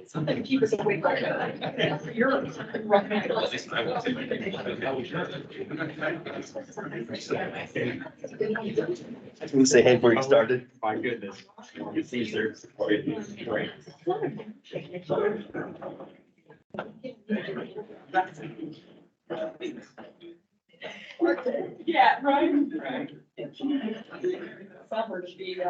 Something to keep us awake. You're Can we say hey before you started? My goodness. It's easier. Great. Yeah, right. Suffer to be,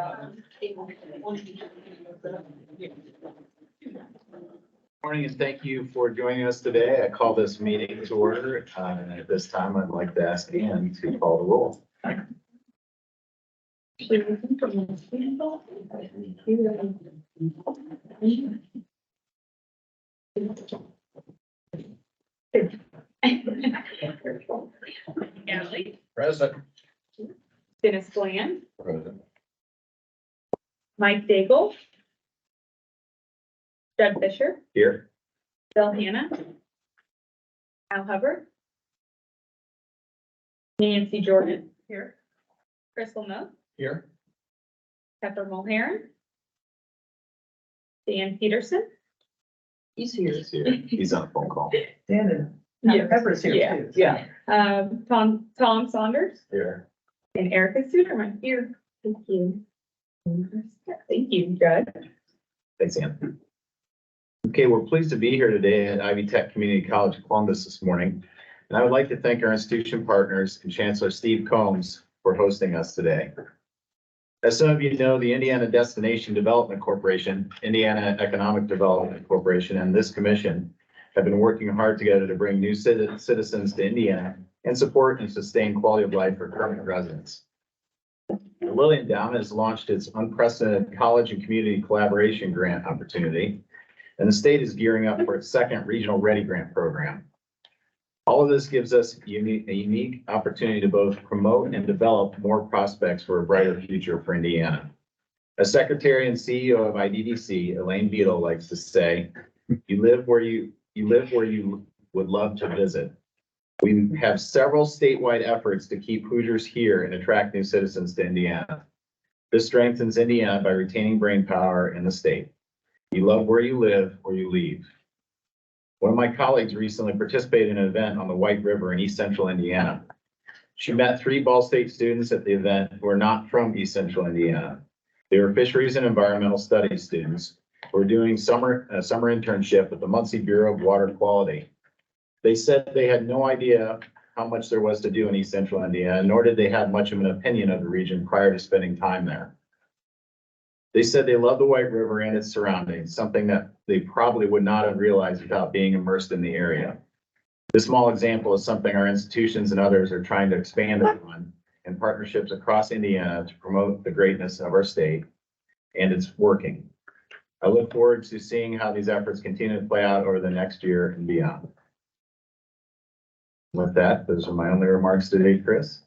Morning and thank you for joining us today. I call this meeting to order. And at this time, I'd like to ask Ann to call the roll. Ashley, Present. Dennis Bland, Present. Mike Daigle, Doug Fisher, Here. Bill Hannah, Al Hubbard, Nancy Jordan, here, Crystal Moak, Here. Pepper Mulheron, Dan Peterson. he's here. He's here. He's on a phone call. Dan Yeah. and Pepper's here Yeah. too. Yeah. Tom Saunders Here. and Erica Suderman here. Thank you. Thank you, Judge. Thanks, Ann. Okay, we're pleased to be here today at Ivy Tech Community College Columbus this morning. And I would like to thank our institution partners and Chancellor Steve Combs for hosting us today. As some of you know, the Indiana Destination Development Corporation, Indiana Economic Development Corporation, and this commission have been working hard together to bring new citizens to Indiana and support and sustain quality of life for permanent residents. The Lilly Endowment has launched its unprecedented college and community collaboration grant opportunity, and the state is gearing up for its second Regional Ready Grant program. All of this gives us a unique opportunity to both promote and develop more prospects for a brighter future for Indiana. As Secretary and CEO of IDDC, Elaine Beadle likes to say, you live where you would love to visit. We have several statewide efforts to keep Hoosiers here and attract new citizens to Indiana. This strengthens Indiana by retaining brainpower in the state. You love where you live or you leave. One of my colleagues recently participated in an event on the White River in East Central Indiana. She met 3 Ball State students at the event who are not from East Central Indiana. They were fisheries and environmental studies students who were doing a summer internship at the Muncie Bureau of Water Quality. They said they had no idea how much there was to do in East Central Indiana, nor did they have much of an opinion of the region prior to spending time there. They said they love the White River and its surroundings, something that they probably would not have realized without being immersed in the area. This small example is something our institutions and others are trying to expand upon in partnerships across Indiana to promote the greatness of our state, and it's working. I look forward to seeing how these efforts continue to play out over the next year and beyond. With that, those are my only remarks today, Chris.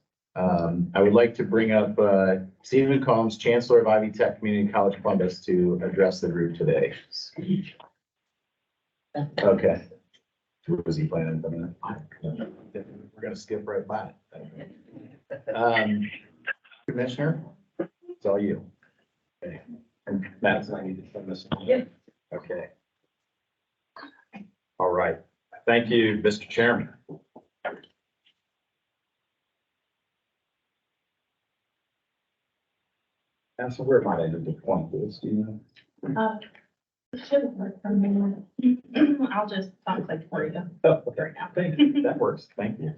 I would like to bring up Stephen Combs, Chancellor of Ivy Tech Community College Columbus, to address the group today. Okay. Was he planning on that? We're gonna skip right by it. Commissioner, it's all you. Okay. And Matt, I need to send this. Yeah. Okay. All right. Thank you, Mr. Chairman. And so where might I need to point this, do you know? I'll just click for you. Oh, okay. Thank you. That works. Thank you.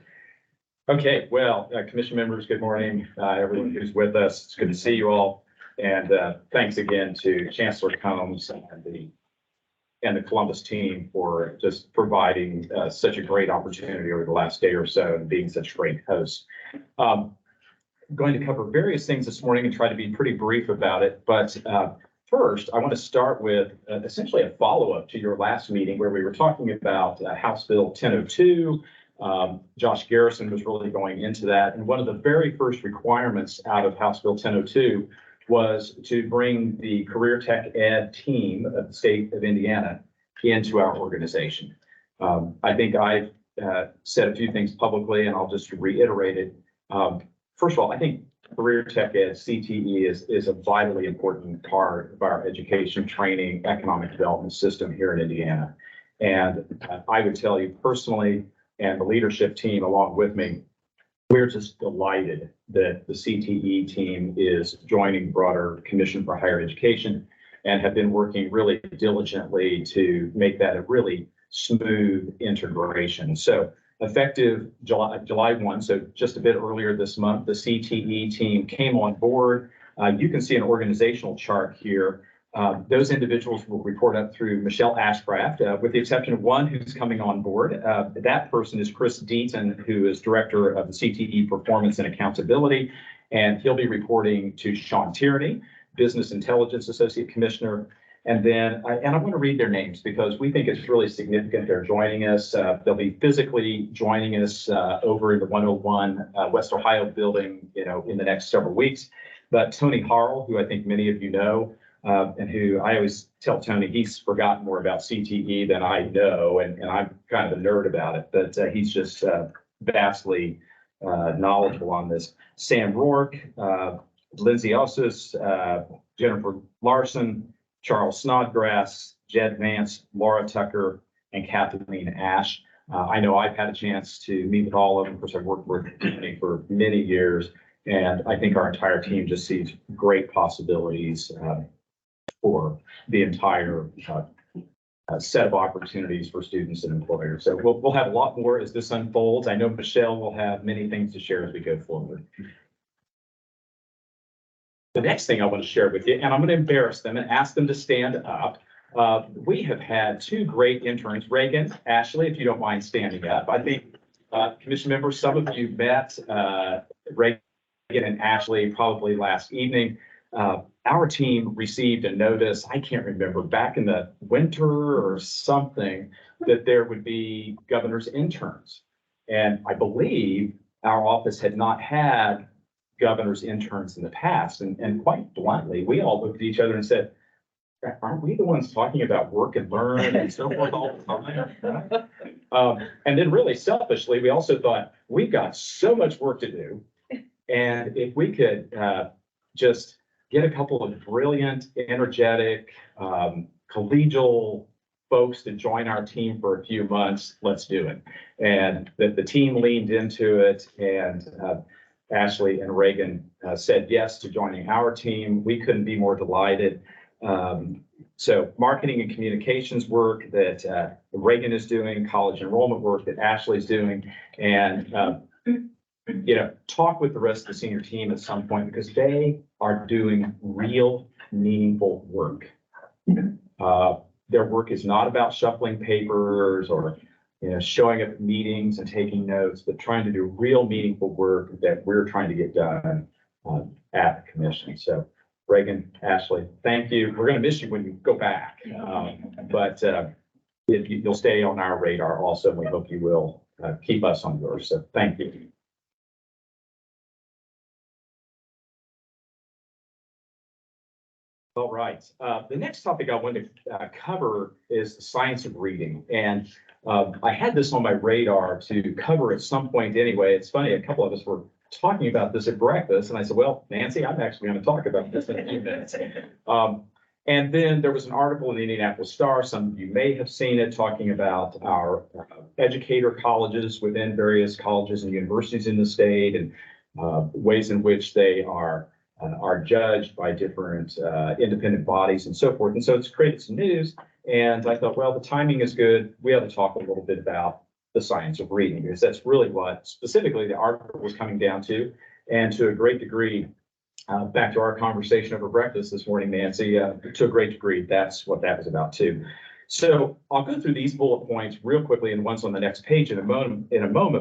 Okay, well, commission members, good morning. Everyone who's with us, it's good to see you all. And thanks again to Chancellor Combs and the Columbus team for just providing such a great opportunity over the last day or so and being such a great host. Going to cover various things this morning and try to be pretty brief about it. But first, I want to start with essentially a follow-up to your last meeting where we were talking about House Bill 1002. Josh Garrison was really going into that. And one of the very first requirements out of House Bill 1002 was to bring the career tech ed team of the state of Indiana into our organization. I think I've said a few things publicly and I'll just reiterate it. First of all, I think career tech ed, CTE is a vitally important part of our education, training, economic development system here in Indiana. And I would tell you personally, and the leadership team along with me, we're just delighted that the CTE team is joining the broader Commission for Higher Education and have been working really diligently to make that a really smooth integration. So effective July 1, so just a bit earlier this month, the CTE team came on board. You can see an organizational chart here. Those individuals will report up through Michelle Ashcraft, with the exception of one who's coming on board. That person is Chris Deaton, who is Director of the CTE Performance and Accountability, and he'll be reporting to Sean Tierney, Business Intelligence Associate Commissioner. And then, I want to read their names because we think it's really significant they're joining us. They'll be physically joining us over in the 101 West Ohio building, in the next several weeks. But Tony Harrell, who I think many of you know, and who I always tell Tony he's forgotten more about CTE than I know, and I'm kind of a nerd about it, but he's just vastly knowledgeable on this. Sam Rourke, Lindsay Ossis, Jennifer Larson, Charles Snodgrass, Jed Vance, Laura Tucker, and Kathleen Ash. I know I've had a chance to meet with all of them. Of course, I've worked with them for many years, and I think our entire team just sees great possibilities for the entire set of opportunities for students and employers. So we'll have a lot more as this unfolds. I know Michelle will have many things to share as we go forward. The next thing I want to share with you, and I'm going to embarrass them and ask them to stand up. We have had two great interns, Reagan, Ashley, if you don't mind standing up. I think, commission members, some of you met Reagan and Ashley probably last evening. Our team received a notice, I can't remember, back in the winter or something, that there would be governor's interns. And I believe our office had not had governor's interns in the past. And quite bluntly, we all looked at each other and said, aren't we the ones talking about work and learn and so forth all the time? And then really selfishly, we also thought, we've got so much work to do. And if we could just get a couple of brilliant, energetic, collegial folks to join our team for a few months, let's do it. And the team leaned into it, and Ashley and Reagan said yes to joining our team. We couldn't be more delighted. So marketing and communications work that Reagan is doing, college enrollment work that Ashley's doing, and talk with the rest of the senior team at some point because they are doing real meaningful work. Their work is not about shuffling papers or showing up at meetings and taking notes, but trying to do real meaningful work that we're trying to get done at the commission. So Reagan, Ashley, thank you. We're going to miss you when you go back, but you'll stay on our radar also, and we hope you will keep us on yours. So thank you. All right. The next topic I want to cover is the science of reading. And I had this on my radar to cover at some point anyway. It's funny, a couple of us were talking about this at breakfast, and I said, well, Nancy, I'm actually going to talk about this in a few minutes. And then there was an article in the Indianapolis Star, some of you may have seen it, talking about our educator colleges within various colleges and universities in the state, and ways in which they are judged by different independent bodies and so forth. And so it's created some news. And I thought, well, the timing is good. We ought to talk a little bit about the science of reading, because that's really what specifically the article was coming down to. And to a great degree, back to our conversation over breakfast this morning, Nancy, to a great degree, that's what that was about too. So I'll go through these bullet points real quickly, and one's on the next page in a moment,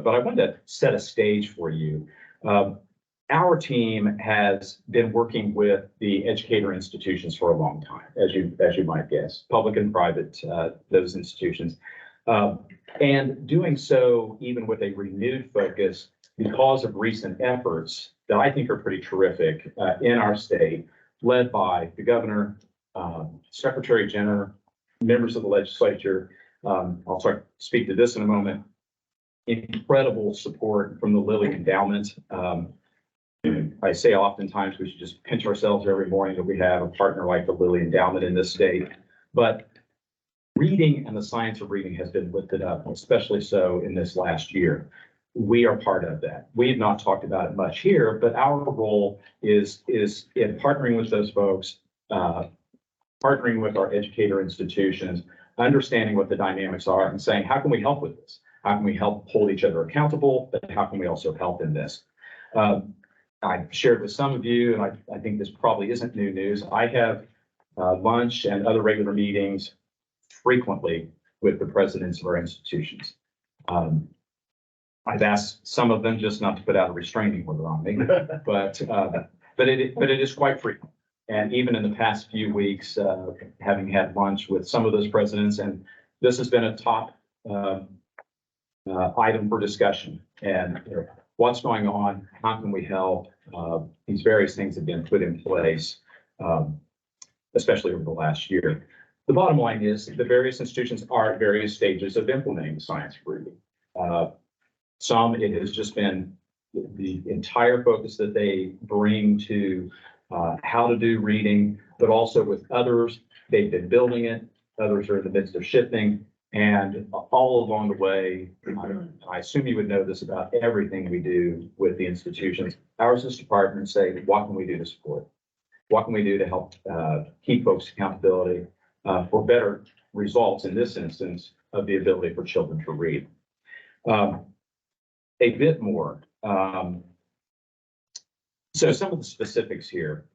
but I wanted to set a stage for you. Our team has been working with the educator institutions for a long time, as you might guess, public and private, those institutions, and doing so even with a renewed focus because of recent efforts that I think are pretty terrific in our state, led by the governor, Secretary General, members of the legislature. I'll speak to this in a moment. Incredible support from the Lilly Endowment. I say oftentimes we should just pinch ourselves every morning that we have a partner like the Lilly Endowment in this state. But reading and the science of reading has been lifted up, especially so in this last year. We are part of that. We've not talked about it much here, but our role is in partnering with those folks, partnering with our educator institutions, understanding what the dynamics are and saying, how can we help with this? How can we help hold each other accountable, but how can we also help in this? I've shared with some of you, and I think this probably isn't new news. I have lunch and other regular meetings frequently with the presidents of our institutions. I've asked some of them just not to put out a restraining order on me, but it is quite frequent. And even in the past few weeks, having had lunch with some of those presidents, and this has been a top item for discussion. And what's going on? How can we help? These various things have been put in place, especially over the last year. The bottom line is the various institutions are at various stages of implementing the science of reading. Some, it has just been the entire focus that they bring to how to do reading, but also with others, they've been building it. Others are in the midst of shifting. And all along the way, I assume you would know this about everything we do with the institutions. Our sister partners say, what can we do to support? What can we do to help keep folks accountability for better results, in this instance, of the ability for children to read? A bit more. So some of the specifics here.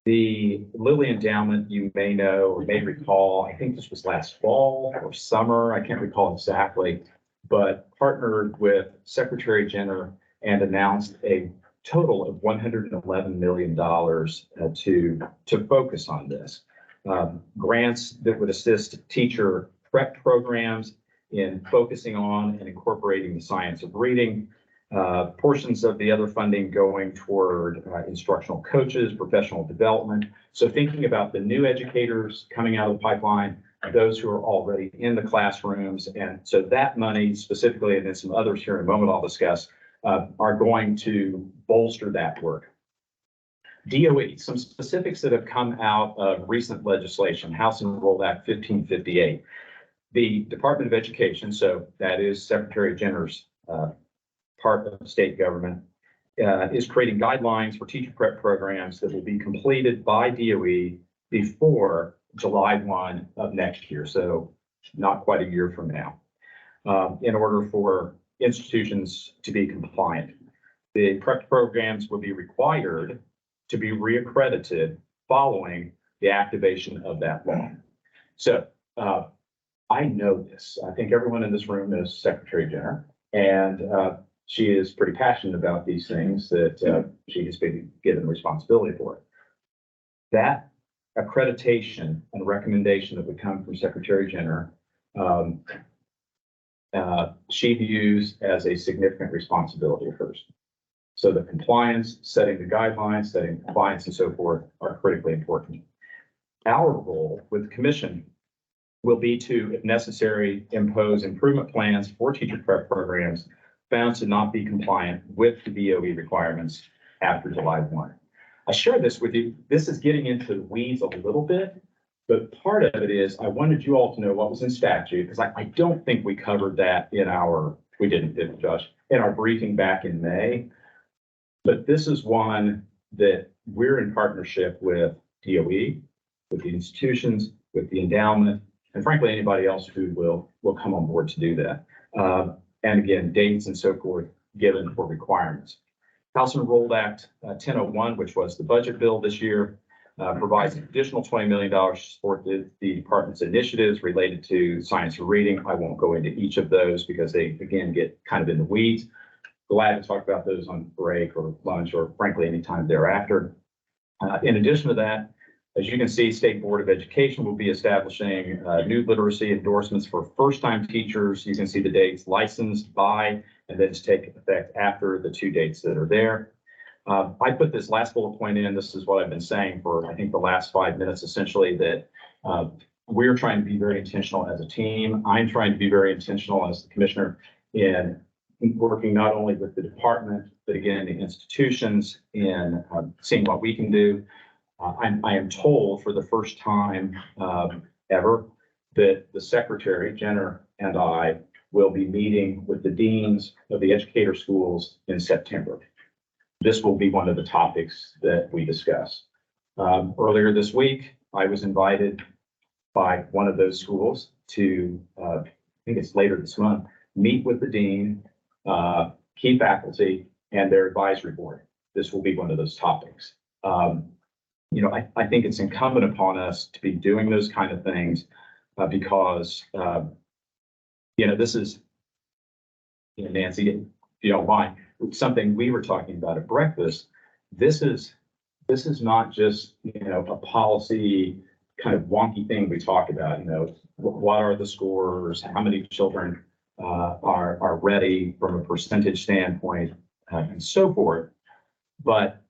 The Lilly Endowment, you may know or may recall, I think this was last fall or summer, I can't recall exactly, but partnered with Secretary Jenner and announced a total of $111 million to focus on this. Grants that would assist teacher prep programs in focusing on and incorporating the science of reading. Portions of the other funding going toward instructional coaches, professional development. So thinking about the new educators coming out of the pipeline, those who are already in the classrooms. And so that money specifically, and then some others here in a moment I'll discuss, are going to bolster that work. DOE, some specifics that have come out of recent legislation, House Enrolled Act 1558. The Department of Education, so that is Secretary Jenner's part of the state government, is creating guidelines for teacher prep programs that will be completed by DOE before July 1 of next year, so not quite a year from now, in order for institutions to be compliant. The prep programs will be required to be reaccredited following the activation of that law. So I know this. I think everyone in this room knows Secretary Jenner, and she is pretty passionate about these things that she has been given responsibility for. That accreditation and recommendation that would come from Secretary Jenner, she views as a significant responsibility of hers. So the compliance, setting the guidelines, setting compliance and so forth are critically important. Our role with the commission will be to, if necessary, impose improvement plans for teacher prep programs found to not be compliant with the DOE requirements after July 1. I share this with you. This is getting into the weeds a little bit, but part of it is I wanted you all to know what was in statute, because I don't think we covered that in we didn't, Josh, in our briefing back in May. But this is one that we're in partnership with DOE, with the institutions, with the endowment, and frankly, anybody else who will come on board to do that. And again, dates and so forth given for requirements. House Enrolled Act 1001, which was the budget bill this year, provides an additional $20 million to support the department's initiatives related to science of reading. I won't go into each of those because they, again, get kind of in the weeds. Glad to talk about those on break or lunch or frankly, anytime thereafter. In addition to that, as you can see, State Board of Education will be establishing new literacy endorsements for first-time teachers. You can see the dates licensed by, and then to take effect after the 2 dates that are there. I put this last bullet point in. This is what I've been saying for, I think, the last 5 minutes, essentially, that we're trying to be very intentional as a team. I'm trying to be very intentional as the commissioner in working not only with the department, but again, the institutions in seeing what we can do. I am told for the first time ever that the secretary, Jenner, and I will be meeting with the deans of the educator schools in September. This will be one of the topics that we discuss. Earlier this week, I was invited by one of those schools to, I think it's later this month, meet with the dean, key faculty, and their advisory board. This will be one of those topics. You know, I think it's incumbent upon us to be doing those kind of things because, you know, this is, you know, Nancy, if you don't mind, something we were talking about at breakfast. This is not just, you know, a policy kind of wonky thing we talk about. You know, what are the scores? How many children are ready from a percentage standpoint, and so forth. But,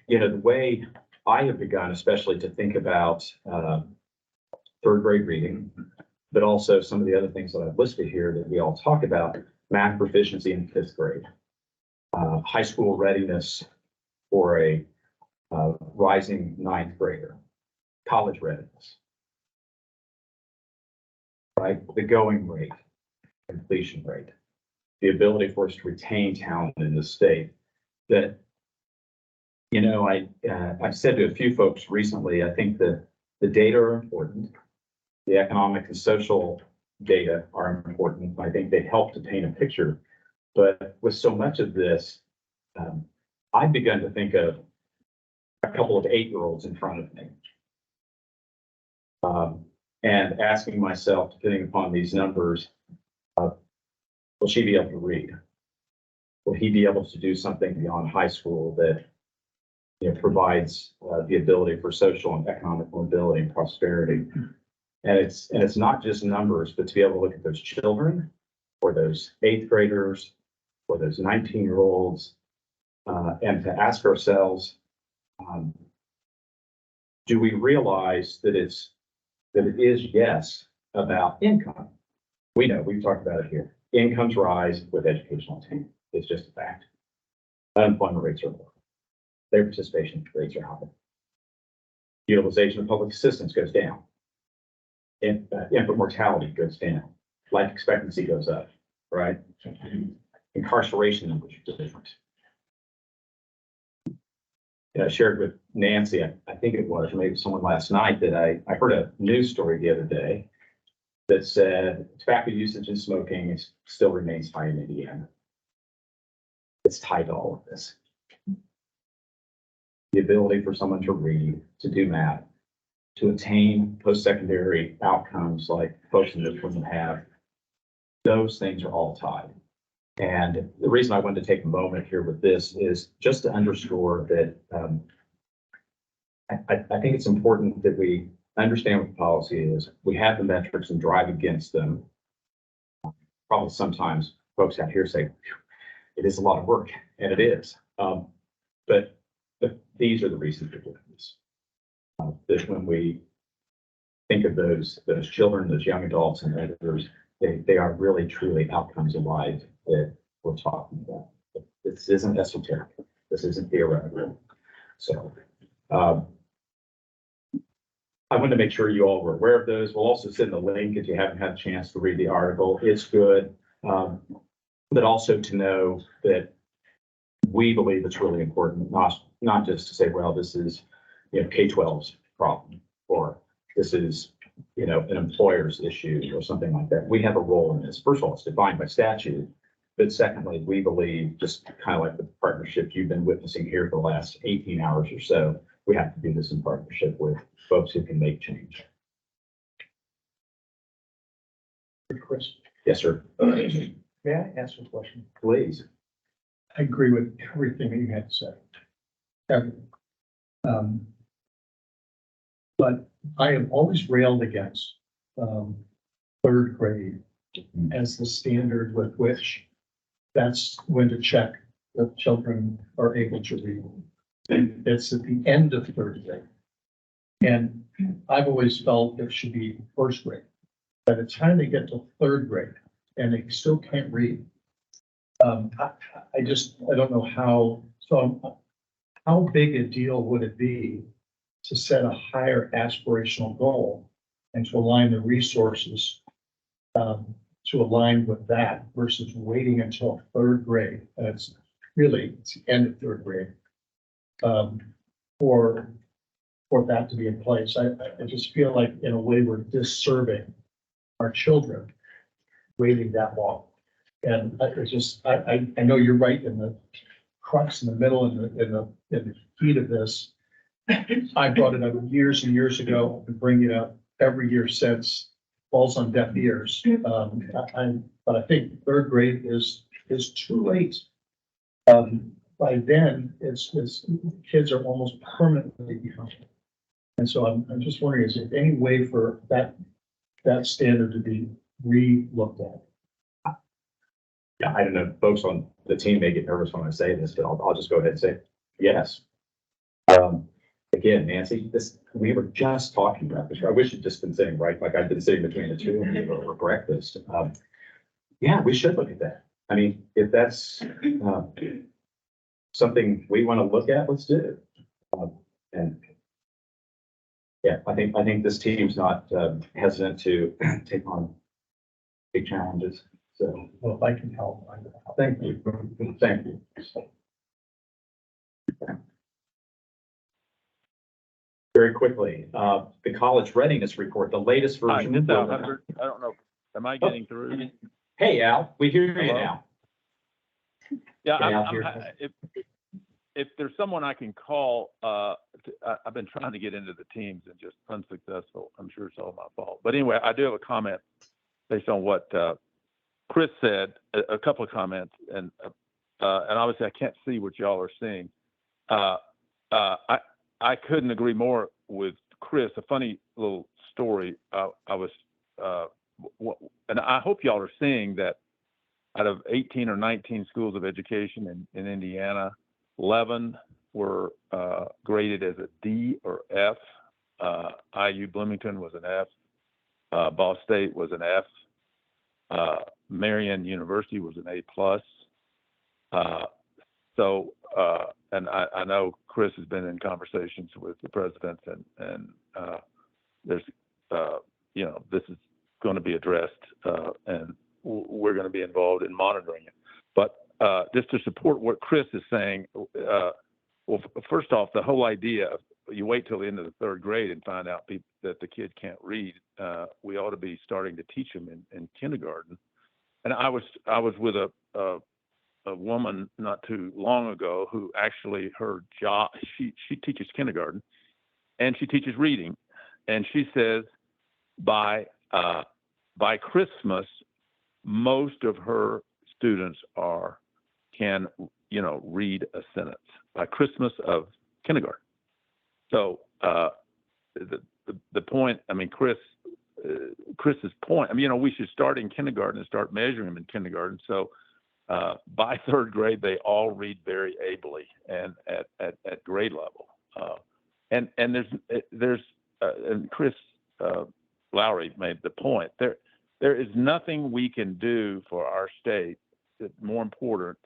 you know, the way I have begun, especially to think about third grade reading, but also some of the other things that I've listed here that we all talk about, math proficiency in fifth grade, high school readiness for a rising ninth grader, college readiness, right? The going rate, completion rate, the ability for us to retain talent in the state. That, you know, I've said to a few folks recently, I think that the data are important. The economic and social data are important. I think they help to paint a picture. But with so much of this, I've begun to think of a couple of 8-year-olds in front of me. And asking myself, depending upon these numbers, will she be able to read? Will he be able to do something beyond high school that, you know, provides the ability for social and economic mobility and prosperity? And it's not just numbers, but to be able to look at those children, or those 8th graders, or those 19-year-olds, and to ask ourselves, do we realize that it is, yes, about income? We know, we've talked about it here. Incomes rise with educational attainment. It's just a fact. Unemployment rates are low. Their participation rates are high. Utilization of public assistance goes down. Infant mortality goes down. Life expectancy goes up, right? Incarceration numbers are different. I shared with Nancy, I think it was, or maybe someone last night, that I heard a news story the other day that said tobacco usage and smoking still remains high in Indiana. It's tied to all of this. The ability for someone to read, to do math, to attain post-secondary outcomes like folks in this room have, those things are all tied. And the reason I wanted to take a moment here with this is just to underscore that I think it's important that we understand what the policy is. We have the metrics and drive against them. Probably sometimes folks out here say, it is a lot of work, and it is. But these are the reasons we're doing this. That when we think of those children, those young adults and others, they are really truly outcomes of life that we're talking about. This isn't esoteric. This isn't theoretical. So I wanted to make sure you all were aware of those. We'll also send the link if you haven't had a chance to read the article. It's good. But also to know that we believe it's really important, not just to say, well, this is, you know, K-12's problem, or this is, you know, an employer's issue or something like that. We have a role in this. First of all, it's defined by statute. But secondly, we believe, just kind of like the partnership you've been witnessing here for the last 18 hours or so, we have to do this in partnership with folks who can make change. Chris, Yes, sir. may I ask a question? Please. I agree with everything that you had to say. Everything. But I have always railed against third grade as the standard with which that's when to check that children are able to read. And it's at the end of third grade. And I've always felt it should be first grade. By the time they get to third grade and they still can't read, I don't know how big a deal would it be to set a higher aspirational goal and to align the resources to align with that versus waiting until third grade. And it's the end of third grade for that to be in place. I just feel like in a way we're disserving our children waiting that long. And I know you're right in the crux in the middle in the heat of this. I brought it up years and years ago. I've been bringing it up every year since. Falls on deaf ears. But I think third grade is too late. By then, it's kids are almost permanently behind. And so I'm just wondering, is there any way for that standard to be re-looked at? Yeah, I don't know, folks on the team may get nervous when I say this, but I'll just go ahead and say yes. Again, Nancy, we were just talking about this. I wish you'd just been sitting like I've been sitting between the two of you over breakfast. Yeah, we should look at that. I mean, if that's something we want to look at, let's do it. And yeah, I think this team's not hesitant to take on big challenges. So, Well, if I can help, I will help. thank you. Thank you. Very quickly, the college readiness report, the latest Hi, version. this is Al Hubbard. I don't know, am I getting through? Hey, Al, we hear you Hello? now. Yeah, Get out here. if there's someone I can call, I've been trying to get into the teams and just unsuccessful. I'm sure it's all my fault. But anyway, I do have a comment based on what Chris said, a couple of comments, and obviously I can't see what y'all are seeing. I couldn't agree more with Chris. A funny little story. And I hope y'all are seeing that out of 18 or 19 schools of education in Indiana, 11 were graded as a D or F. IU Bloomington was an F. Ball State was an F. Marian University was an A+. And I know Chris has been in conversations with the presidents, and there's, this is going to be addressed, and we're going to be involved in monitoring it. But just to support what Chris is saying, well, first off, the whole idea of you wait till the end of the third grade and find out that the kid can't read, we ought to be starting to teach them in kindergarten. And I was with a woman not too long ago who actually her job, she teaches kindergarten and she teaches reading. And she says by Christmas, most of her students can read a sentence by Christmas of kindergarten. So the point, I mean, Chris's point, we should start in kindergarten and start measuring them in kindergarten. So by third grade, they all read very ably and at grade level. And Chris Lowry made the point. There is nothing we can do for our state that's more important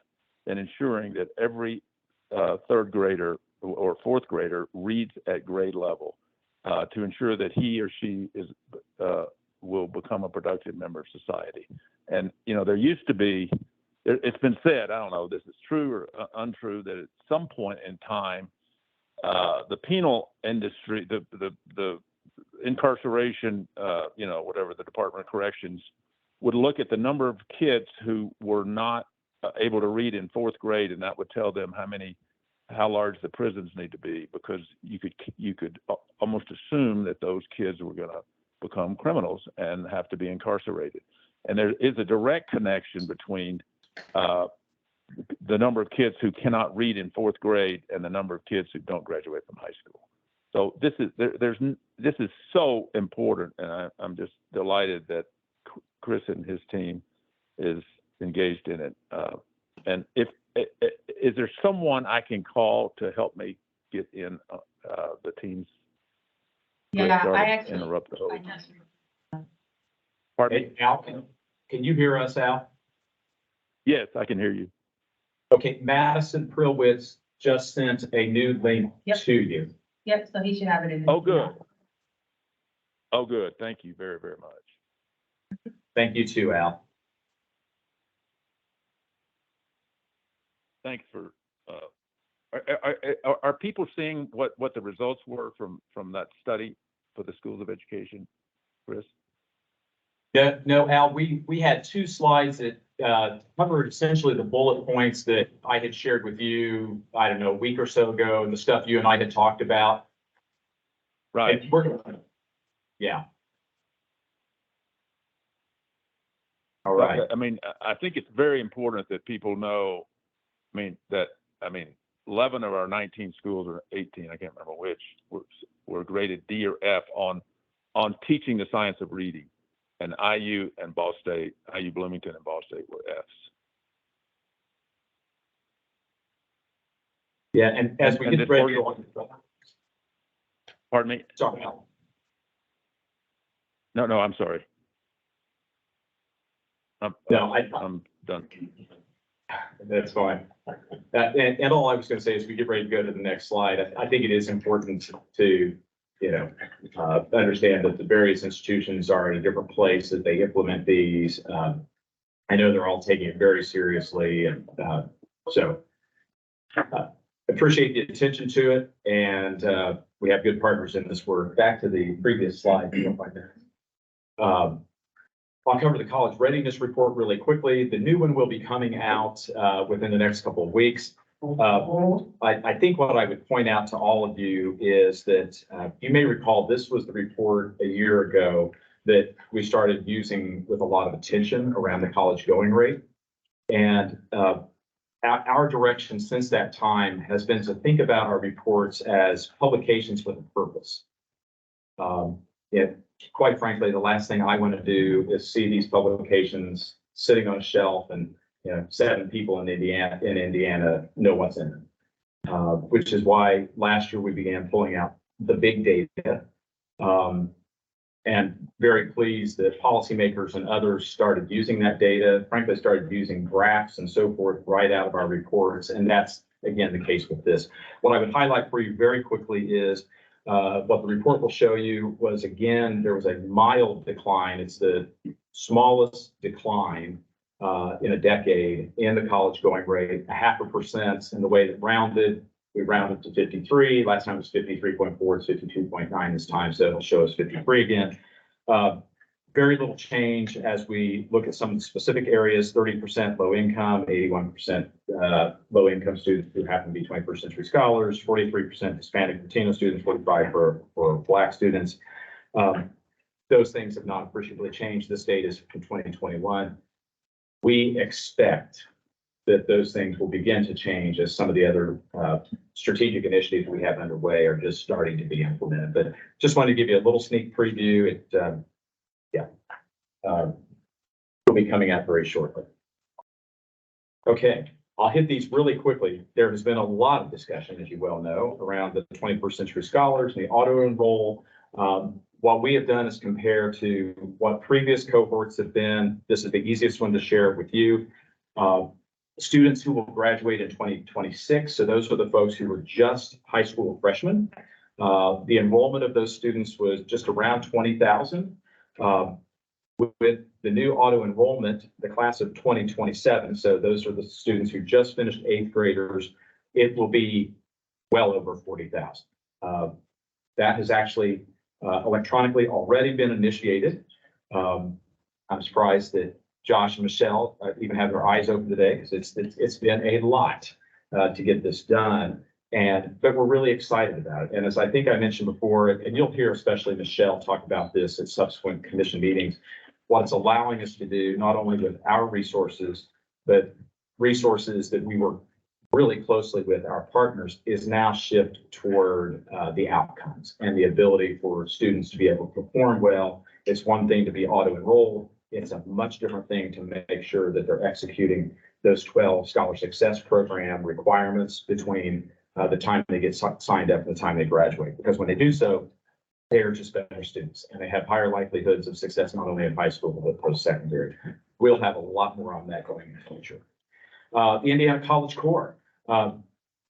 than ensuring that every third grader or fourth grader reads at grade level to ensure that he or she will become a productive member of society. And there used to be. It's been said, I don't know if this is true or untrue, that at some point in time, the penal industry, the incarceration, whatever, the Department of Corrections would look at the number of kids who were not able to read in fourth grade, and that would tell them how large the prisons need to be, because you could almost assume that those kids were going to become criminals and have to be incarcerated. And there is a direct connection between the number of kids who cannot read in fourth grade and the number of kids who don't graduate from high school. So this is so important, and I'm just delighted that Chris and his team is engaged in it. And is there someone I can call to help me get in the teams? Yeah, I actually. Interrupt the I host. know. Pardon me? Hey, Al, can you hear us, Al? Yes, I can hear you. Okay, Madison Prilwitz just sent a new link Yep. to you. Yep, so he should have it in. Oh, good. Oh, good. Thank you very, very much. Thank you too, Al. Thanks for, are people seeing what the results were from that study for the schools of education, Chris? No, Al, we had two slides that covered essentially the bullet points that I had shared with you, I don't know, a week or so ago, and the stuff you and I had talked about. Right. And yeah. All right. I mean, I think it's very important that people know, I mean, 11 of our 19 schools, or 18, I can't remember which, were graded D or F on teaching the science of reading. And IU and Ball State, IU Bloomington and Ball State were Fs. Yeah, and as we And get this ready on. Pardon me? Sorry, Al. No, I'm sorry. No, I'm done. That's fine. And all I was going to say is we get ready to go to the next slide. I think it is important to, understand that the various institutions are in a different place that they implement these. I know they're all taking it very seriously, and so appreciate the attention to it. And we have good partners in this work. Back to the previous slide. If you don't mind that. I'll cover the college readiness report really quickly. The new one will be coming out within the next couple of weeks. I think what I would point out to all of you is that you may recall this was the report a year ago that we started using with a lot of attention around the college going rate. And our direction since that time has been to think about our reports as publications with a purpose. Quite frankly, the last thing I want to do is see these publications sitting on a shelf and 7 people in Indiana know what's in them. Which is why last year we began pulling out the big data. And very pleased that policymakers and others started using that data, frankly, started using graphs and so forth right out of our reports. And that's, again, the case with this. What I would highlight for you very quickly is what the report will show you was, again, there was a mild decline. It's the smallest decline in a decade in the college going rate, 0.5%. And the way that we rounded to 53. Last time it was 53.4, it's 52.9 this time. So it'll show us 53 again. Very little change as we look at some of the specific areas, 30% low income, 81% low income students who happen to be 21st century scholars, 43% Hispanic Latino students, 45 for Black students. Those things have not appreciably changed. This data is from 2021. We expect that those things will begin to change as some of the other strategic initiatives we have underway are just starting to be implemented. But just wanted to give you a little sneak preview. Will be coming out very shortly. Okay, I'll hit these really quickly. There has been a lot of discussion, as you well know, around the 21st century scholars and the auto enroll. What we have done is compare to what previous cohorts have been. This is the easiest one to share with you. Students who will graduate in 2026. So those are the folks who were just high school freshmen. The enrollment of those students was just around 20,000. With the new auto enrollment, the class of 2027, so those are the students who just finished 8th graders, it will be well over 40,000. That has actually electronically already been initiated. I'm surprised that Josh and Michelle even have their eyes open today because it's been a lot to get this done. But we're really excited about it. And as I think I mentioned before, and you'll hear especially Michelle talk about this at subsequent commission meetings, what it's allowing us to do, not only with our resources, but resources that we work really closely with our partners, is now shift toward the outcomes and the ability for students to be able to perform well. It's one thing to be auto-enrolled. It's a much different thing to make sure that they're executing those 12 Scholar Success Program requirements between the time they get signed up and the time they graduate. Because when they do so, they are just better students and they have higher likelihoods of success, not only in high school, but post-secondary. We'll have a lot more on that going in the future. The Indiana College Corps.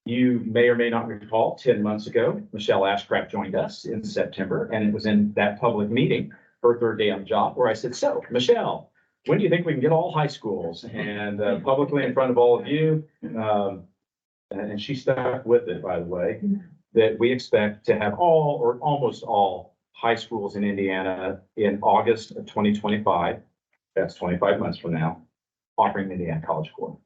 You may or may not recall, 10 months ago, Michelle Ashcraft joined us in September, and it was in that public meeting, her third day on the job, where I said, so, Michelle, when do you think we can get all high schools? And publicly in front of all of you, and she stuck with it, by the way, that we expect to have all or almost all high schools in Indiana in August of 2025. That's 25 months from now, offering the Indiana College Corps.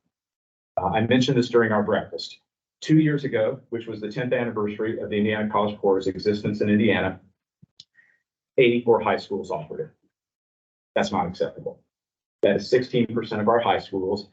I mentioned this during our breakfast. 2 years ago, which was the 10th anniversary of the Indiana College Corps' existence in Indiana, 84 high schools offered it. That's not acceptable. That is 16% of our high schools.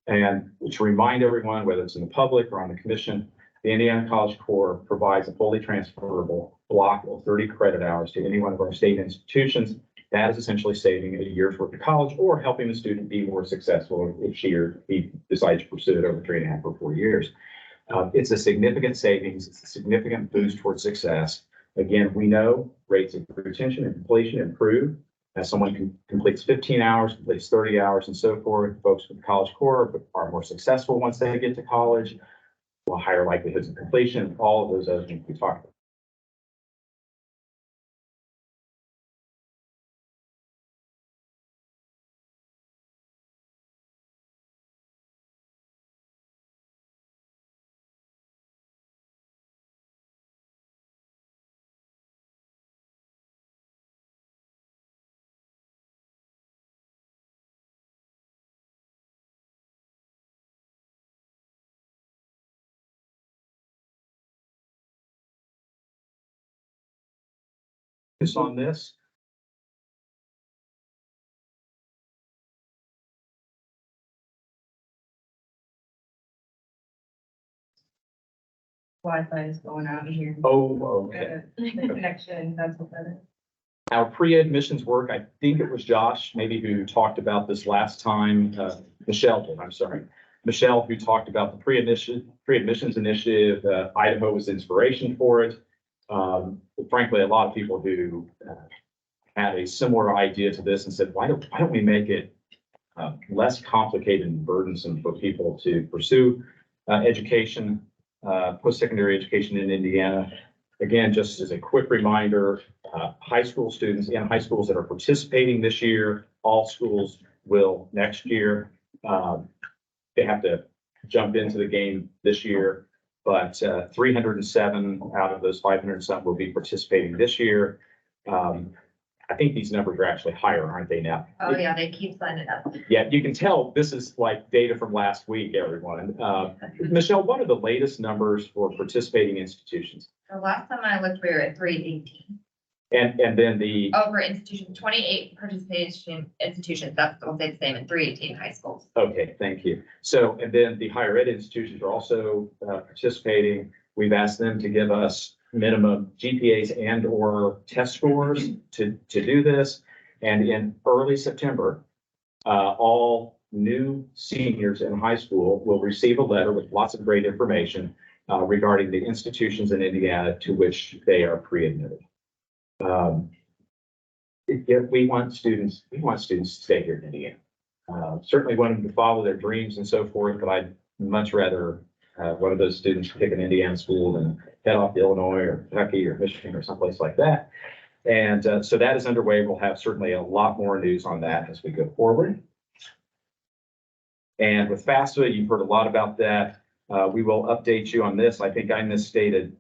And to remind everyone, whether it's in the public or on the commission, the Indiana College Corps provides a fully transferable block of 30 credit hours to any one of our state institutions. That is essentially saving a year's worth of college or helping the student be more successful if she or he decides to pursue it over 3.5 or 4 years. It's a significant savings. It's a significant boost towards success. Again, we know rates of retention and completion improve as someone completes 15 hours, completes 30 hours, and so forth. Folks with the College Corps are more successful once they get to college, well, higher likelihoods of completion, all of those other things we talked about. On this. Wi-Fi is going out in here. Oh, okay. The connection, that's what that is. Our pre-admissions work, I think it was Josh, maybe who talked about this last time, Michelle did, I'm sorry. Michelle, who talked about the pre-admissions initiative, Idaho was inspiration for it. Frankly, a lot of people who had a similar idea to this and said, why don't we make it less complicated and burdensome for people to pursue education, post-secondary education in Indiana. Again, just as a quick reminder, high school students in high schools that are participating this year, all schools will next year. They have to jump into the game this year, but 307 out of those 507 will be participating this year. I think these numbers are actually higher, aren't they now? Oh, yeah, they keep signing up. Yeah, you can tell this is like data from last week, everyone. Michelle, what are the latest numbers for participating institutions? The last time I looked, we were at 318. And then the, Over institutions, 28 participation institutions, that's what they the same in 318 high schools. okay, thank you. So, and then the higher ed institutions are also participating. We've asked them to give us minimum GPAs and or test scores to do this. And in early September, all new seniors in high school will receive a letter with lots of great information regarding the institutions in Indiana to which they are pre-admitted. We want students to stay here in Indiana. Certainly want them to follow their dreams and so forth, but I'd much rather one of those students pick an Indiana school than head off to Illinois or Kentucky or Michigan or someplace like that. And so that is underway. We'll have certainly a lot more news on that as we go forward. And with FAFSA, you've heard a lot about that. We will update you on this. I think I misstated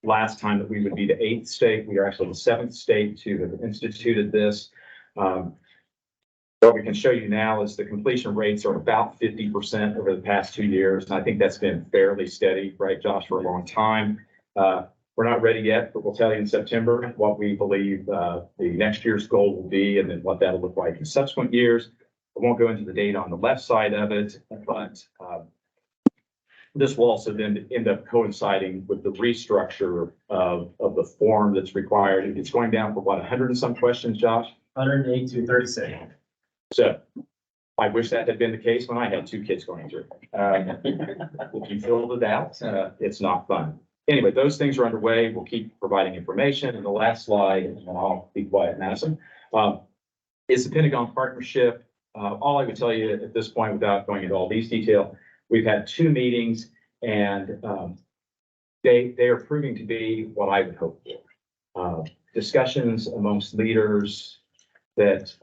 last time that we would be the 8th state. We are actually the 7th state to have instituted this. What we can show you now is the completion rates are about 50% over the past 2 years. And I think that's been fairly steady, right, Josh, for a long time. We're not ready yet, but we'll tell you in September what we believe the next year's goal will be and then what that'll look like in subsequent years. I won't go into the data on the left side of it, but this will also then end up coinciding with the restructure of the form that's required. It's going down for what, 100 and some questions, Josh? 108 to 36. So I wish that had been the case when I had 2 kids going through. If you filled it out, it's not fun. Anyway, those things are underway. We'll keep providing information. And the last slide, and I'll be quiet, Madison, is the Pentagon partnership. all I would tell you at this point, without going into all these detail, we've had 2 meetings and, they are proving to be what I would hope for. Discussions amongst leaders that,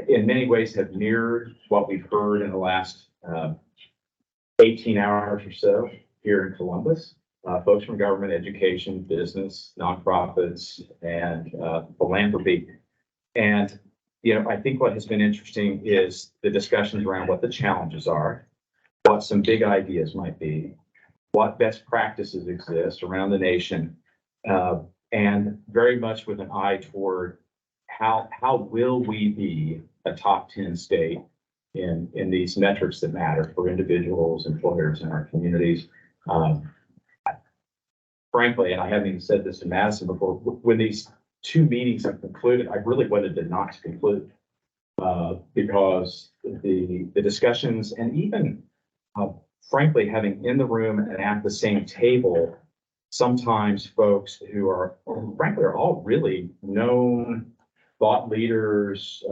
in many ways have mirrored what we've heard in the last, 18 hours or so here in Columbus. Folks from government, education, business, nonprofits, and philanthropy. And, I think what has been interesting is the discussions around what the challenges are, what some big ideas might be, what best practices exist around the nation, and very much with an eye toward how will we be a top 10 state in these metrics that matter for individuals, employers, and our communities. Frankly, and I haven't even said this to Madison before, when these 2 meetings have concluded, I really wanted them not to conclude. Because the discussions and even, frankly, having in the room and at the same table, sometimes folks who are, frankly, are all really known thought leaders,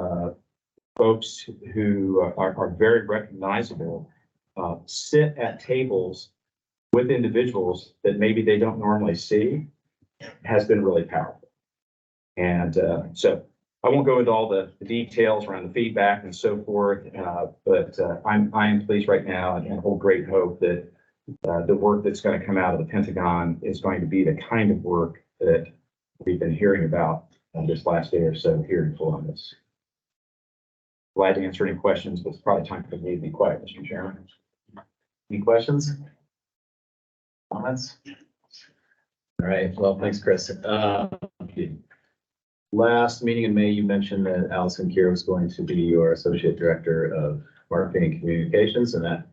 folks who are very recognizable, sit at tables with individuals that maybe they don't normally see, has been really powerful. And so I won't go into all the details around the feedback and so forth, but I am pleased right now and hold great hope that the work that's going to come out of the Pentagon is going to be the kind of work that we've been hearing about this last day or so here in Columbus. Glad to answer any questions, but it's probably time for me to be quiet, Mr. Chairman. Any questions? Comments? All right, well, thanks, Chris. Last meeting in May, you mentioned that Allison Kier was going to be your Associate Director of Marketing and Communications, and that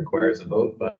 requires a vote, but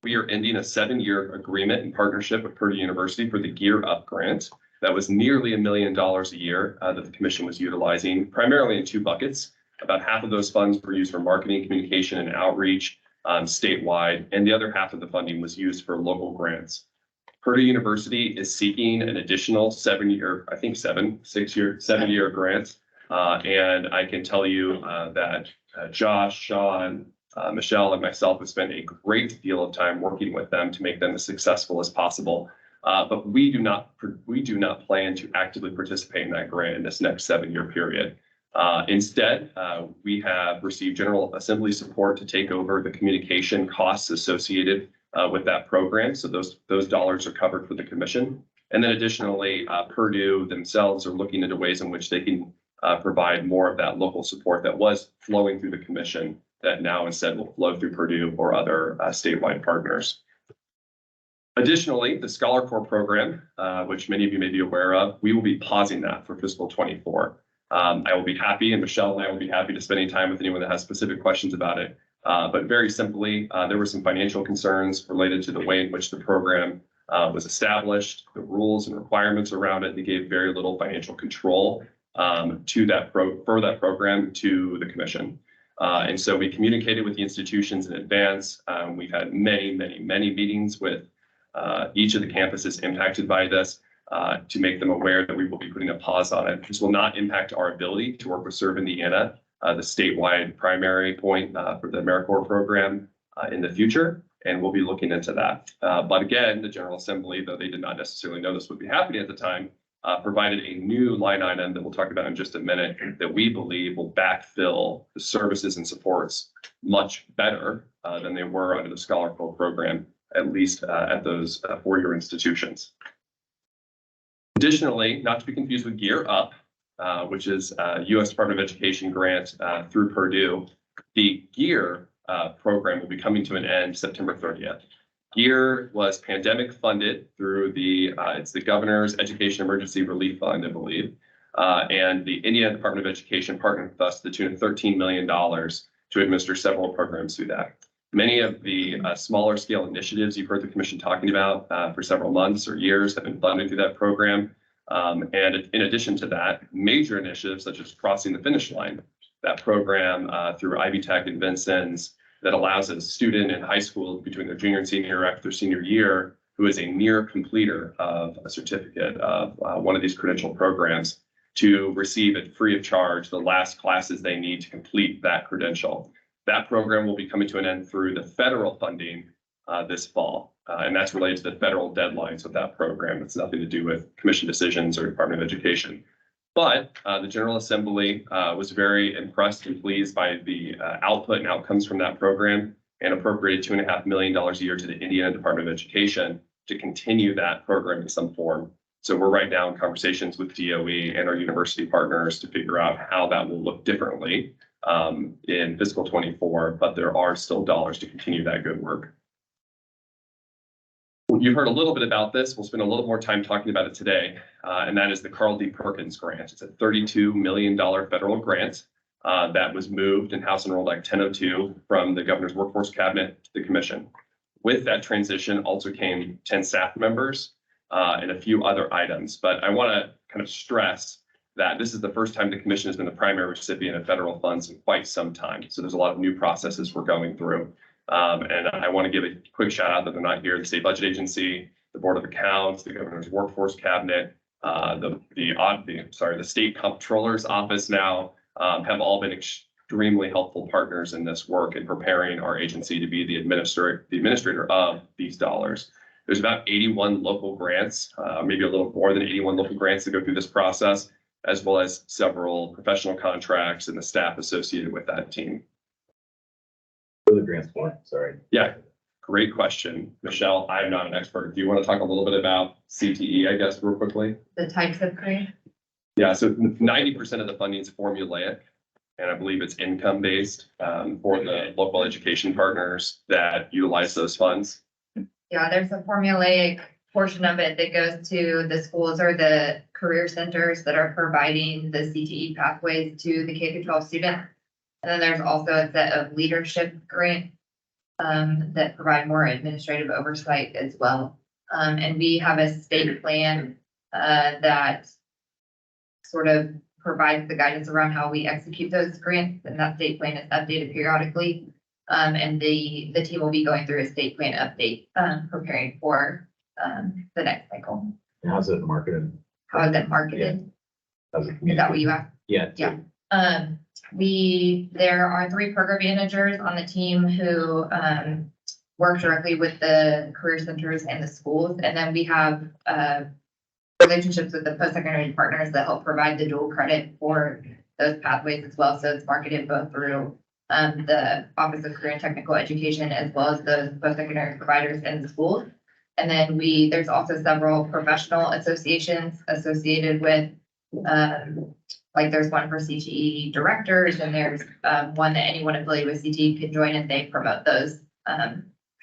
we are ending a 7-year agreement in partnership with Purdue University for the Gear Up grant. That was nearly $1 million a year that the commission was utilizing, primarily in 2 buckets. About half of those funds were used for marketing, communication, and outreach statewide, and the other half of the funding was used for local grants. Purdue University is seeking an additional 7-year grant. And I can tell you that Josh, Sean, Michelle, and myself have spent a great deal of time working with them to make them as successful as possible. But we do not plan to actively participate in that grant in this next 7-year period. Instead, we have received General Assembly support to take over the communication costs associated with that program. So those dollars are covered for the commission. And then additionally, Purdue themselves are looking into ways in which they can provide more of that local support that was flowing through the commission that now instead will flow through Purdue or other statewide partners. Additionally, the Scholar Corps program, which many of you may be aware of, we will be pausing that for fiscal 24. I will be happy, and Michelle and I will be happy to spend any time with anyone that has specific questions about it. But very simply, there were some financial concerns related to the way in which the program was established, the rules and requirements around it. They gave very little financial control to that program to the commission. And so we communicated with the institutions in advance. We've had many meetings with each of the campuses impacted by this to make them aware that we will be putting a pause on it. This will not impact our ability to work with Serve Indiana, the statewide primary point for the AmeriCorps program in the future, and we'll be looking into that. But again, the General Assembly, though they did not necessarily know this would be happening at the time, provided a new line item that we'll talk about in just a minute that we believe will backfill the services and supports much better than they were under the Scholar Corps program, at least at those 4-year institutions. Additionally, not to be confused with Gear Up, which is a U.S. Department of Education grant through Purdue, the Gear program will be coming to an end September 30th. Gear was pandemic funded through it's the Governor's Education Emergency Relief Fund, I believe. And the Indiana Department of Education partnered with us to the tune of $13 million to administer several programs through that. Many of the smaller scale initiatives you've heard the commission talking about for several months or years have been funded through that program. And in addition to that, major initiatives such as Crossing the Finish Line, that program through Ivy Tech and Vincennes that allows a student in high school between their junior and senior year after their senior year who is a near completer of a certificate of one of these credential programs to receive it free of charge the last classes they need to complete that credential. That program will be coming to an end through the federal funding this fall. And that's related to the federal deadlines of that program. It's nothing to do with commission decisions or Department of Education. But the General Assembly was very impressed and pleased by the output and outcomes from that program and appropriated $2.5 million a year to the Indiana Department of Education to continue that program in some form. So we're right now in conversations with DOE and our university partners to figure out how that will look differently in fiscal 24, but there are still dollars to continue that good work. You've heard a little bit about this. We'll spend a little more time talking about it today, and that is the Carl D. Perkins grant. It's a $32 million federal grant that was moved in House Enrolled Act 1002 from the Governor's Workforce Cabinet to the Commission. With that transition also came 10 staff members and a few other items. But I want to kind of stress that this is the first time the Commission has been the primary recipient of federal funds in quite some time. So there's a lot of new processes we're going through. And I want to give a quick shout out that they're not here. The State Budget Agency, the Board of Accounts, the Governor's Workforce Cabinet, the State Comptroller's Office now have all been extremely helpful partners in this work in preparing our agency to be the administrator of these dollars. There's about 81 local grants, maybe a little more than 81 local grants that go through this process, as well as several professional contracts and the staff associated with that team. The grants for, sorry. Yeah, great question. Michelle, I'm not an expert. Do you want to talk a little bit about CTE, I guess, real quickly? The types of grant? Yeah, so 90% of the funding is formulaic, and I believe it's income-based for the local education partners that utilize those funds. Yeah, there's a formulaic portion of it that goes to the schools or the career centers that are providing the CTE pathways to the K-12 student. And then there's also a set of leadership grant that provide more administrative oversight as well. And we have a state plan that sort of provides the guidance around how we execute those grants, and that state plan is updated periodically. And the team will be going through a state plan update, preparing for the next cycle. How's it marketed? How is that marketed? How's it Is that what you asked? Yeah. Yeah. There are 3 program managers on the team who work directly with the career centers and the schools. And then we have relationships with the post-secondary partners that help provide the dual credit for those pathways as well. So it's marketed both through the Office of Career and Technical Education as well as those post-secondary providers in the schools. And then there's also several professional associations associated with like there's one for CTE directors, and there's one that anyone affiliated with CTE can join, and they promote those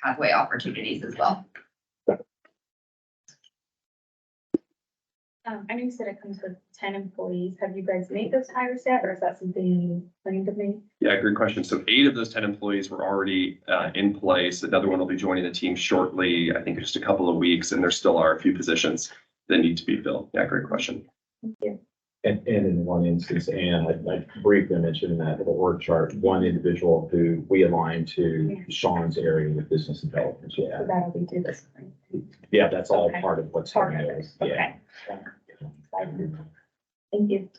pathway opportunities as well. I know you said it comes with 10 employees. Have you guys made those hires yet, or is that something you planning to make? Yeah, great question. So 8 of those 10 employees were already in place. Another one will be joining the team shortly, I think just a couple of weeks, and there still are a few positions that need to be filled. Yeah, great question. Thank you. And in one instance, and I briefly mentioned in that little org chart, one individual who we aligned to Sean's area with business intelligence. So that'll be due this spring. Yeah, that's all Okay. part of what's Part coming. of it. Yeah. Okay. Thank you.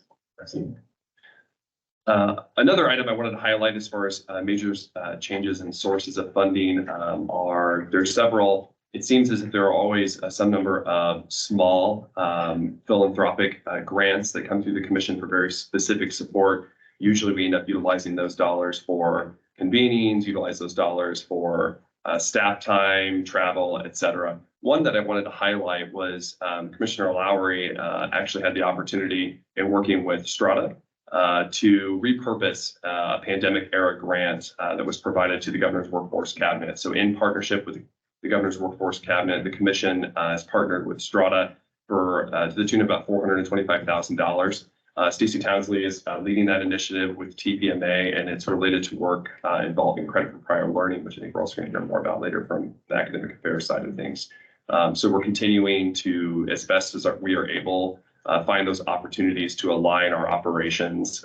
Another item I wanted to highlight as far as major changes in sources of funding there's several. It seems as if there are always some number of small philanthropic grants that come through the commission for very specific support. Usually we end up utilizing those dollars for convenings, utilize those dollars for staff time, travel, et cetera. One that I wanted to highlight was Commissioner Lowry actually had the opportunity in working with Strata to repurpose a pandemic era grant that was provided to the Governor's Workforce Cabinet. So in partnership with the Governor's Workforce Cabinet, the Commission has partnered with Strata for to the tune of about $425,000. Stacey Townsley is leading that initiative with TPMA, and it's related to work involving credit for prior learning, which I think we're also going to hear more about later from the academic affairs side of things. So we're continuing to, as best as we are able, find those opportunities to align our operations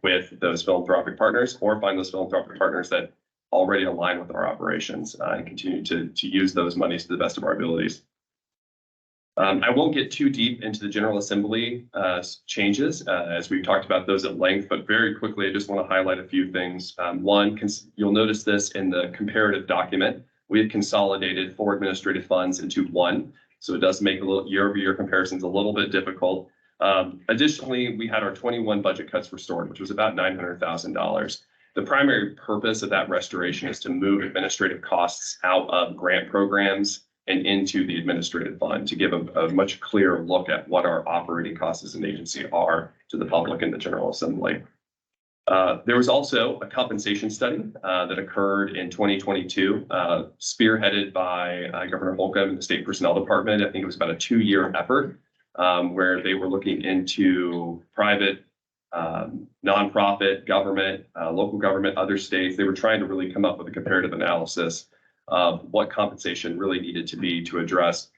with those philanthropic partners, or find those philanthropic partners that already align with our operations and continue to use those monies to the best of our abilities. I won't get too deep into the General Assembly changes as we've talked about those at length, but very quickly, I just want to highlight a few things. One, you'll notice this in the comparative document. We have consolidated 4 administrative funds into one, so it does make a little year-over-year comparisons a little bit difficult. Additionally, we had our 21 budget cuts restored, which was about $900,000. The primary purpose of that restoration is to move administrative costs out of grant programs and into the administrative fund to give a much clearer look at what our operating costs as an agency are to the public and the General Assembly. There was also a compensation study that occurred in 2022, spearheaded by Governor Whitcomb and the State Personnel Department. I think it was about a 2-year effort where they were looking into private, nonprofit, government, local government, other states. They were trying to really come up with a comparative analysis of what compensation really needed to be to address,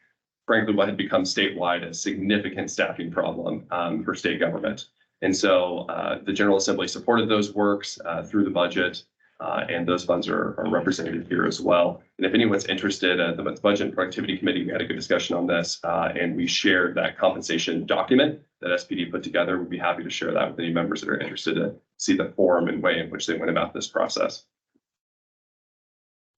frankly, what had become statewide a significant staffing problem for state government. And so the General Assembly supported those works through the budget, and those funds are represented here as well. And if anyone's interested, the Budget and Productivity Committee, we had a good discussion on this, and we shared that compensation document that SPD put together. We'd be happy to share that with any members that are interested to see the form and way in which they went about this process.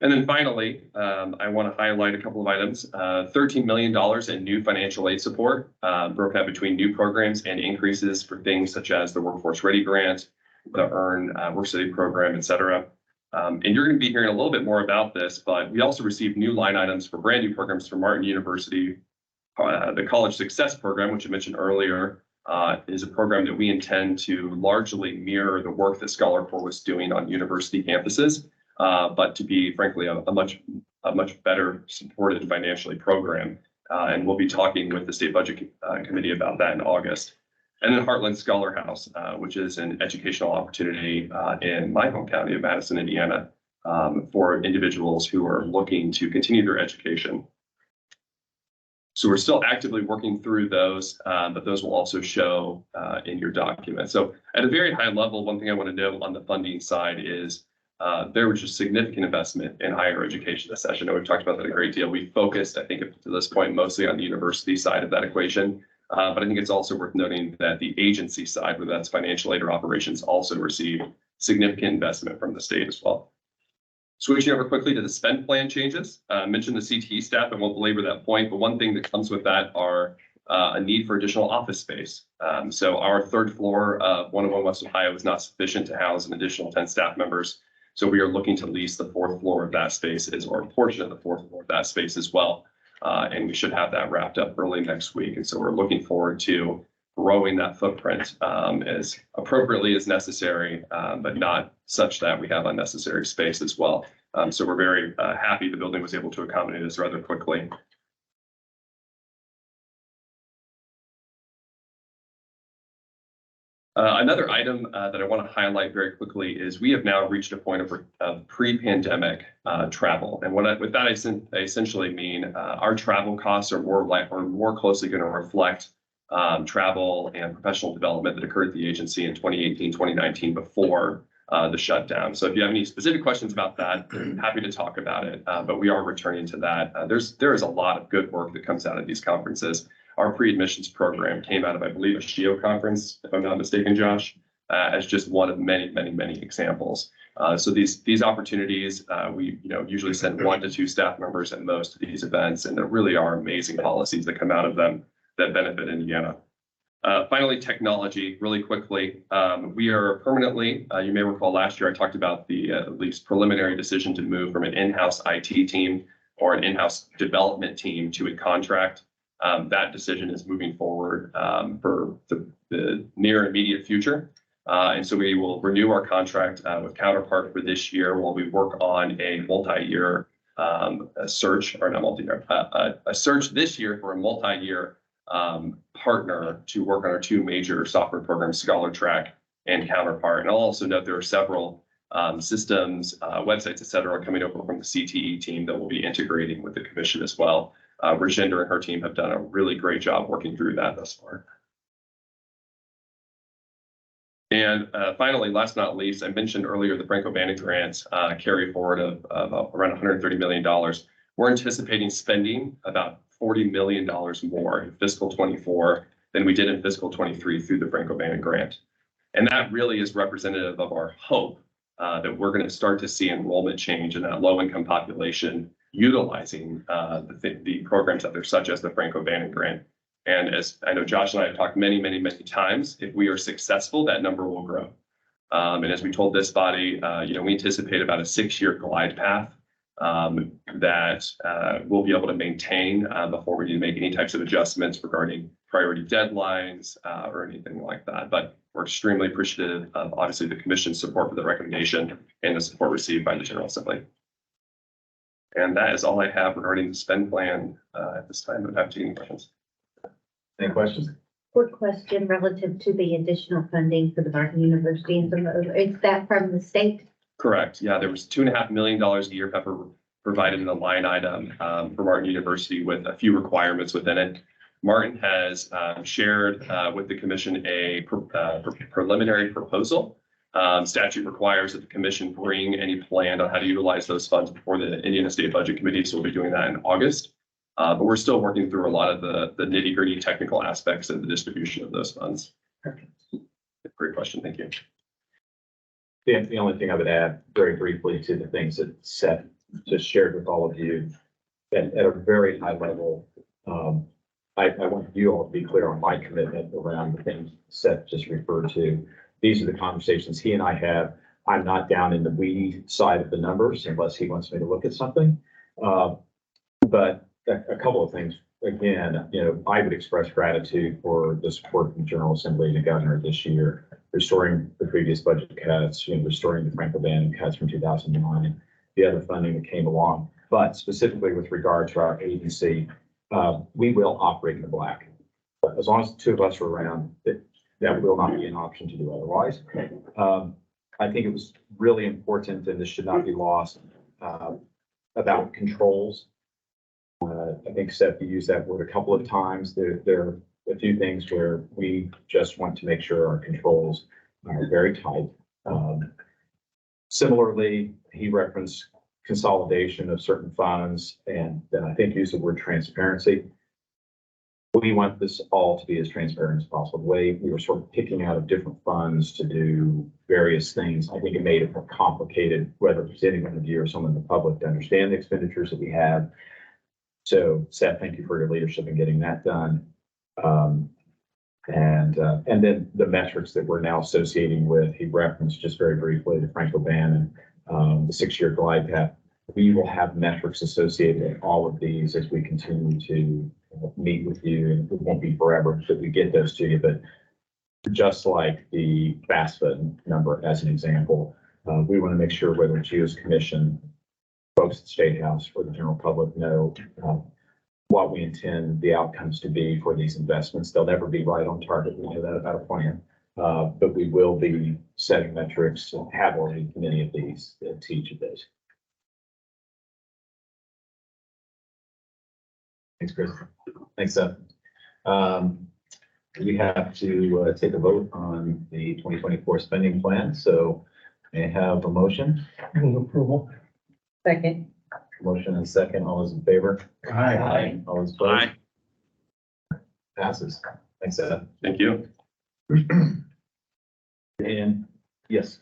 And then finally, I want to highlight a couple of items. $13 million in new financial aid support, broken out between new programs and increases for things such as the Workforce Ready Grant, the Earn Work Study Program, et cetera. And you're going to be hearing a little bit more about this, but we also received new line items for brand new programs from Martin University. The College Success Program, which I mentioned earlier, is a program that we intend to largely mirror the work that Scholar Corps was doing on university campuses, but to be, frankly, a much better supported financially program. And we'll be talking with the State Budget Committee about that in August. And then Heartland Scholar House, which is an educational opportunity in my home county of Madison, Indiana, for individuals who are looking to continue their education. So we're still actively working through those, but those will also show in your document. So at a very high level, one thing I want to note on the funding side is there was just significant investment in higher education this session. I know we've talked about that a great deal. We focused, I think, to this point, mostly on the university side of that equation. But I think it's also worth noting that the agency side, whether that's financial aid or operations, also received significant investment from the state as well. Switching over quickly to the spend plan changes, mentioned the CTE staff. I won't belabor that point, but one thing that comes with that are a need for additional office space. So our third floor of 101 West Ohio is not sufficient to house an additional 10 staff members. So we are looking to lease the fourth floor of that space or a portion of the fourth floor of that space as well. And we should have that wrapped up early next week. And so we're looking forward to growing that footprint as appropriately as necessary, but not such that we have unnecessary space as well. So we're very happy the building was able to accommodate us rather quickly. Another item that I want to highlight very quickly is we have now reached a point of pre-pandemic travel. And with that, I essentially mean our travel costs are more closely going to reflect travel and professional development that occurred at the agency in 2018, 2019 before the shutdown. So if you have any specific questions about that, I'm happy to talk about it. But we are returning to that. There is a lot of good work that comes out of these conferences. Our pre-admissions program came out of, I believe, a SHIO conference, if I'm not mistaken, Josh, as just one of many, many, many examples. So these opportunities, we usually send 1 to 2 staff members at most to these events, and there really are amazing policies that come out of them that benefit Indiana. Finally, technology, really quickly. We are permanently, you may recall last year I talked about the at least preliminary decision to move from an in-house IT team or an in-house development team to a contract. That decision is moving forward for the near and immediate future. And so we will renew our contract with Counterpart for this year while we work on a multi-year search, or not multi-year, a search this year for a multi-year partner to work on our 2 major software programs, ScholarTrack and Counterpart. And I'll also note there are several systems, websites, et cetera, coming over from the CTE team that will be integrating with the commission as well. Rajinder and her team have done a really great job working through that thus far. And finally, last but not least, I mentioned earlier the Franco-Banning grant carry forward of around $130 million. We're anticipating spending about $40 million more in fiscal 24 than we did in fiscal 23 through the Franco-Banning grant. And that really is representative of our hope that we're going to start to see enrollment change in that low-income population utilizing the programs out there, such as the Franco-Banning grant. And as I know Josh and I have talked many, many, many times, if we are successful, that number will grow. And as we told this body, we anticipate about a 6-year glide path that we'll be able to maintain before we need to make any types of adjustments regarding priority deadlines or anything like that. But we're extremely appreciative of obviously the commission's support for the recommendation and the support received by the General Assembly. And that is all I have regarding the spend plan at this time. I'm happy to take any questions. Any questions? Quick question relative to the additional funding for the Martin University and is that from the state? Correct. Yeah, there was $2.5 million a year provided in the line item for Martin University with a few requirements within it. Martin has shared with the commission a preliminary proposal. Statute requires that the commission bring any plan on how to utilize those funds before the Indiana State Budget Committee, so we'll be doing that in August. But we're still working through a lot of the nitty-gritty technical aspects of the distribution of those funds. Great question. Thank you. The only thing I would add very briefly to the things that Seth just shared with all of you, that at a very high level, I want you all to be clear on my commitment around the things Seth just referred to. These are the conversations he and I have. I'm not down in the weedy side of the numbers unless he wants me to look at something. But a couple of things. Again, I would express gratitude for the support from the General Assembly and the governor this year, restoring the previous budget cuts, restoring the Franco-Banning cuts from 2009, the other funding that came along. But specifically with regard to our agency, we will operate in the black. But as long as the 2 of us are around, that will not be an option to do otherwise. I think it was really important, and this should not be lost, about controls. I think Seth, you used that word a couple of times. There are a few things where we just want to make sure our controls are very tight. Similarly, he referenced consolidation of certain funds and then I think used the word transparency. We want this all to be as transparent as possible. The way we were sort of picking out of different funds to do various things, I think it made it more complicated, whether it's anyone of you or someone in the public, to understand the expenditures that we have. So Seth, thank you for your leadership in getting that done. And then the metrics that we're now associating with, he referenced just very briefly the Franco Bannon, the 6-year glide path. We will have metrics associated with all of these as we continue to meet with you, and it won't be forever that we get those to you, but just like the FAFSA number as an example, we want to make sure whether it's you as commission, folks at the State House, or the general public know what we intend the outcomes to be for these investments. They'll never be right on target. We know that about a plan, but we will be setting metrics and have already many of these to each of those. Thanks, Chris. Thanks, Seth. We have to take a vote on the 2024 spending plan. So may I have a motion? Move approval. Second. Motion and second. All those in favor? Aye. All those opposed? Passes. Thanks, Seth. Thank you. And yes.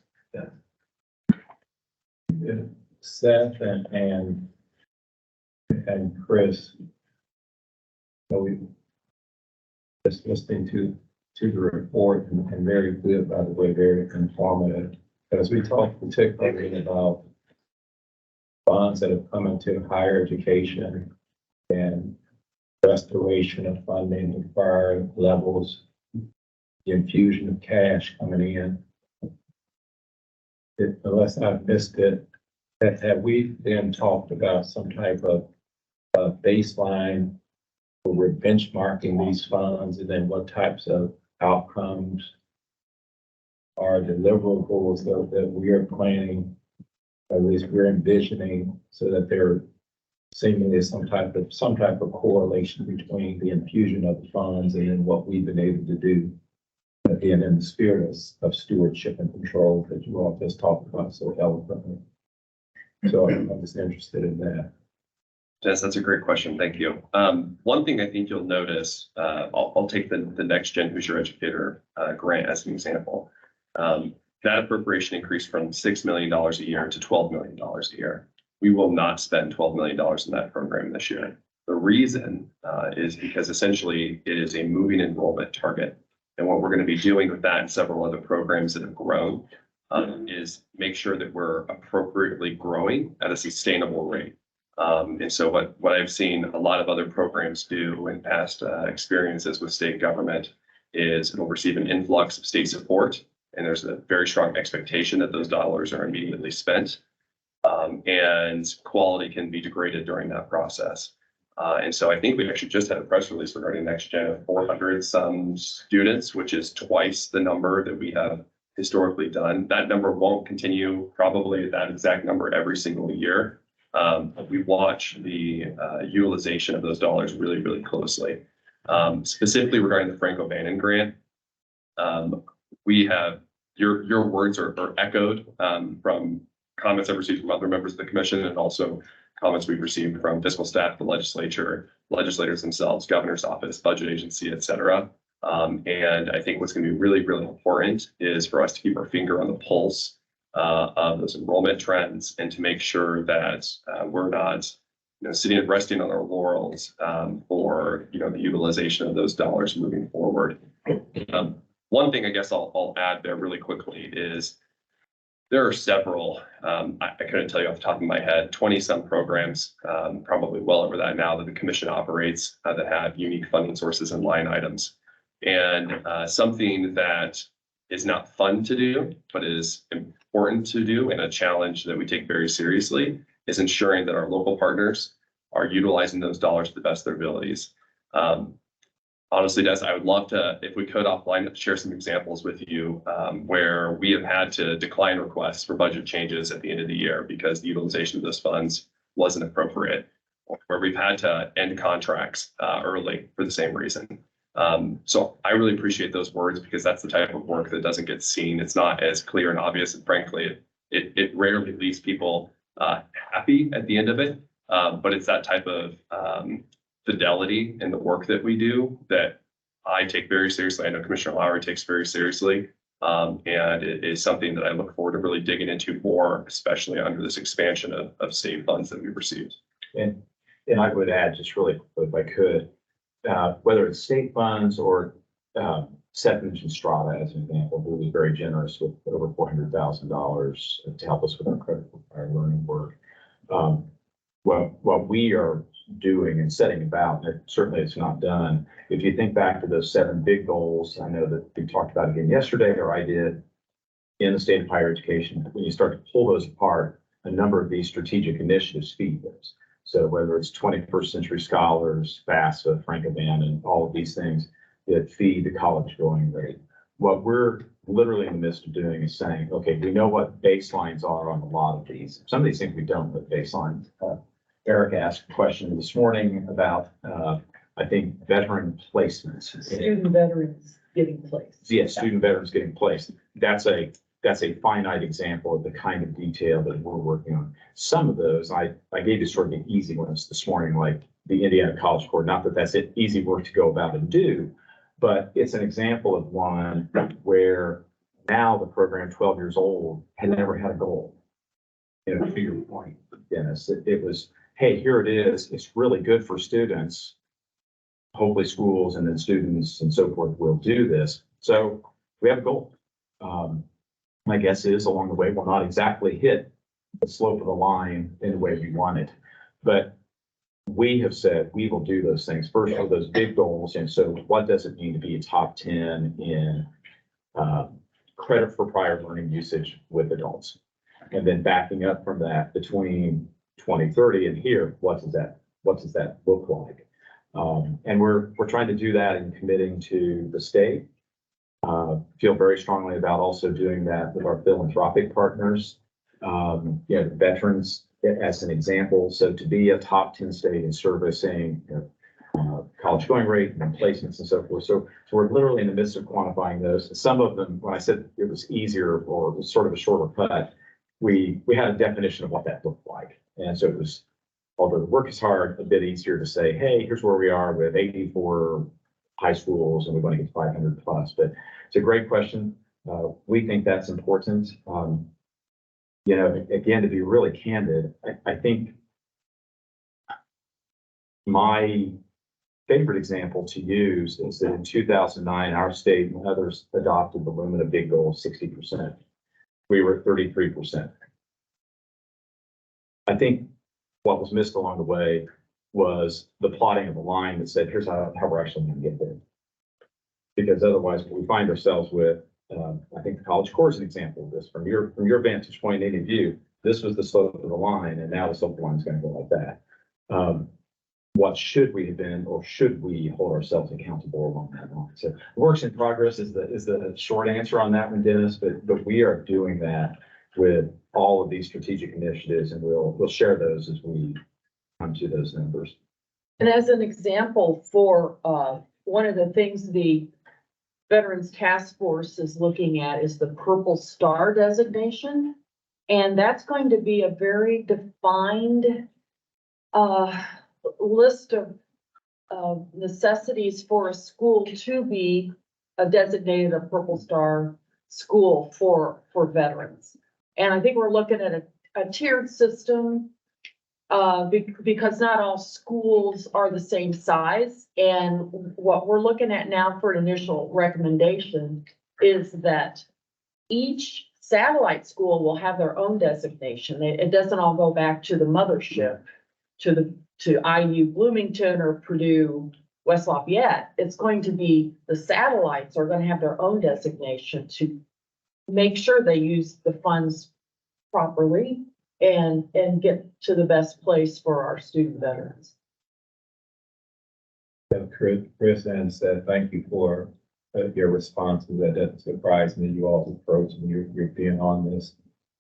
Seth and Chris. So we just listening to the report and very good, by the way, very informative. As we talk particularly about funds that have come into higher education and restoration of funding to prior levels, the infusion of cash coming in. Unless I've missed it, have we then talked about some type of baseline where we're benchmarking these funds, and then what types of outcomes are deliverables that we are planning, at least we're envisioning, so that there seemingly is some type of correlation between the infusion of the funds and then what we've been able to do, again, in the spirit of stewardship and control that you all just talked about so eloquently. So I'm just interested in that. Jess, that's a great question. Thank you. One thing I think you'll notice, I'll take the Next Gen Who's Your Educator grant as an example. That appropriation increased from $6 million a year to $12 million a year. We will not spend $12 million in that program this year. The reason is because essentially it is a moving enrollment target. And what we're going to be doing with that and several other programs that have grown is make sure that we're appropriately growing at a sustainable rate. And so what I've seen a lot of other programs do in past experiences with state government is it'll receive an influx of state support, and there's a very strong expectation that those dollars are immediately spent, and quality can be degraded during that process. And so I think we actually just had a press release regarding Next Gen of 400 some students, which is twice the number that we have historically done. That number won't continue probably at that exact number every single year. We watch the utilization of those dollars really, really closely. Specifically regarding the Franco Bannon grant, we have your words are echoed from comments I've received from other members of the commission, and also comments we've received from fiscal staff, the legislature, legislators themselves, governor's office, budget agency, et cetera. And I think what's going to be really, really important is for us to keep our finger on the pulse of those enrollment trends, and to make sure that we're not sitting and resting on our laurels for the utilization of those dollars moving forward. One thing I guess I'll add there really quickly is there are several, I couldn't tell you off the top of my head, 20 some programs, probably well over that now, that the commission operates that have unique funding sources and line items. And something that is not fun to do, but is important to do, and a challenge that we take very seriously, is ensuring that our local partners are utilizing those dollars to the best of their abilities. honestly, Des, I would love to, if we could offline, share some examples with you where we have had to decline requests for budget changes at the end of the year because the utilization of those funds wasn't appropriate, or where we've had to end contracts early for the same reason. So I really appreciate those words because that's the type of work that doesn't get seen. It's not as clear and obvious, and frankly, it rarely leaves people happy at the end of it. But it's that type of fidelity in the work that we do that I take very seriously. I know Commissioner Lowry takes very seriously. And it is something that I look forward to really digging into more, especially under this expansion of state funds that we've received. And I would add, just really, if I could, whether it's state funds or Seth mentioned Strata as an example, who was very generous with over $400,000 to help us with our credit for our learning work. What we are doing and setting about, and certainly it's not done. If you think back to those 7 big goals, I know that we talked about again yesterday, or I did in the state of higher education, when you start to pull those apart, a number of these strategic initiatives feed those. So whether it's 21st century scholars, FAFSA, Frank-Evan, all of these things that feed the college going rate. What we're literally in the midst of doing is saying, okay, we know what baselines are on a lot of these. Some of these things we don't put baselines. Eric asked a question this morning about, I think, veteran placements. Student veterans getting placed. Yes, student veterans getting placed. That's a finite example of the kind of detail that we're working on. Some of those, I gave you sort of the easy ones this morning, like the Indiana College Corps. Not that that's it, easy work to go about and do, but it's an example of one where now the program, 12 years old, had never had a goal. You know, to your point, Dennis, it was, hey, here it is. It's really good for students. Hopefully schools and then students and so forth will do this. So we have a goal. My guess is along the way, we'll not exactly hit the slope of the line in the way we want it. But we have said we will do those things first for those big goals. And so what does it mean to be a top 10 in credit for prior learning usage with adults? And then backing up from that between 2030 and here, what does that look like? And we're trying to do that and committing to the state. Feel very strongly about also doing that with our philanthropic partners. Veterans as an example. So to be a top 10 state in servicing college going rate and placements and so forth. So we're literally in the midst of quantifying those. Some of them, when I said it was easier or it was sort of a shorter cut, we had a definition of what that looked like. And so it was, although the work is hard, a bit easier to say, hey, here's where we are with 84 high schools and we want to get 500 plus. But it's a great question. We think that's important. Again, to be really candid, I think my favorite example to use is that in 2009, our state and others adopted the Lumina big goal of 60%. We were at 33%. I think what was missed along the way was the plotting of a line that said, here's how we're actually going to get there. Because otherwise, what we find ourselves with, I think the College Corps is an example of this. From your vantage point, any view, this was the slope of the line, and now the slope of the line is going to go like that. What should we have been, or should we hold ourselves accountable along that line? So works in progress is the short answer on that one, Dennis, but we are doing that with all of these strategic initiatives, and we'll share those as we come to those numbers. And as an example for one of the things the Veterans Task Force is looking at is the Purple Star designation. And that's going to be a very defined list of necessities for a school to be designated a Purple Star school for veterans. And I think we're looking at a tiered system because not all schools are the same size. And what we're looking at now for an initial recommendation is that each satellite school will have their own designation. It doesn't all go back to the mothership, to IU Bloomington or Purdue West Lafayette. It's going to be the satellites are going to have their own designation to make sure they use the funds properly and get to the best place for our student veterans. Chris and said, thank you for your responses. That doesn't surprise me. You all's approach and you're being on this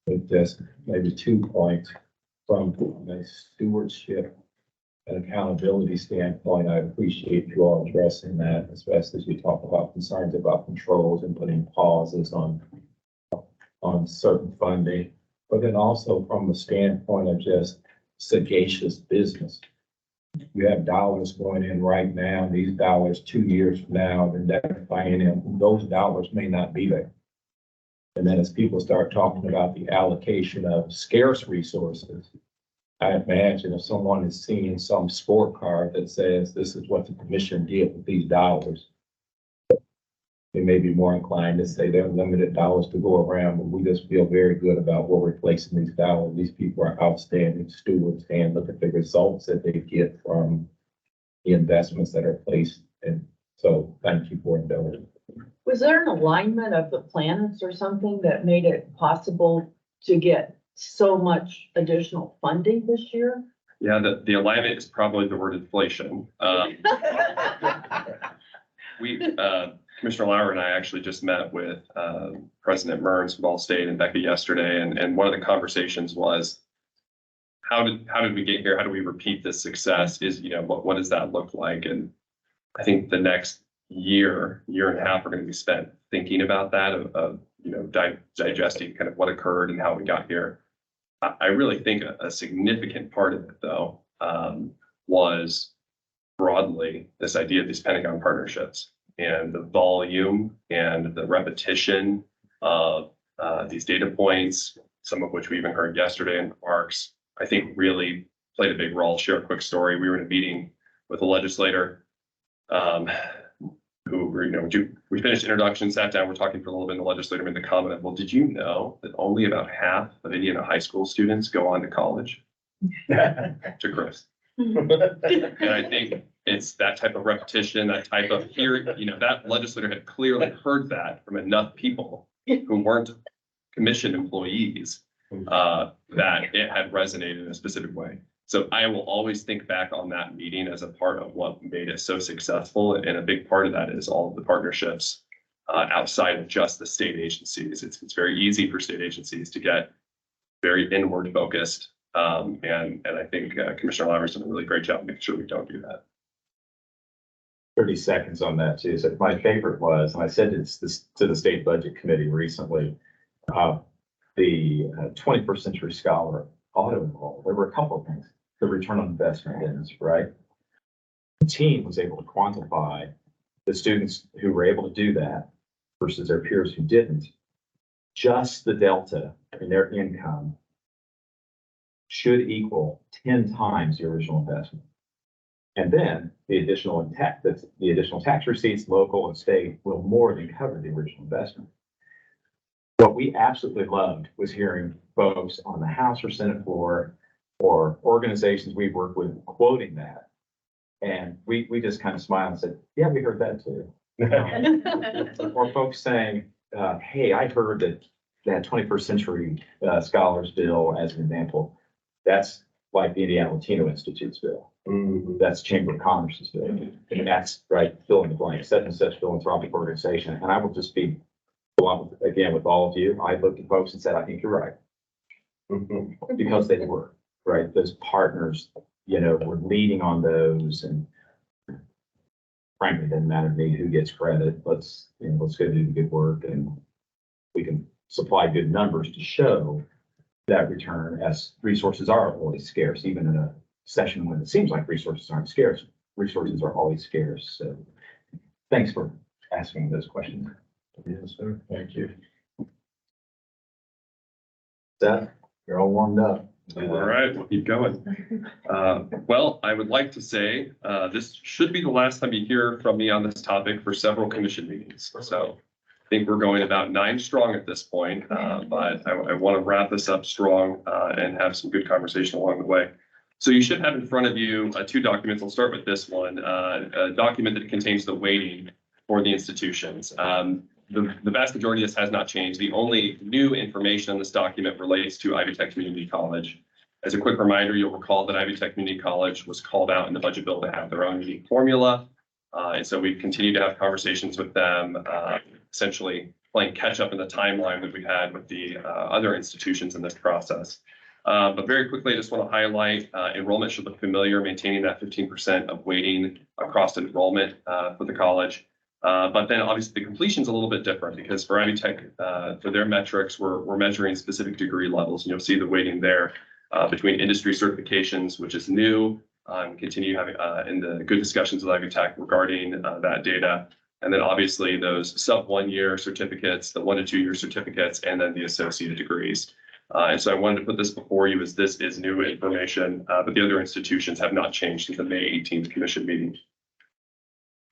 with just maybe 2 points from a stewardship and accountability standpoint. I appreciate you all addressing that, especially as you talk about concerns about controls and putting pauses on certain funding, but then also from the standpoint of just sagacious business. You have dollars going in right now, these dollars 2 years from now, and they're buying in, those dollars may not be there. And then as people start talking about the allocation of scarce resources, I imagine if someone is seeing some scorecard that says this is what the commission did with these dollars, they may be more inclined to say there are limited dollars to go around, but we just feel very good about where we're placing these dollars. These people are outstanding stewards, and look at the results that they get from the investments that are placed. And so thank you for indulging. Was there an alignment of the planets or something that made it possible to get so much additional funding this year? Yeah, the alignment is probably the word inflation. Commissioner Lauer and I actually just met with President Mearns from Ball State and Becca yesterday, and one of the conversations was, how did we get here? How do we repeat this success? What does that look like? And I think the next year and a half are going to be spent thinking about that, of digesting kind of what occurred and how we got here. I really think a significant part of it, though, was broadly this idea of these Pentagon partnerships and the volume and the repetition of these data points, some of which we even heard yesterday in parks, I think really played a big role. Share a quick story. We were in a meeting with a legislator we finished introduction, sat down, we're talking for a little bit, and the legislator made the comment, well, did you know that only about half of Indiana high school students go on to college? To Chris. And I think it's that type of repetition, that type of hearing, that legislator had clearly heard that from enough people who weren't commission employees, that it had resonated in a specific way. So I will always think back on that meeting as a part of what made it so successful. And a big part of that is all of the partnerships outside of just the state agencies. It's very easy for state agencies to get very inward focused. And I think Commissioner Lauer's done a really great job making sure we don't do that. 30 seconds on that too. So my favorite was, and I said this to the state budget committee recently, the 21st Century Scholar auto enroll. There were a couple of things. The return on investment is right. The team was able to quantify the students who were able to do that versus their peers who didn't. Just the delta in their income should equal 10 times the original investment. And then the additional tax receipts, local and state, will more than cover the original investment. What we absolutely loved was hearing folks on the House or Senate floor or organizations we work with quoting that. And we just kind of smiled and said, yeah, we heard that too. Or folks saying, hey, I heard that 21st Century Scholars Bill, as an example, that's like the Indiana Latino Institute's bill. Mm-hmm. That's Chamber of Commerce's bill. And that's right, fill in the blank, such and such philanthropic organization. And I will just be blunt again with all of you. I looked at folks and said, I think you're right. Mm-hmm. Because they were, right? Those partners, were leading on those, and frankly, it doesn't matter to me who gets credit. Let's go do the good work, and we can supply good numbers to show that return, as resources are always scarce, even in a session when it seems like resources aren't scarce. Resources are always scarce. So thanks for asking those questions. Yes, sir. Thank you. Seth, you're all warmed up. All right, we'll keep going. Well, I would like to say this should be the last time you hear from me on this topic for several commission meetings. So I think we're going about 9 strong at this point, but I want to wrap this up strong and have some good conversation along the way. So you should have in front of you 2 documents. I'll start with this one, a document that contains the weighting for the institutions. The vast majority of this has not changed. The only new information on this document relates to Ivy Tech Community College. As a quick reminder, you'll recall that Ivy Tech Community College was called out in the budget bill to have their own unique formula And so we continue to have conversations with them, essentially playing catch up in the timeline that we had with the other institutions in this process. But very quickly, I just want to highlight enrollment should look familiar, maintaining that 15% of weighting across enrollment for the college. But then obviously the completion is a little bit different because for Ivy Tech, for their metrics, we're measuring specific degree levels. And you'll see the weighting there between industry certifications, which is new. Continue having in the good discussions with Ivy Tech regarding that data. And then obviously those sub 1 year certificates, the 1 to 2 year certificates, and then the associate degrees. And so I wanted to put this before you as this is new information, but the other institutions have not changed since the May 18th commission meeting.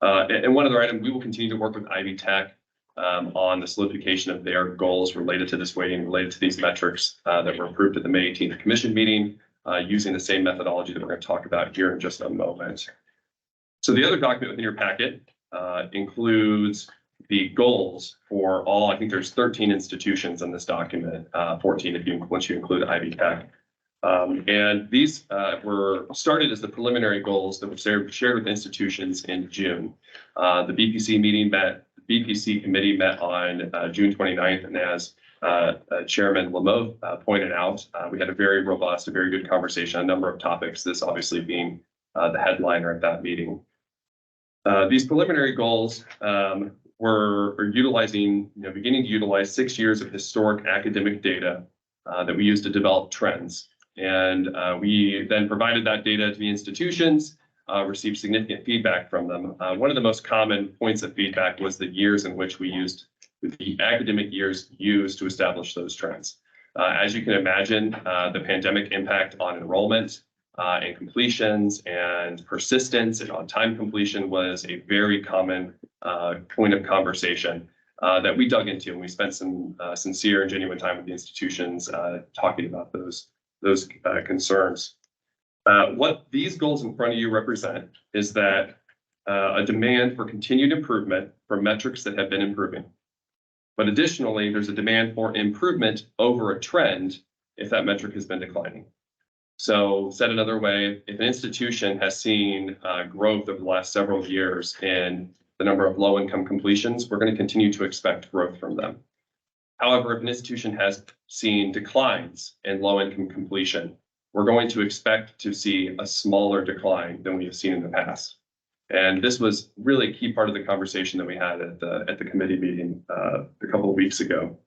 And one other item, we will continue to work with Ivy Tech on the solidification of their goals related to this weighting, related to these metrics that were approved at the May 18th commission meeting, using the same methodology that we're going to talk about here in just a moment. So the other document within your packet includes the goals for all, I think there's 13 institutions in this document, 14 if you, once you include Ivy Tech. And these were started as the preliminary goals that were shared with institutions in June. The BPC committee met on June 29th, and as Chairman Lamothe pointed out, we had a very robust, a very good conversation on a number of topics, this obviously being the headliner at that meeting. These preliminary goals were utilizing, beginning to utilize 6 years of historic academic data that we used to develop trends. And we then provided that data to the institutions, received significant feedback from them. One of the most common points of feedback was the years in which we used, the academic years used to establish those trends. As you can imagine, the pandemic impact on enrollment and completions and persistence and on-time completion was a very common point of conversation that we dug into, and we spent some sincere and genuine time with the institutions talking about those concerns. What these goals in front of you represent is that a demand for continued improvement for metrics that have been improving. But additionally, there's a demand for improvement over a trend if that metric has been declining. So said another way, if an institution has seen growth over the last several years in the number of low-income completions, we're going to continue to expect growth from them. However, if an institution has seen declines in low-income completion, we're going to expect to see a smaller decline than we have seen in the past. And this was really a key part of the conversation that we had at the committee meeting a couple of weeks ago.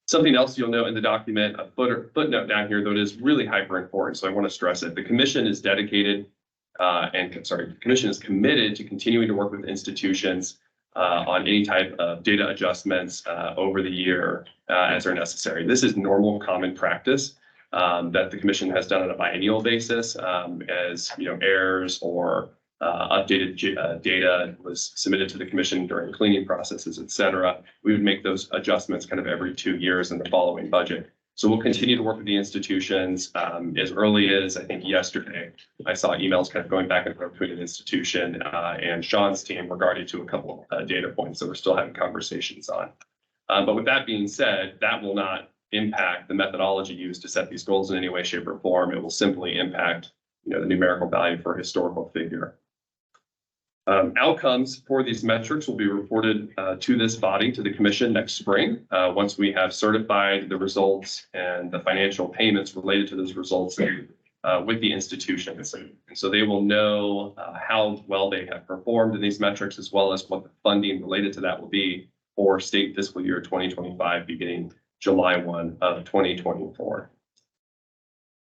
Something else you'll note in the document, a footnote down here, though it is really hyper important, so I want to stress it. The commission is dedicated the commission is committed to continuing to work with institutions on any type of data adjustments over the year as are necessary. This is normal common practice that the commission has done on a biennial basis as errors or updated data was submitted to the commission during cleaning processes, et cetera. We would make those adjustments kind of every 2 years in the following budget. So we'll continue to work with the institutions as early as, I think, yesterday. I saw emails kind of going back and forth between an institution and Sean's team regarding to a couple of data points that we're still having conversations on. But with that being said, that will not impact the methodology used to set these goals in any way, shape, or form. It will simply impact the numerical value for a historical figure. Outcomes for these metrics will be reported to this body, to the commission next spring, once we have certified the results and the financial payments related to those results with the institutions. And so they will know how well they have performed in these metrics, as well as what the funding related to that will be for state fiscal year 2025, beginning July 1 of 2024.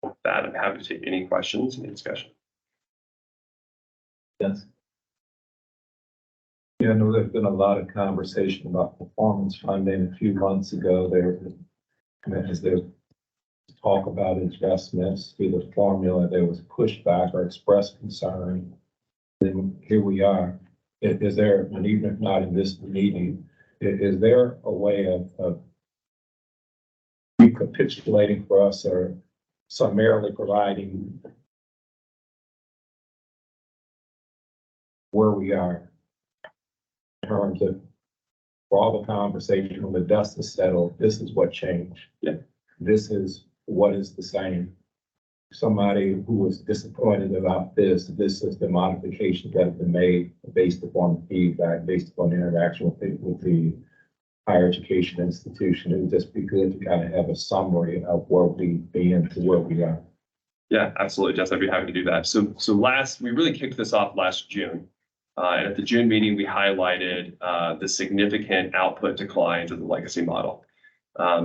With that, I'm happy to take any questions, any discussion. Yes. Yeah, I know there's been a lot of conversation about performance funding. A few months ago, as there was talk about adjustments to the formula, there was pushback or expressed concern. And here we are. Is there, and even if not in this meeting, is there a way of recapitulating for us or summarily providing where we are? In terms of, for all the conversation, when the dust is settled, this is what changed. Yeah. This is what is the same. somebody who was disappointed about this is the modifications that have been made based upon feedback, based upon interaction with the higher education institution. It would just be good to kind of have a summary of where we've been to where we are. Yeah, absolutely, Jess. I'd be happy to do that. So we really kicked this off last June. And at the June meeting, we highlighted the significant output declines of the legacy model.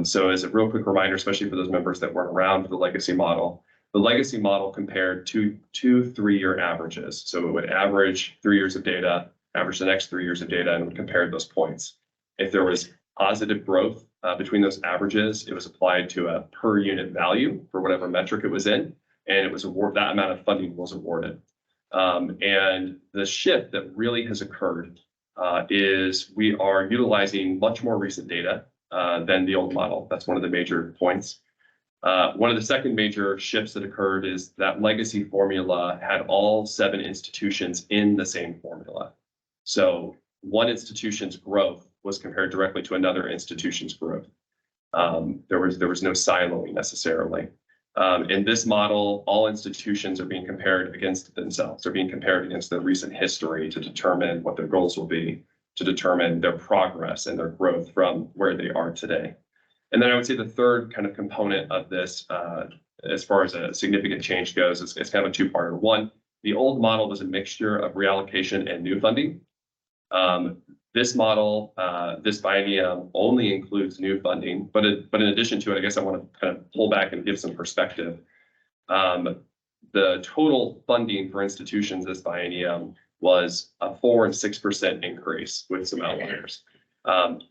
So as a real quick reminder, especially for those members that weren't around for the legacy model compared to 3-year averages. So it would average 3 years of data, average the next 3 years of data, and would compare those points. If there was positive growth between those averages, it was applied to a per unit value for whatever metric it was in, and it was that amount of funding was awarded. And the shift that really has occurred is we are utilizing much more recent data than the old model. That's one of the major points. One of the second major shifts that occurred is that legacy formula had all 7 institutions in the same formula. So one institution's growth was compared directly to another institution's growth. There was no siloing necessarily. In this model, all institutions are being compared against themselves. They're being compared against their recent history to determine what their goals will be, to determine their progress and their growth from where they are today. And then I would say the third kind of component of this, as far as a significant change goes, it's kind of a two-parter. One, the old model was a mixture of reallocation and new funding. This model, this biennium only includes new funding, but in addition to it, I guess I want to kind of pull back and give some perspective. The total funding for institutions this biennium was a 4% and 6% increase with some outliers. 2%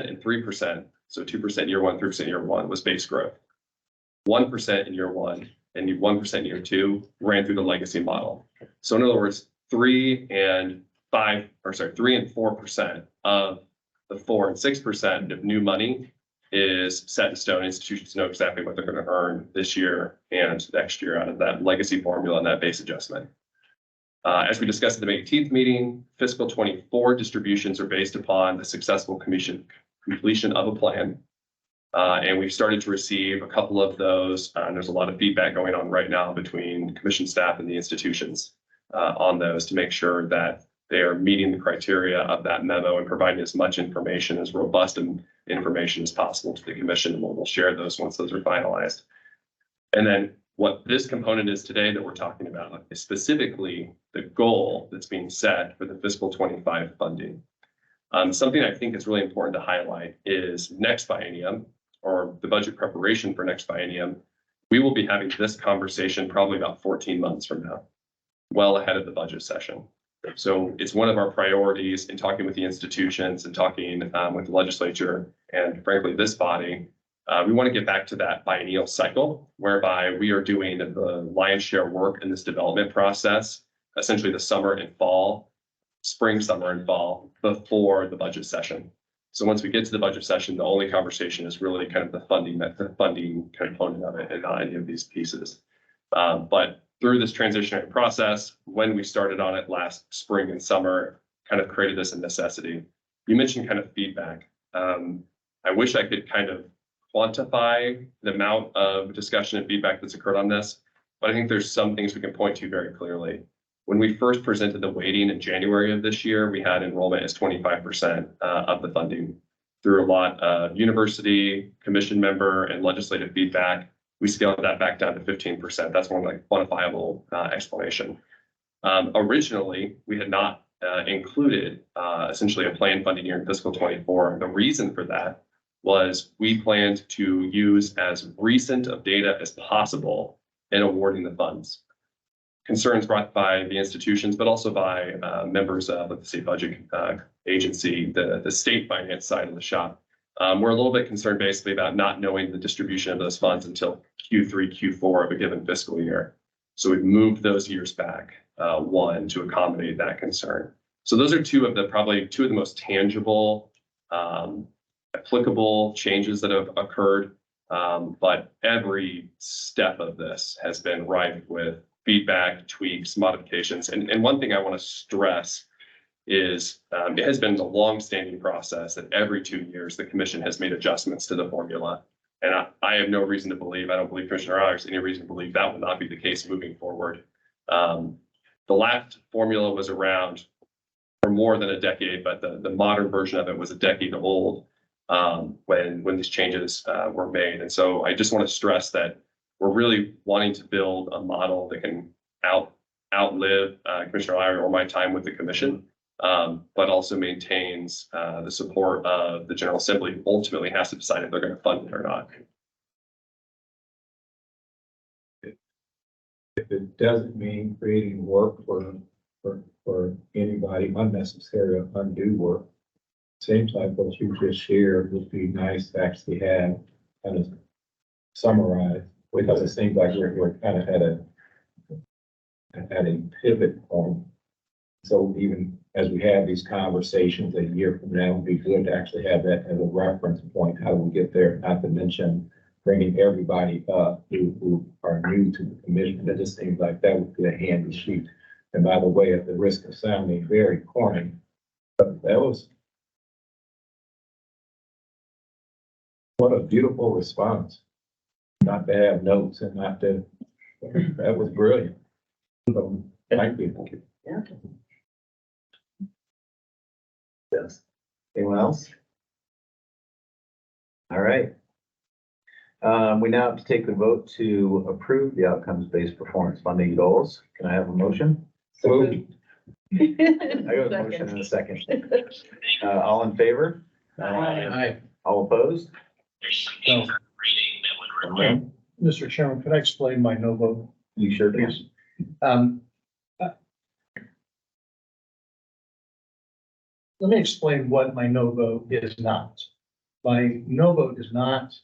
and 3%, so 2% year 1, 3% year 1 was base growth. 1% in year 1 and 1% in year 2 ran through the legacy model. So in other words, 3 and 4% of the 4 and 6% of new money is set in stone. Institutions know exactly what they're going to earn this year and next year out of that legacy formula and that base adjustment. As we discussed at the May 18th meeting, fiscal 24 distributions are based upon the successful completion of a plan. And we've started to receive a couple of those. And there's a lot of feedback going on right now between commission staff and the institutions on those to make sure that they are meeting the criteria of that memo and providing as much information, as robust information as possible to the commission. And we'll share those once those are finalized. And then what this component is today that we're talking about is specifically the goal that's being set for the fiscal 25 funding. Something I think is really important to highlight is next biennium, or the budget preparation for next biennium, we will be having this conversation probably about 14 months from now, well ahead of the budget session. So it's one of our priorities in talking with the institutions and talking with the legislature and frankly this body. We want to get back to that biennial cycle whereby we are doing the lion's share work in this development process, essentially the summer and fall, spring, summer and fall before the budget session. So once we get to the budget session, the only conversation is really kind of the funding component of it and not any of these pieces. But through this transitionary process, when we started on it last spring and summer, kind of created this a necessity. You mentioned kind of feedback. I wish I could kind of quantify the amount of discussion and feedback that's occurred on this, but I think there's some things we can point to very clearly. When we first presented the weighting in January of this year, we had enrollment as 25% of the funding. Through a lot of university, commission member, and legislative feedback, we scaled that back down to 15%. That's one like quantifiable explanation. Originally, we had not included essentially a planned funding year in fiscal 24. The reason for that was we planned to use as recent of data as possible in awarding the funds. Concerns brought by the institutions, but also by members of the state budget agency, the state finance side of the shop. We're a little bit concerned basically about not knowing the distribution of those funds until Q3, Q4 of a given fiscal year. So we've moved those years back, one, to accommodate that concern. So those are probably two of the most tangible, applicable changes that have occurred. But every step of this has been rife with feedback, tweaks, modifications. And one thing I want to stress is it has been a long-standing process that every 2 years the commission has made adjustments to the formula. And I have no reason to believe, I don't believe Commissioner Ryder has any reason to believe that will not be the case moving forward. The last formula was around for more than a decade, but the modern version of it was a decade old when these changes were made. And so I just want to stress that we're really wanting to build a model that can outlive Commissioner Ryder or my time with the commission, but also maintains the support of the General Assembly, who ultimately has to decide if they're going to fund it or not. If it doesn't mean creating work for anybody, unnecessary, undue work, seems like what you just shared would be nice to actually have kind of summarized, because it seems like we're kind of at a pivot point. So even as we have these conversations a year from now, it'd be good to actually have that as a reference point. How do we get there? Not to mention bringing everybody up who are new to the commission. It just seems like that would be a handy sheet. And by the way, at the risk of sounding very corny, but that was what a beautiful response. Not to have notes and not to, that was brilliant. So, thank you. Yeah. Yes. Anyone else? All right. We now have to take the vote to approve the outcomes-based performance funding goals. Can I have a motion? So I got a motion in a second. All in favor? Aye. All opposed? So, Okay. Mr. Chairman, could I explain my no vote, You sure can. please? Let me explain what my no vote is not. My no vote is not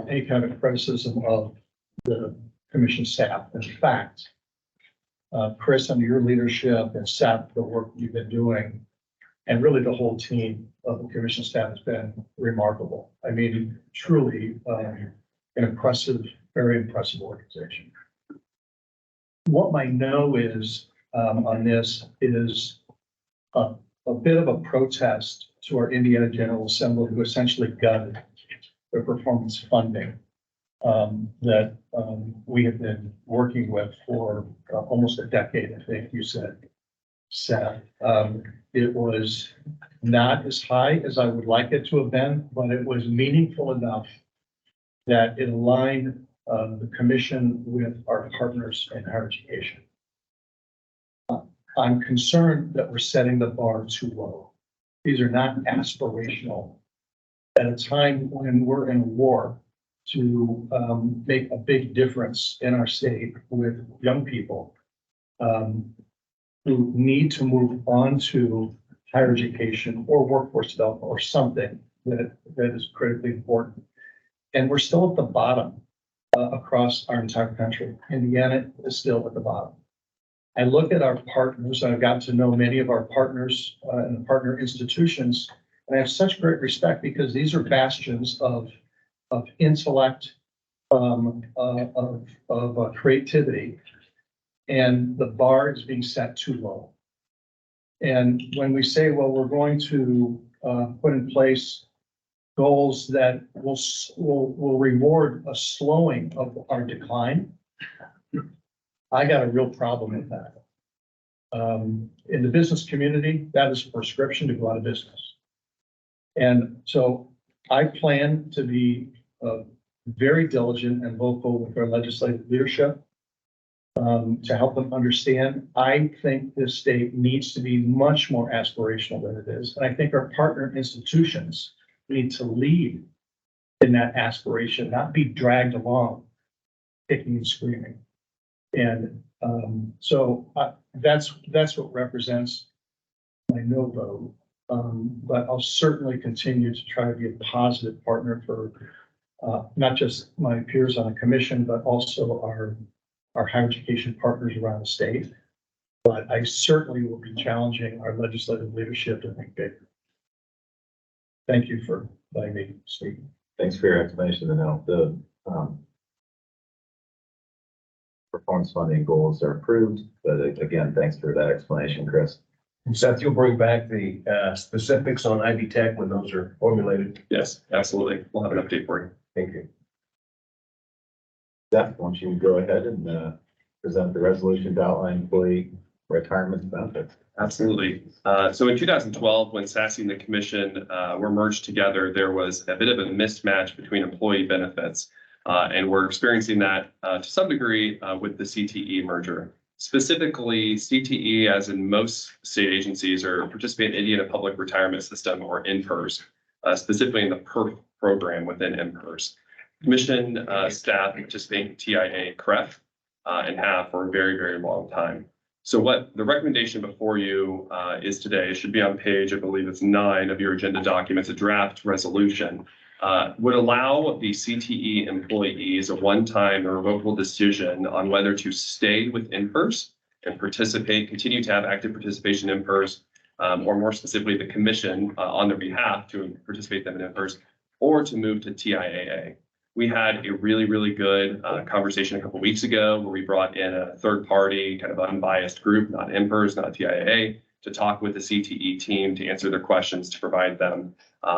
any kind of criticism of the commission staff. In fact, Chris, under your leadership and staff, the work you've been doing, and really the whole team of the commission staff has been remarkable. I mean, truly an impressive, very impressive organization. What my no is on this is a bit of a protest to our Indiana General Assembly, who essentially gutted the performance funding that we have been working with for almost a decade, I think you said. It was not as high as I would like it to have been, but it was meaningful enough that it aligned the commission with our partners in higher education. I'm concerned that we're setting the bar too low. These are not aspirational. At a time when we're in a war to make a big difference in our state with young people who need to move on to higher education or workforce development or something that is critically important. And we're still at the bottom across our entire country. Indiana is still at the bottom. I look at our partners, I've gotten to know many of our partners and the partner institutions, and I have such great respect because these are bastions of intellect, of creativity, and the bar is being set too low. And when we say, well, we're going to put in place goals that will reward a slowing of our decline, I got a real problem with that. In the business community, that is a prescription to go out of business. And so I plan to be very diligent and vocal with our legislative leadership to help them understand. I think this state needs to be much more aspirational than it is. And I think our partner institutions need to lead in that aspiration, not be dragged along, kicking and screaming. And so that's what represents my no vote. But I'll certainly continue to try to be a positive partner for not just my peers on the commission, but also our higher education partners around the state. But I certainly will be challenging our legislative leadership to think bigger. Thank you for letting me speak. Thanks for your explanation. And now the performance funding goals are approved, but again, thanks for that explanation, Chris. Seth, you'll bring back the specifics on Ivy Tech when those are formulated. Yes, absolutely. We'll have an update for you. Thank you. Seth, why don't you go ahead and present the resolution to outline employee retirement benefits? Absolutely. So in 2012, when SASE and the commission were merged together, there was a bit of a mismatch between employee benefits. And we're experiencing that to some degree with the CTE merger. Specifically, CTE, as in most state agencies, are participate in Indiana Public Retirement System, or INPERS, specifically in the PERF program within INPERS. Commission staff participate in TIA CREF and have for a very, very long time. So what the recommendation before you is today, should be on page, I believe it's 9 of your agenda documents, a draft resolution, would allow the CTE employees a one-time irrevocable decision on whether to stay with INPERS and participate, continue to have active participation in INPERS, or more specifically, the commission on their behalf to participate them in INPERS, or to move to TIAA. We had a really, really good conversation a couple of weeks ago where we brought in a third party, kind of unbiased group, not INPERS, not TIAA, to talk with the CTE team to answer their questions, to provide them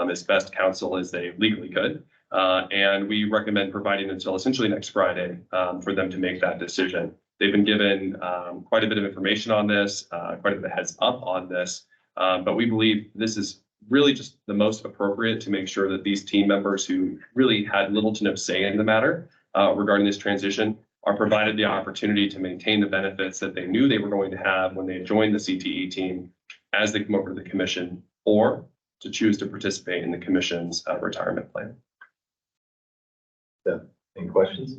as best counsel as they legally could. And we recommend providing until essentially next Friday for them to make that decision. They've been given quite a bit of information on this, quite a bit of heads up on this, but we believe this is really just the most appropriate to make sure that these team members who really had little to no say in the matter regarding this transition are provided the opportunity to maintain the benefits that they knew they were going to have when they joined the CTE team as they come over to the commission, or to choose to participate in the commission's retirement plan. So, any questions?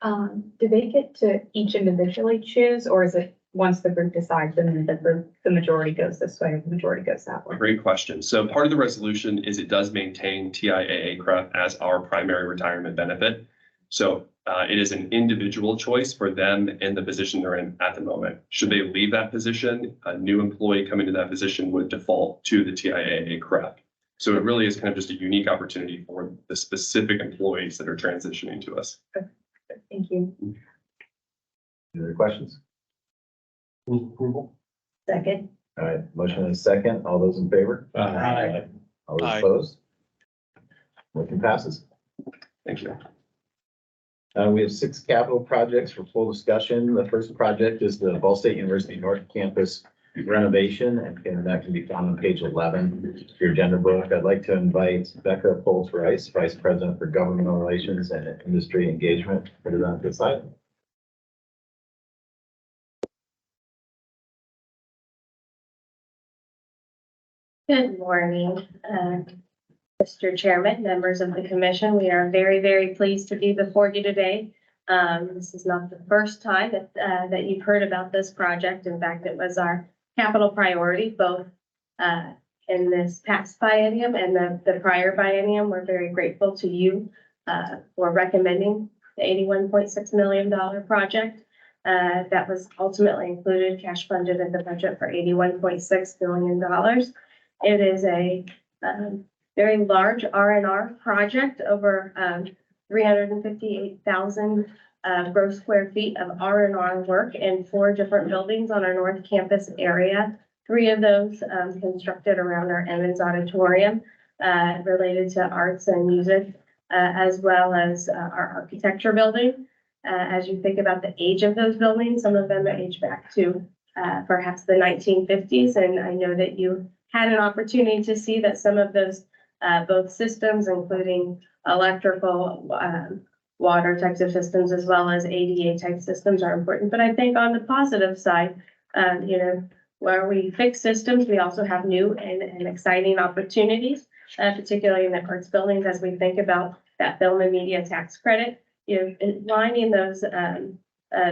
Do they get to each individually choose, or is it once the group decides, then the majority goes this way, the majority goes that way? Great question. So part of the resolution is it does maintain TIAA CREF as our primary retirement benefit. So it is an individual choice for them in the position they're in at the moment. Should they leave that position, a new employee coming to that position would default to the TIAA CREF. So it really is kind of just a unique opportunity for the specific employees that are transitioning to us. Thank you. Any other questions? Move approval. Second. All right, motion and a second. All those in favor? Aye. All those Aye. opposed? Motion passes. Thank you. We have 6 capital projects for full discussion. The first project is the Ball State University North Campus renovation, and that can be found on page 11 of your agenda book. I'd like to invite Becca Pulse-Rice, Vice President for Government Relations and Industry Engagement, to present this item. Good morning, Mr. Chairman, members of the commission. We are very, very pleased to be before you today. This is not the first time that you've heard about this project. In fact, it was our capital priority, both in this past biennium and the prior biennium. We're very grateful to you for recommending the $81.6 million project. That was ultimately included, cash funded in the budget for $81.6 million. It is a very large R&R project, over 358,000 gross square feet of R&R work in 4 different buildings on our North Campus area. 3 of those constructed around our Emmons Auditorium, related to arts and music, as well as our architecture building. As you think about the age of those buildings, some of them age back to perhaps the 1950s, and I know that you had an opportunity to see that some of those both systems, including electrical, water types of systems, as well as ADA type systems, are important. But I think on the positive side, where we fix systems, we also have new and exciting opportunities, particularly in the arts buildings, as we think about that film and media tax credit, lining those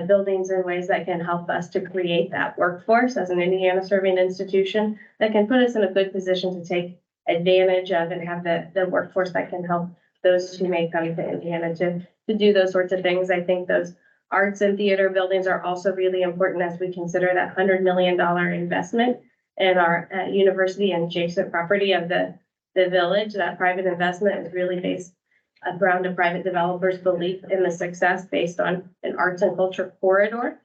buildings in ways that can help us to create that workforce as an Indiana serving institution that can put us in a good position to take advantage of and have the workforce that can help those who may come to Indiana to do those sorts of things. I think those arts and theater buildings are also really important as we consider that $100 million investment in our university and adjacent property of the village. That private investment is really based around a private developer's belief in the success based on an arts and culture corridor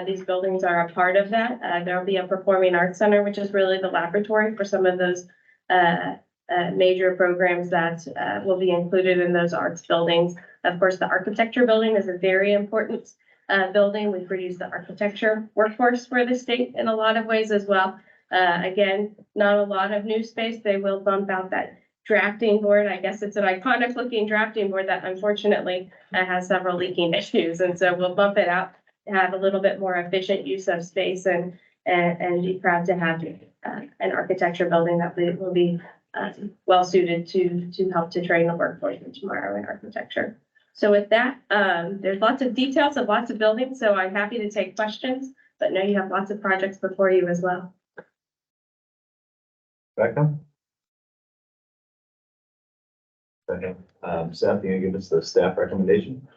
These buildings are a part of that. There'll be a performing arts center, which is really the laboratory for some of those major programs that will be included in those arts buildings. Of course, the architecture building is a very important building. We produce the architecture workforce for the state in a lot of ways as well. Again, not a lot of new space. They will bump out that drafting board. I guess it's an iconic looking drafting board that unfortunately has several leaking issues. And so we'll bump it out, have a little bit more efficient use of space and be proud to have an architecture building that will be well suited to help to train the workforce for tomorrow in architecture. So with that, there's lots of details of lots of buildings, so I'm happy to take questions, but know you have lots of projects before you as well. Beckham? Okay, Seth, you gonna give us the staff recommendation?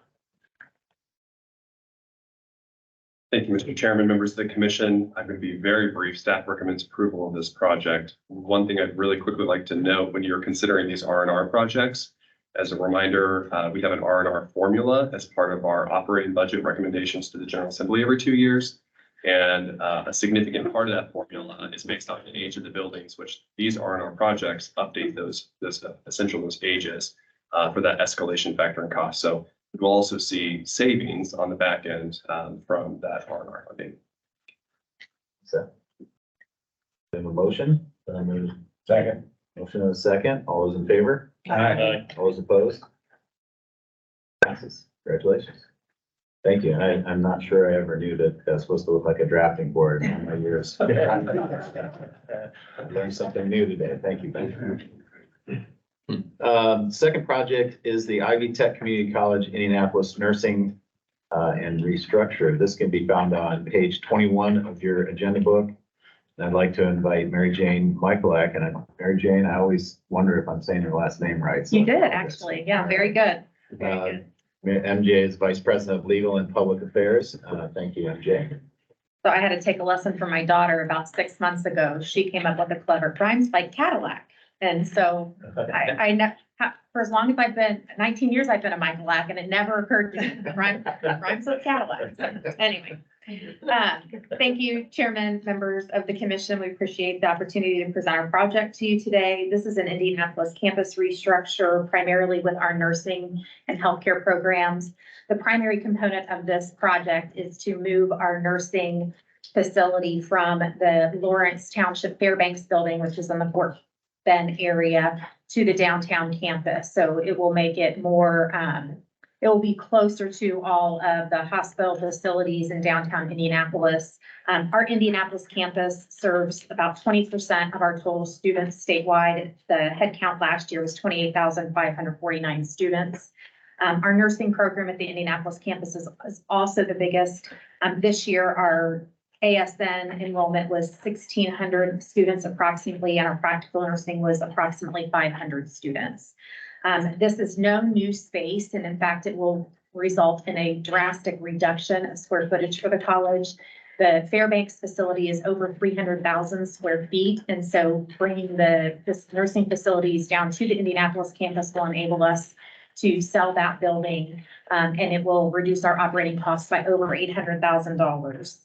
Thank you, Mr. Chairman, members of the commission. I'm going to be very brief. Staff recommends approval of this project. One thing I'd really quickly like to note when you're considering these R&R projects, as a reminder, we have an R&R formula as part of our operating budget recommendations to the General Assembly every 2 years. And a significant part of that formula is based on the age of the buildings, which these R&R projects update those ages for that escalation factor and cost. So we'll also see savings on the back end from that R&R funding. So, then a motion? Second. Motion and a second. All those in favor? Aye. All those opposed? Passes. Congratulations. Thank you. I'm not sure I ever knew that that's supposed to look like a drafting board in my years. I learned something new today. Thank you, Ben. Second project is the Ivy Tech Community College Indianapolis Nursing and Restructure. This can be found on page 21 of your agenda book. And I'd like to invite Mary Jane Michalak, and Mary Jane, I always wonder if I'm saying her last name right. So you did, actually. Yeah, very good. Very good. MJ is Vice President of Legal and Public Affairs. Thank you, MJ. So I had to take a lesson from my daughter about 6 months ago. She came up with a clever rhymes like Cadillac. And so I know for as long as I've been, 19 years, I've been a Michalak, and it never occurred to me that rhymes with Cadillac. So anyway, thank you, Chairman, members of the commission. We appreciate the opportunity to present our project to you today. This is an Indianapolis campus restructure, primarily with our nursing and healthcare programs. The primary component of this project is to move our nursing facility from the Lawrence Township Fairbanks building, which is in the Fort Bend area, to the downtown campus. So it will make it more, it will be closer to all of the hospital facilities in downtown Indianapolis. Our Indianapolis campus serves about 20% of our total students statewide. The head count last year was 28,549 students. Our nursing program at the Indianapolis campus is also the biggest. This year, our ASN enrollment was 1,600 students approximately, and our practical nursing was approximately 500 students. This is no new space, and in fact, it will result in a drastic reduction of square footage for the college. The Fairbanks facility is over 300,000 square feet, and so bringing this nursing facilities down to the Indianapolis campus will enable us to sell that building, and it will reduce our operating costs by over $800,000.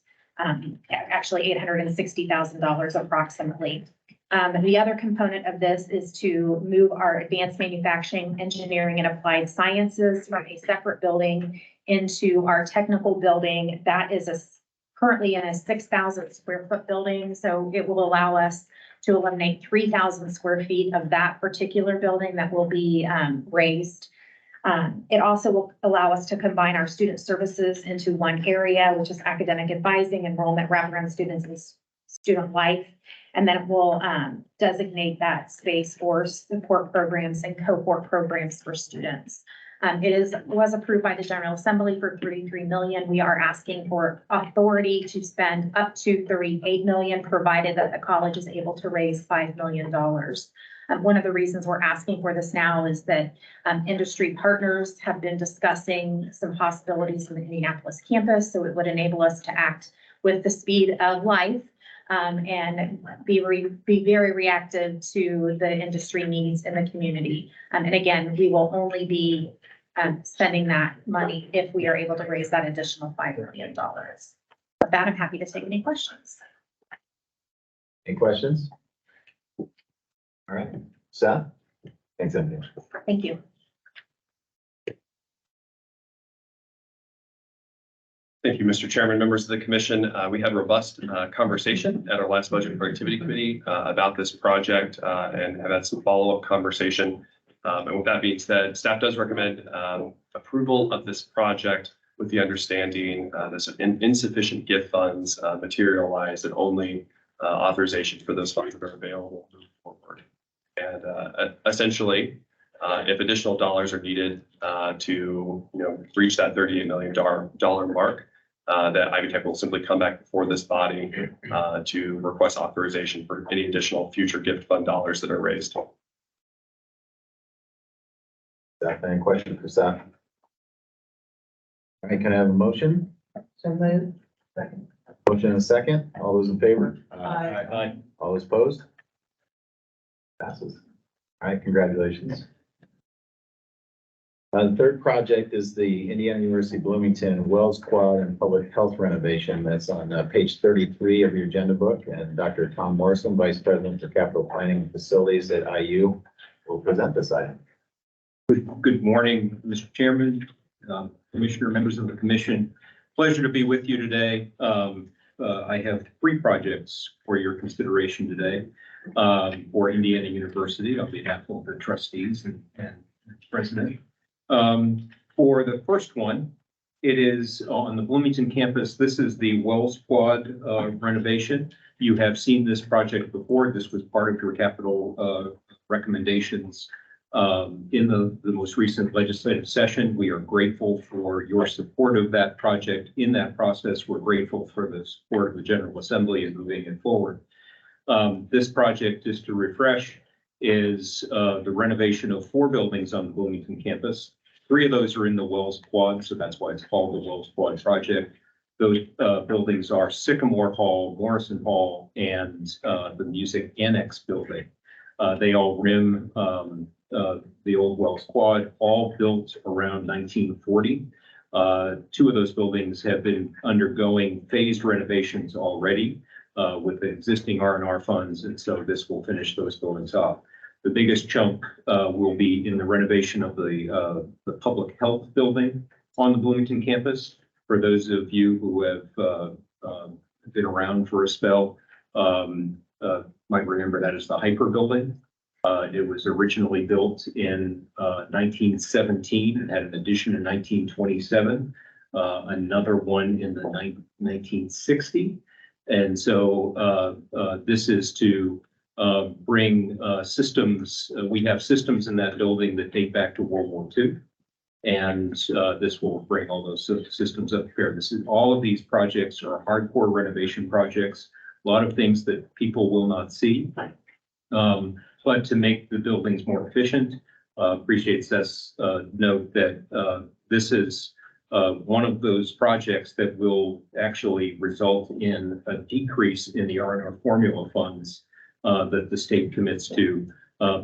Actually $860,000 approximately. The other component of this is to move our advanced manufacturing, engineering, and applied sciences from a separate building into our technical building. That is currently in a 6,000 square foot building. So it will allow us to eliminate 3,000 square feet of that particular building that will be raised. It also will allow us to combine our student services into one area, which is academic advising, enrollment, wraparound students, and student life. And then it will designate that space for support programs and cohort programs for students. Was approved by the General Assembly for $33 million. We are asking for authority to spend up to $38 million, provided that the college is able to raise $5 million. One of the reasons we're asking for this now is that industry partners have been discussing some possibilities in the Indianapolis campus, so it would enable us to act with the speed of life and be very reactive to the industry needs in the community. And again, we will only be spending that money if we are able to raise that additional $5 million. With that, I'm happy to take any questions. Any questions? All right, Seth? Thanks, Emily. Thank you. Thank you, Mr. Chairman, members of the commission. We had a robust conversation at our last Budget and Productivity Committee about this project and have had some follow-up conversation. And with that being said, staff does recommend approval of this project with the understanding there's insufficient gift funds materialized and only authorization for those funds that are available moving forward. And essentially, if additional dollars are needed to reach that $38 million mark, that Ivy Tech will simply come back before this body to request authorization for any additional future gift fund dollars that are raised. Seth, any question for Seth? All right, can I have a motion? So moved. Motion and a second. All those in favor? Aye. All those opposed? Passes. All right, congratulations. The third project is the Indiana University Bloomington Wells Quad and Public Health renovation. That's on page 33 of your agenda book. And Dr. Tom Morrison, Vice President for Capital Planning and Facilities at IU, will present this item. Good morning, Mr. Chairman, Commissioner, members of the commission. Pleasure to be with you today. I have 3 projects for your consideration today for Indiana University on behalf of the trustees and president. For the first one, it is on the Bloomington campus. This is the Wells Quad renovation. You have seen this project before. This was part of your capital recommendations in the most recent legislative session. We are grateful for your support of that project. In that process, we're grateful for the support of the General Assembly in moving it forward. This project, just to refresh, is the renovation of 4 buildings on the Bloomington campus. 3 of those are in the Wells Quad, so that's why it's called the Wells Quad project. Those buildings are Sycamore Hall, Morrison Hall, and the Music Annex building. They all rim the old Wells Quad, all built around 1940. 2 of those buildings have been undergoing phased renovations already with the existing R&R funds, and so this will finish those buildings off. The biggest chunk will be in the renovation of the public health building on the Bloomington campus. For those of you who have been around for a spell, might remember that as the Hyper building. It was originally built in 1917 and had an addition in 1927, another one in the 1960. And so this is to bring systems. We have systems in that building that date back to World War II. And this will bring all those systems up here. All of these projects are hardcore renovation projects. A lot of things that people will not see. But to make the buildings more efficient, appreciate Seth's note that this is one of those projects that will actually result in a decrease in the R&R formula funds that the state commits to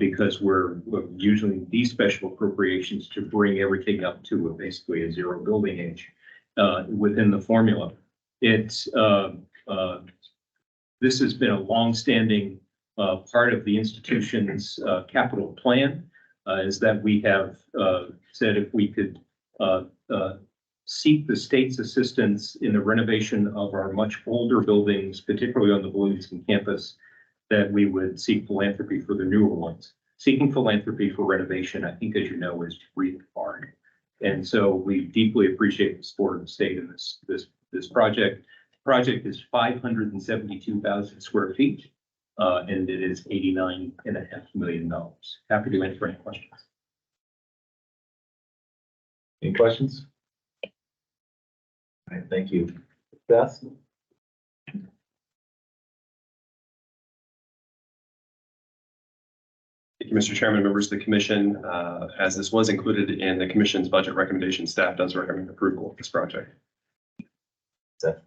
because we're using these special appropriations to bring everything up to basically a 0 building age within the formula. This has been a longstanding part of the institution's capital plan is that we have said if we could seek the state's assistance in the renovation of our much older buildings, particularly on the Bloomington campus, that we would seek philanthropy for the newer ones. Seeking philanthropy for renovation, I think, as you know, is really hard. And so we deeply appreciate the support of the state in this project. The project is 572,000 square feet. And it is $89.5 million. Happy to answer any questions. Any questions? All right, thank you. Beth? Thank you, Mr. Chairman, members of the commission. As this was included in the commission's budget recommendation, staff does recommend approval of this project. Seth?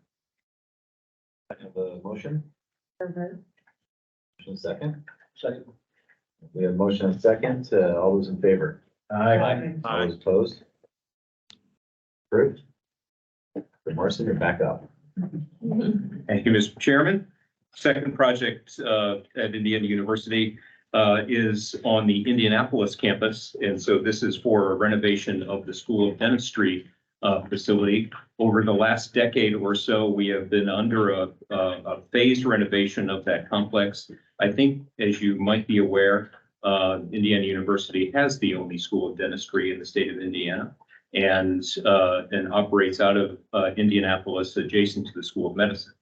I have a motion. Second. We have motion and second. All those in favor? Aye. All those opposed? Approved. Mr. Morrison, you're back up. Thank you, Mr. Chairman. Second project at Indiana University is on the Indianapolis campus. And so this is for a renovation of the School of Dentistry facility. Over the last decade or so, we have been under a phased renovation of that complex. I think, as you might be aware, Indiana University has the only School of Dentistry in the state of Indiana and operates out of Indianapolis adjacent to the School of Medicine.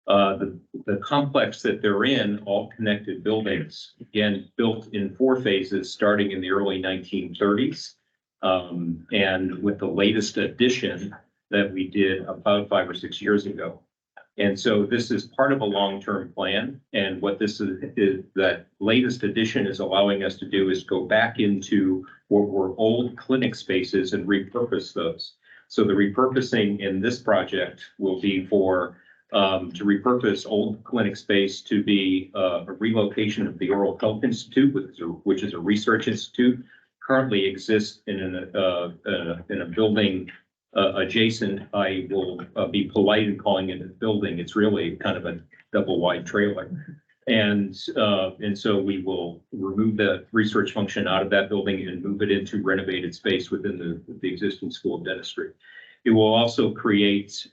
The complex that they're in, all connected buildings, again, built in 4 phases, starting in the early 1930s. And with the latest addition that we did about 5 or 6 years ago. And so this is part of a long-term plan. And what this is that latest addition is allowing us to do is go back into what were old clinic spaces and repurpose those. So the repurposing in this project will be for to repurpose old clinic space to be a relocation of the Oral Health Institute, which is a research institute, currently exists in a building adjacent. I will be polite in calling it a building. It's really kind of a double wide trailer. And so we will remove the research function out of that building and move it into renovated space within the existing School of Dentistry. It will also create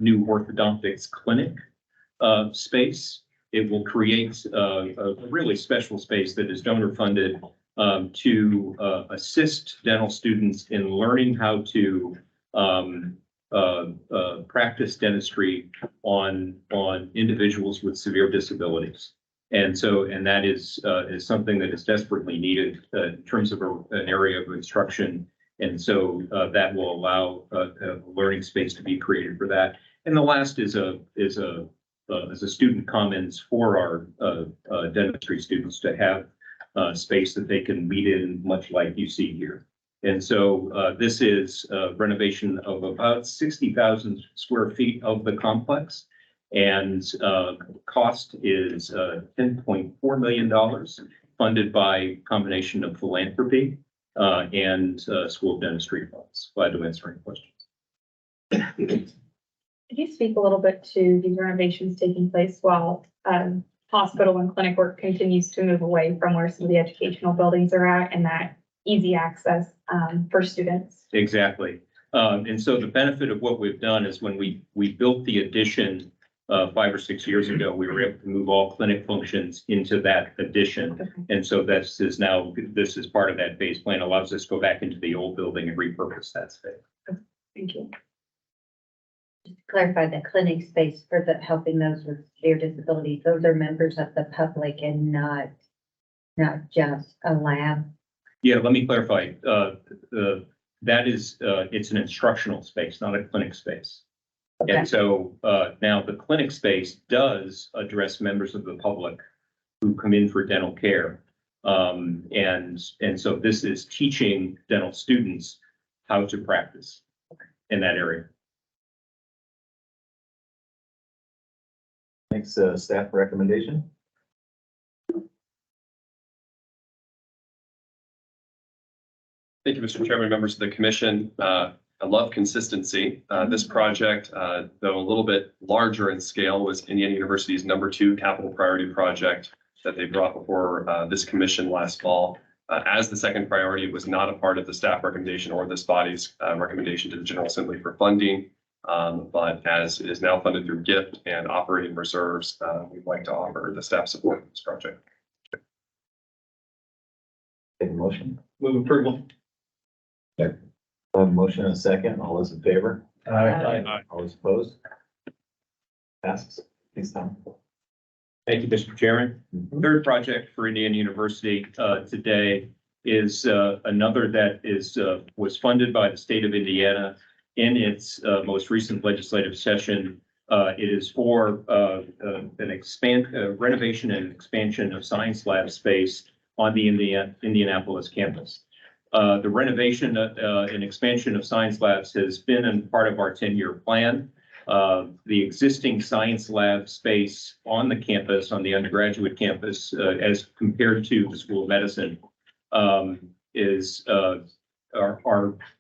new orthodontics clinic space. It will create a really special space that is donor funded to assist dental students in learning how to practice dentistry on individuals with severe disabilities. And that is something that is desperately needed in terms of an area of instruction. And so that will allow a learning space to be created for that. And the last is a student commons for our dentistry students to have space that they can meet in, much like you see here. And so this is a renovation of about 60,000 square feet of the complex. And cost is $10.4 million, funded by a combination of philanthropy and School of Dentistry funds. Glad to answer any questions. Could you speak a little bit to these renovations taking place while hospital and clinic work continues to move away from where some of the educational buildings are at and that easy access for students? Exactly. And so the benefit of what we've done is when we built the addition 5 or 6 years ago, we were able to move all clinic functions into that addition. Okay. And so this is part of that phase plan, allows us to go back into the old building and repurpose that space. Okay. Thank you. Just to clarify, the clinic space for helping those with severe disabilities, those are members of the public and not just a lab. Yeah, let me clarify. That is, it's an instructional space, not a clinic space. Okay. And so now the clinic space does address members of the public who come in for dental care. And so this is teaching dental students how to practice in that area. Next, staff recommendation. Thank you, Mr. Chairman, members of the commission. I love consistency. This project, though a little bit larger in scale, was Indiana University's #2 capital priority project that they brought before this commission last fall. As the second priority, it was not a part of the staff recommendation or this body's recommendation to the General Assembly for funding. But as it is now funded through GIFT and operating reserves, we'd like to offer the staff support for this project. Take a motion. Move approval. Motion and a second. All those in favor? Aye. All those opposed? Passes. Thanks, Tom. Thank you, Mr. Chairman. Third project for Indiana University today is another that was funded by the state of Indiana in its most recent legislative session. It is for renovation and expansion of science lab space on the Indianapolis campus. The renovation and expansion of science labs has been a part of our 10-year plan. The existing science lab space on the campus, on the undergraduate campus, as compared to the School of Medicine, are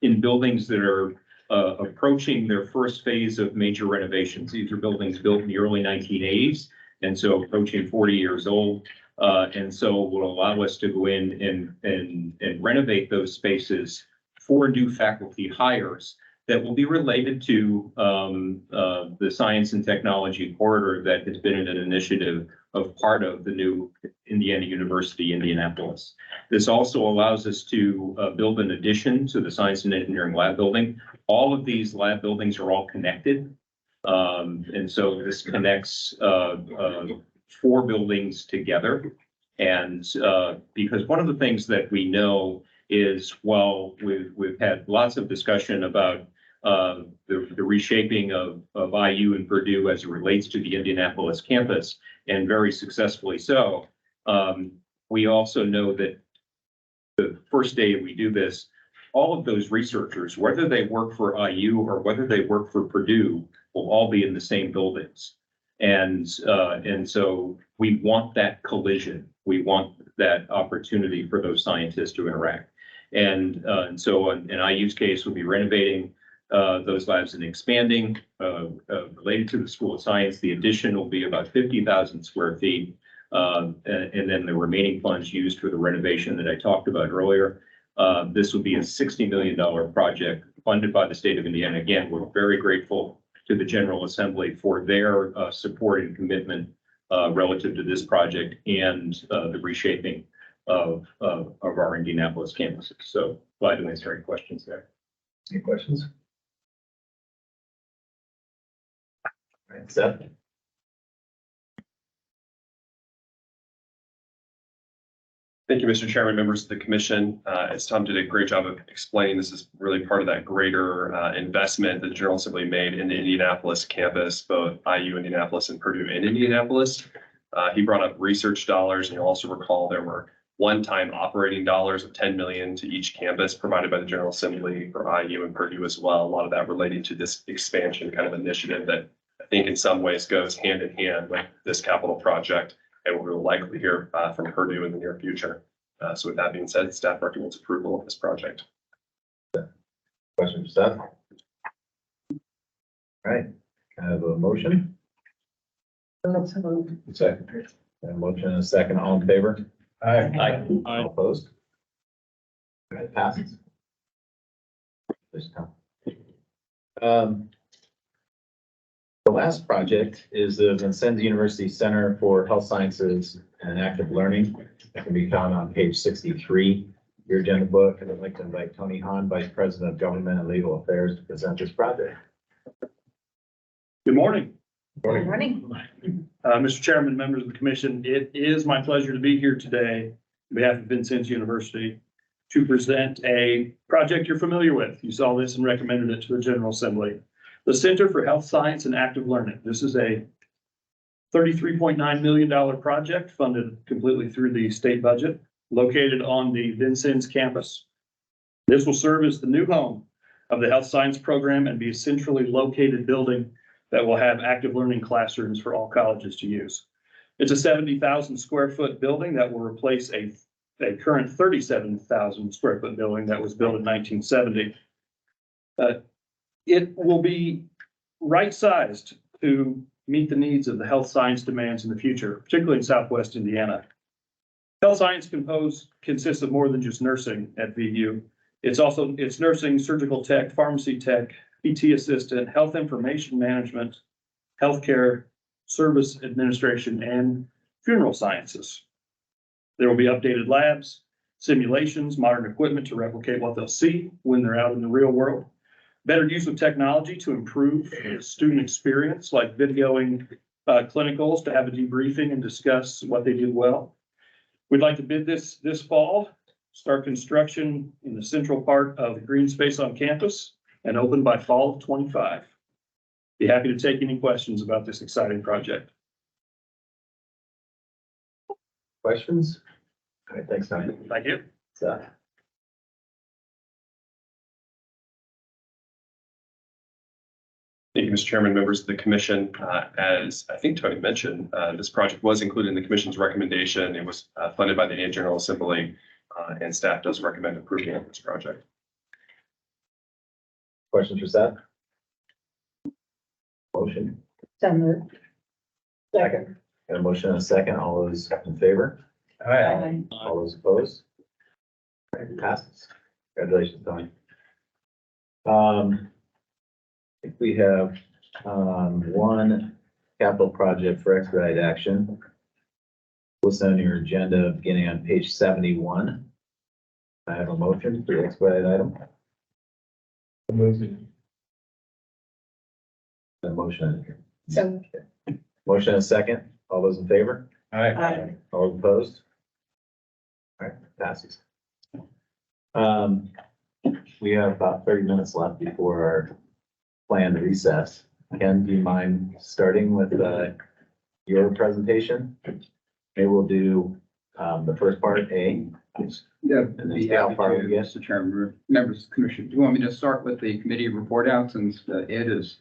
in buildings that are approaching their first phase of major renovations. These are buildings built in the early 1980s, and so approaching 40 years old. And so will allow us to go in and renovate those spaces for new faculty hires that will be related to the science and technology corridor that has been an initiative of part of the new Indiana University, Indianapolis. This also allows us to build an addition to the science and engineering lab building. All of these lab buildings are all connected. And so this connects 4 buildings together. And because one of the things that we know is, while we've had lots of discussion about the reshaping of IU and Purdue as it relates to the Indianapolis campus, and very successfully so, we also know that the first day we do this, all of those researchers, whether they work for IU or whether they work for Purdue, will all be in the same buildings. And so we want that collision. We want that opportunity for those scientists to interact. And so in IU's case, we'll be renovating those labs and expanding related to the School of Science. The addition will be about 50,000 square feet. And then the remaining funds used for the renovation that I talked about earlier. This will be a $60 million project funded by the state of Indiana. Again, we're very grateful to the General Assembly for their support and commitment relative to this project and the reshaping of our Indianapolis campuses. So glad to answer any questions there. Any questions? All right, Seth? Thank you, Mr. Chairman, members of the commission. As Tom did a great job of explaining, this is really part of that greater investment that the General Assembly made in the Indianapolis campus, both IU Indianapolis and Purdue in Indianapolis. He brought up research dollars, and you'll also recall there were one-time operating dollars of $10 million to each campus provided by the General Assembly for IU and Purdue as well. A lot of that relating to this expansion kind of initiative that I think in some ways goes hand in hand with this capital project, and we'll likely hear from Purdue in the near future. So with that being said, staff recommends approval of this project. Question for Seth? All right, can I have a motion? Second. A motion and a second, all in favor? Aye. All opposed? All right, passes. Please come. The last project is the Vincennes University Center for Health Sciences and Active Learning. That can be found on page 63 of your agenda book. And I'd like to invite Tony Hahn, Vice President of Government and Legal Affairs, to present this project. Good morning. Good morning. Mr. Chairman, members of the commission, it is my pleasure to be here today on behalf of Vincennes University to present a project you're familiar with. You saw this and recommended it to the General Assembly. The Center for Health Science and Active Learning. This is a $33.9 million project funded completely through the state budget, located on the Vincennes campus. This will serve as the new home of the health science program and be a centrally located building that will have active learning classrooms for all colleges to use. It's a 70,000 square foot building that will replace a current 37,000 square foot building that was built in 1970. It will be right-sized to meet the needs of the health science demands in the future, particularly in Southwest Indiana. Health science consists of more than just nursing at VU. It's nursing, surgical tech, pharmacy tech, PT assistant, health information management, healthcare, service administration, and funeral sciences. There will be updated labs, simulations, modern equipment to replicate what they'll see when they're out in the real world. Better use of technology to improve the student experience, like videoing clinicals to have a debriefing and discuss what they did well. We'd like to bid this fall, start construction in the central part of the green space on campus, and open by fall of 25. Be happy to take any questions about this exciting project. Questions? All right, thanks, Tony. Thank you. Thank you, Mr. Chairman, members of the commission. As I think Tony mentioned, this project was included in the commission's recommendation. It was funded by the Indiana General Assembly, and staff does recommend approval of this project. Questions for Seth? Motion, So moved. Second. got a motion and a second. All those in favor? Aye. All those opposed? All right, passes. Congratulations, Tony. I think we have, one capital project for expedited action. Listed on your agenda beginning on page 71. I have a motion for the expedited item. A motion. So Motion and a second. All those in favor? Aye. All opposed? All right, passes. We have about 30 minutes left before our planned recess. Ken, do you mind starting with, your presentation? Maybe we'll do, the first part, A. Yeah, And then be see how happy far to, we get. Mr. Chairman, members of the commission. Do you want me to start with the committee report out since Ed is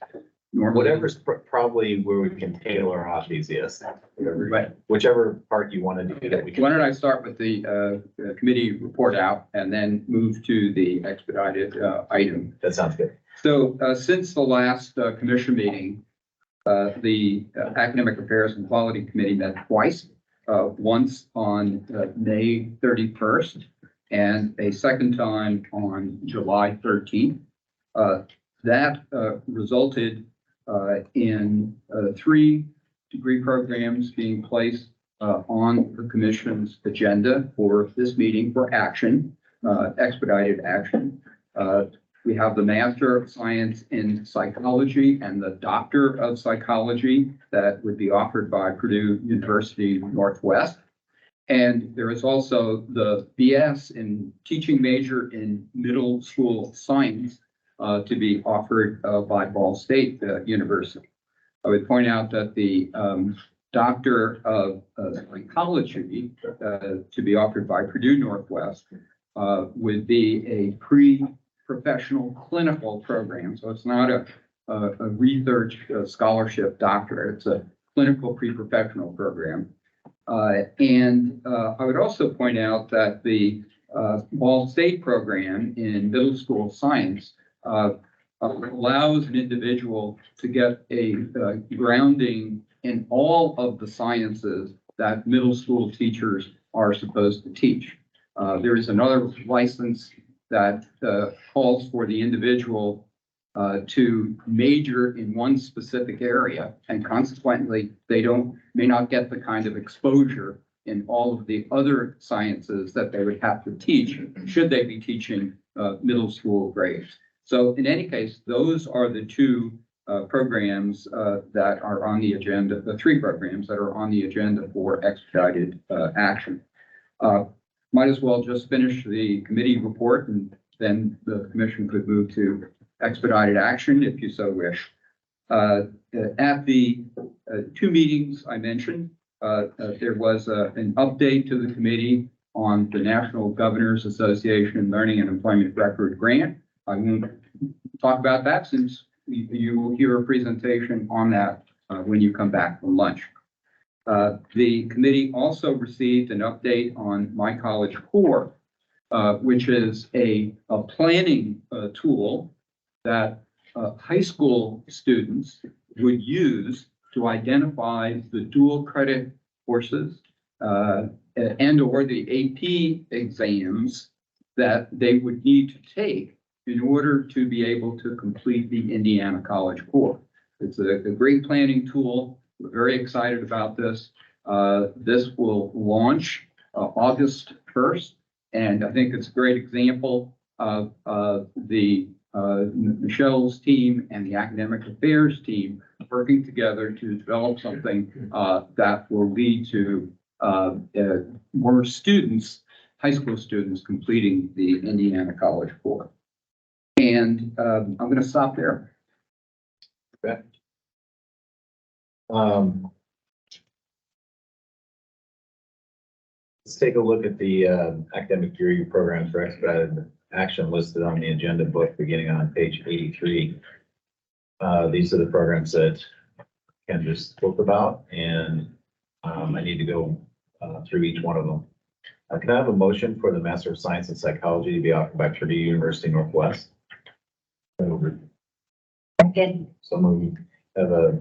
normally? Whatever's probably where we can tailor off easiest. Right. Whichever part you want to do that we can. Why don't I start with the committee report out and then move to the expedited item? That sounds good. So since the last commission meeting, the Academic Affairs and Quality Committee met twice. Once on May 31st and a second time on July 13th. That resulted in 3 degree programs being placed on the commission's agenda for this meeting for action, expedited action. We have the Master of Science in Psychology and the Doctor of Psychology that would be offered by Purdue University Northwest. And there is also the BS in Teaching Major in Middle School Science to be offered by Ball State University. I would point out that the Doctor of Psychology to be offered by Purdue Northwest would be a pre-professional clinical program. So it's not a research scholarship doctorate. It's a clinical pre-professional program. And I would also point out that the Ball State program in middle school science allows an individual to get a grounding in all of the sciences that middle school teachers are supposed to teach. There is another license that calls for the individual to major in one specific area, and consequently, they may not get the kind of exposure in all of the other sciences that they would have to teach should they be teaching middle school grades. So in any case, those are the 2 programs that are on the agenda, the 3 programs that are on the agenda for expedited action. Might as well just finish the committee report and then the commission could move to expedited action if you so wish. At the 2 meetings I mentioned, there was an update to the committee on the National Governors Association Learning and Employment Record Grant. I won't talk about that since you will hear a presentation on that when you come back from lunch. The committee also received an update on My College Core, which is a planning tool that high school students would use to identify the dual credit courses and or the AP exams that they would need to take in order to be able to complete the Indiana College Core. It's a great planning tool. We're very excited about this. This will launch August 1st, and I think it's a great example of Michelle's team and the academic affairs team working together to develop something that will lead to more students, high school students, completing the Indiana College Core. And I'm going to stop there. Okay. Let's take a look at the academic year programs for expedited action listed on the agenda book beginning on page 83. These are the programs that Ken just spoke about, and I need to go through each one of them. Can I have a motion for the Master of Science in Psychology to be offered by Purdue University Northwest? Again, So we have a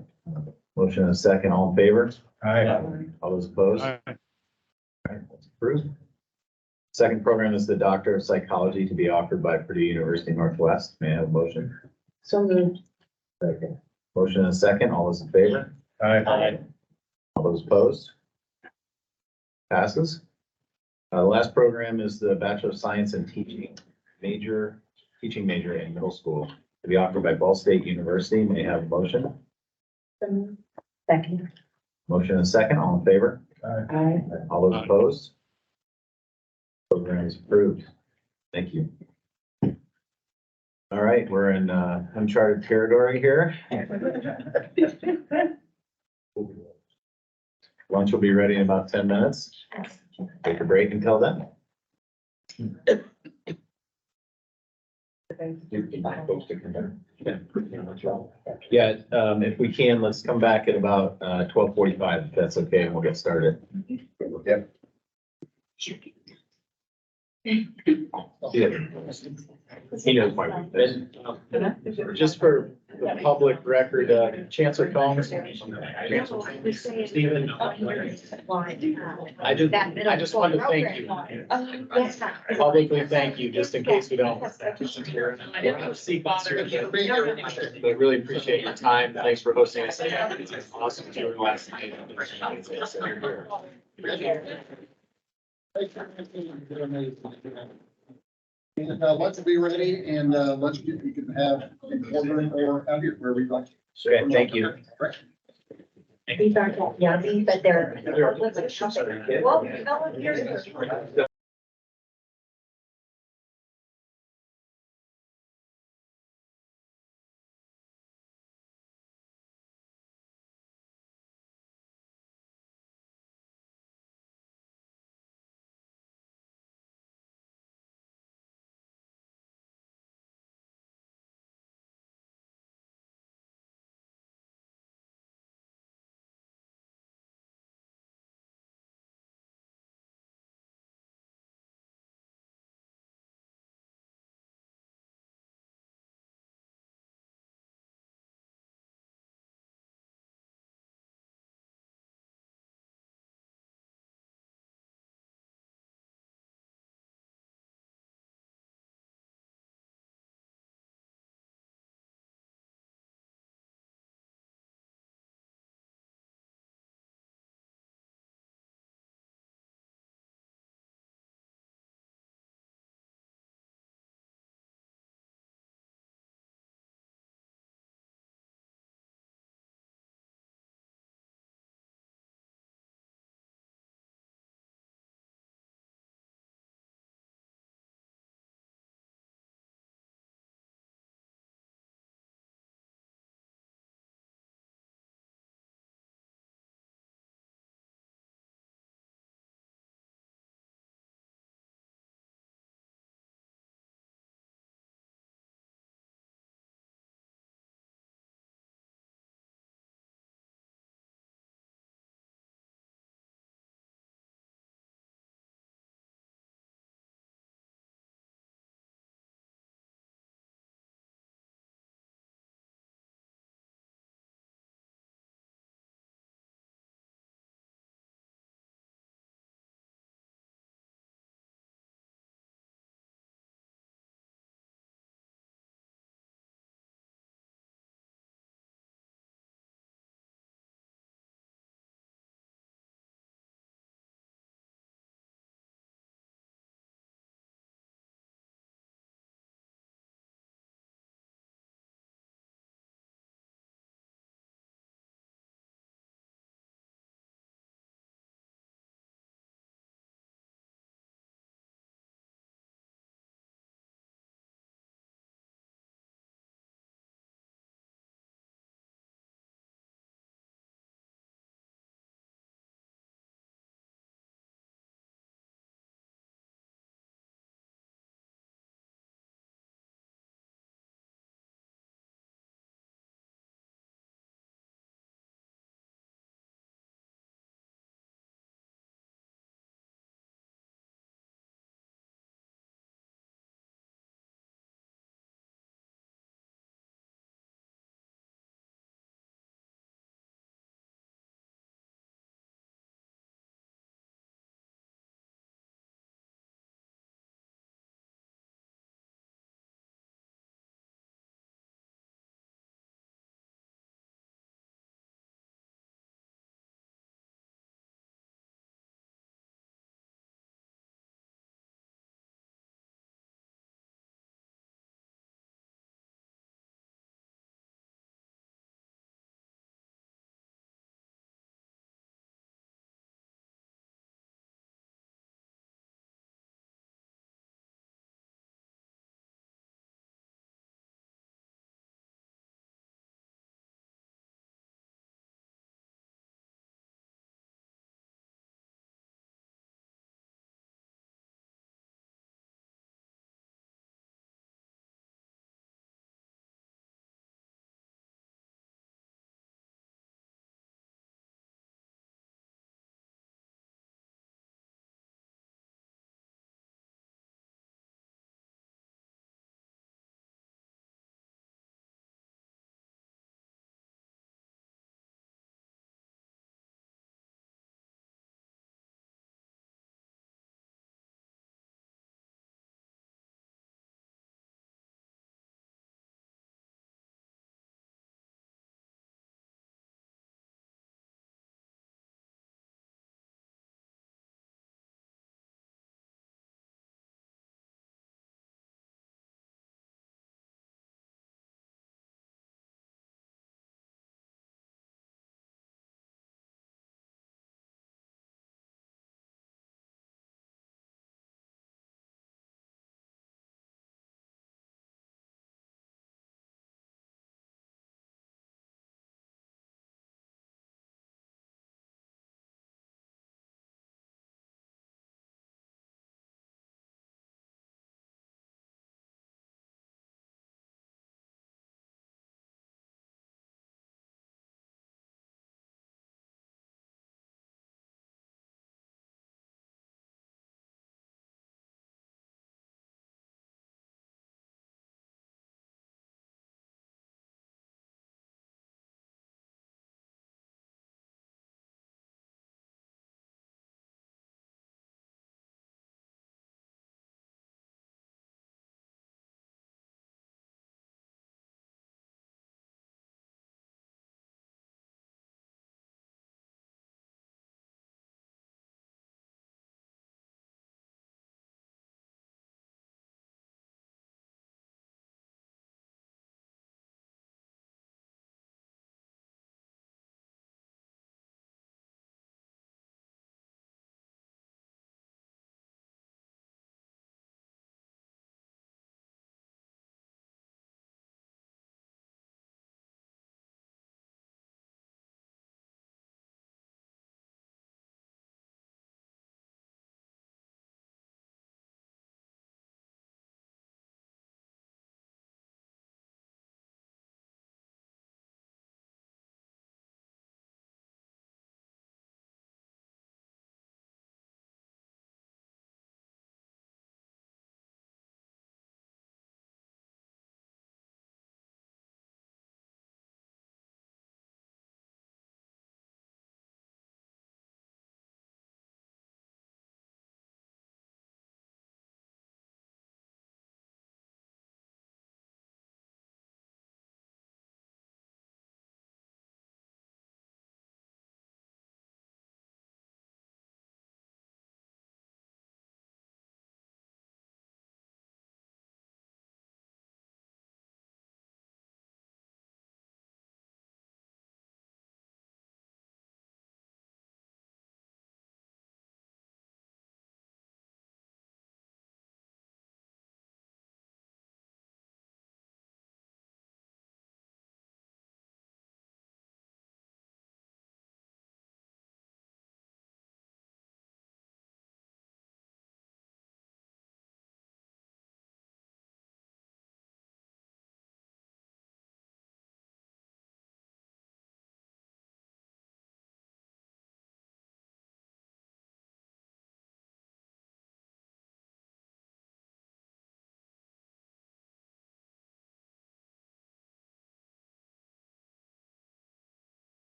motion and a second, all in favor? Aye. All those opposed? All right, that's approved. Second program is the Doctor of Psychology to be offered by Purdue University Northwest. May I have a motion? So moved. Second. Motion and a second, all those in favor? Aye. All those opposed? Passes. The last program is the Bachelor of Science in Teaching major in middle school to be offered by Ball State University. May I have a motion? second. Motion and a second, all in favor? Aye. All those opposed? Program is approved. Thank you. All right, we're in uncharted territory here. Lunch will be ready in about 10 minutes. Take a break until then. Yeah, if we can, let's come back at about 12:45, if that's okay, and we'll get started. Yep. He knows why we did. Just for the public record, Chancellor Combs. Stephen. I just wanted to thank you. Publicly thank you, just in case we don't. Sequence here, but really appreciate your time. Thanks for hosting us. It's awesome to you last night. And lunch will be ready, and lunch you can have in the boardroom or out here, wherever you'd like. Okay, thank you. These aren't yummy, but they're. Well, no one hears.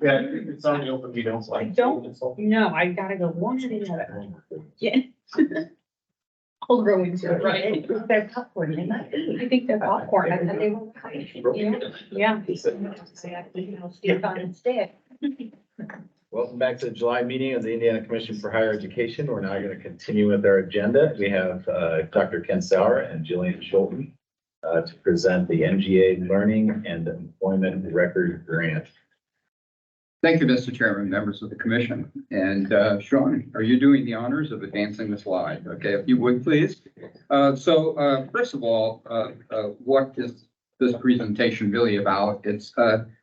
Yeah, it's on the open, we don't. I don't know, I gotta go one to the other. Yeah. I'll go into it, right? They're popcorn, they might be. I think they're popcorn. I thought they were. Yeah. Steve on instead. Welcome back to the July meeting of the Indiana Commission for Higher Education. We're now going to continue with our agenda. We have Dr. Ken Sauer and Jillian Schulten to present the NGA Learning and Employment Record Grant. Thank you, Mr. Chairman, members of the commission. And Sean, are you doing the honors of advancing the slide? Okay, if you would, please. First of all, what is this presentation really about? It's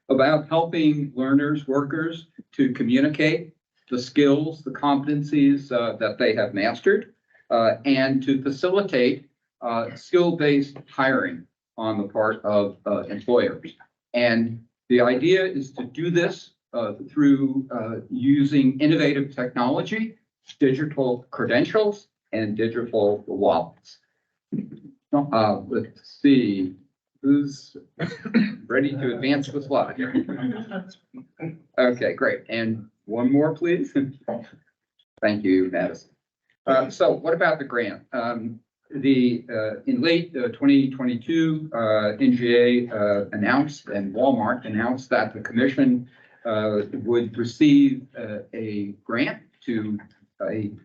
about helping learners, workers to communicate the skills, the competencies that they have mastered, and to facilitate skill-based hiring on the part of employers. And the idea is to do this through using innovative technology, digital credentials, and digital wallets. Let's see. Who's ready to advance the slide? Okay, great. And one more, please. Thank you, Madison. So what about the grant? In late 2022, NGA announced and Walmart announced that the commission would receive a grant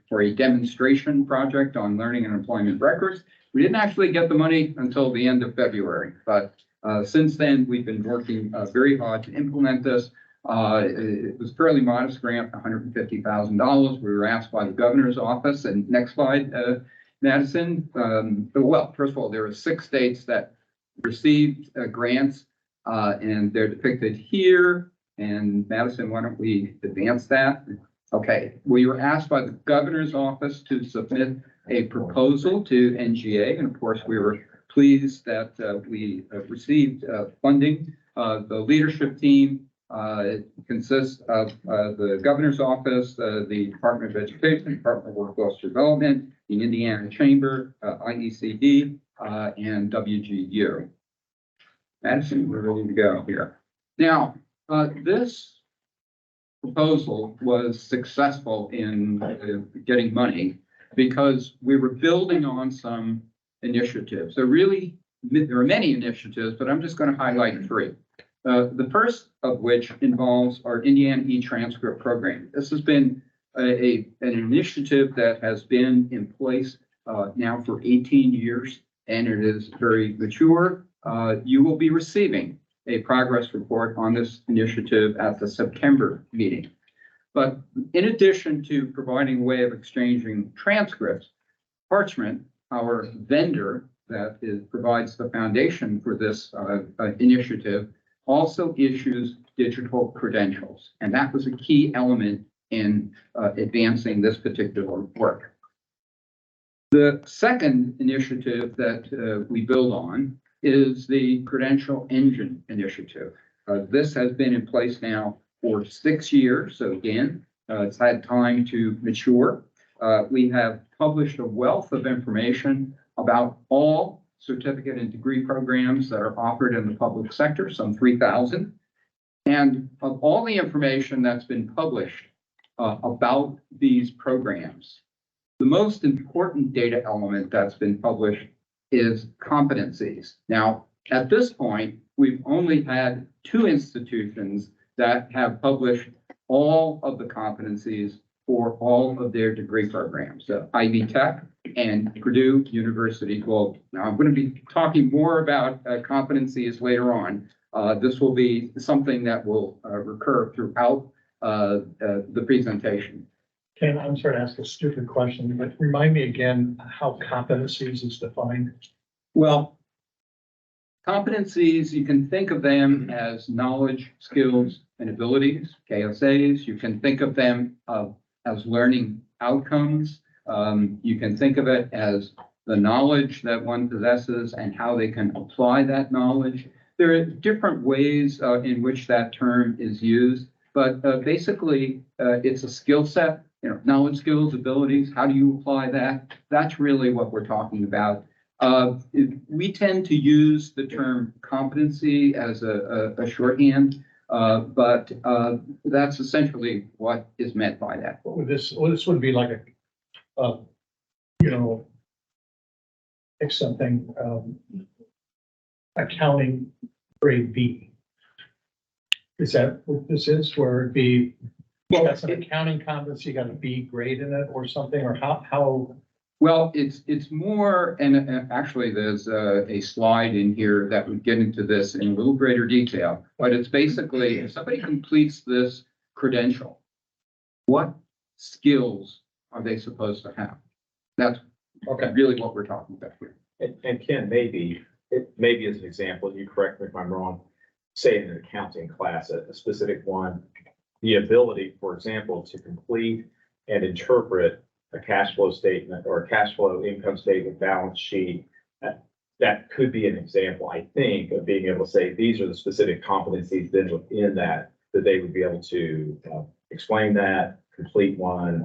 for a demonstration project on learning and employment records. We didn't actually get the money until the end of February, but since then we've been working very hard to implement this. It was a fairly modest grant, $150,000. We were asked by the governor's office, and next slide, Madison. Well, first of all, there are 6 states that received grants, and they're depicted here. And Madison, why don't we advance that? Okay, we were asked by the governor's office to submit a proposal to NGA, and of course, we were pleased that we received funding. The leadership team consists of the governor's office, the Department of Education, Department of Workforce Development, the Indiana Chamber, IECD, and WGU. Madison, we're ready to go here. Now, this proposal was successful in getting money because we were building on some initiatives. There are many initiatives, but I'm just going to highlight 3. The first of which involves our Indiana e-transcript program. This has been an initiative that has been in place now for 18 years, and it is very mature. You will be receiving a progress report on this initiative at the September meeting. But in addition to providing a way of exchanging transcripts, Parchment, our vendor that provides the foundation for this initiative, also issues digital credentials. And that was a key element in advancing this particular work. The second initiative that we build on is the Credential Engine Initiative. This has been in place now for 6 years. So again, it's had time to mature. We have published a wealth of information about all certificate and degree programs that are offered in the public sector, some 3,000. And of all the information that's been published about these programs, the most important data element that's been published is competencies. Now, at this point, we've only had 2 institutions that have published all of the competencies for all of their degree programs, Ivy Tech and Purdue University Global. Now, I'm going to be talking more about competencies later on. This will be something that will recur throughout the presentation. Ken, I'm sorry to ask a stupid question, but remind me again how competencies is defined. Well, competencies, you can think of them as knowledge, skills, and abilities, KSAs. You can think of them as learning outcomes. You can think of it as the knowledge that one possesses and how they can apply that knowledge. There are different ways in which that term is used, but basically it's a skill set, knowledge, skills, abilities. How do you apply that? That's really what we're talking about. We tend to use the term competency as a shorthand. But that's essentially what is meant by that. What would this would be like you know, like something, accounting grade B. Is that what this is, where it'd be, well, that's an accounting competency, got a B grade in it or something, or how? Well, it's more, and actually there's a slide in here that would get into this in a little greater detail, but it's basically if somebody completes this credential, what skills are they supposed to have? That's really what we're talking about here. And Ken, maybe as an example, you correct me if I'm wrong, say in an accounting class, a specific one, the ability, for example, to complete and interpret a cash flow statement or a cash flow income statement, balance sheet. That could be an example, I think, of being able to say, these are the specific competencies then within that they would be able to explain that, complete one.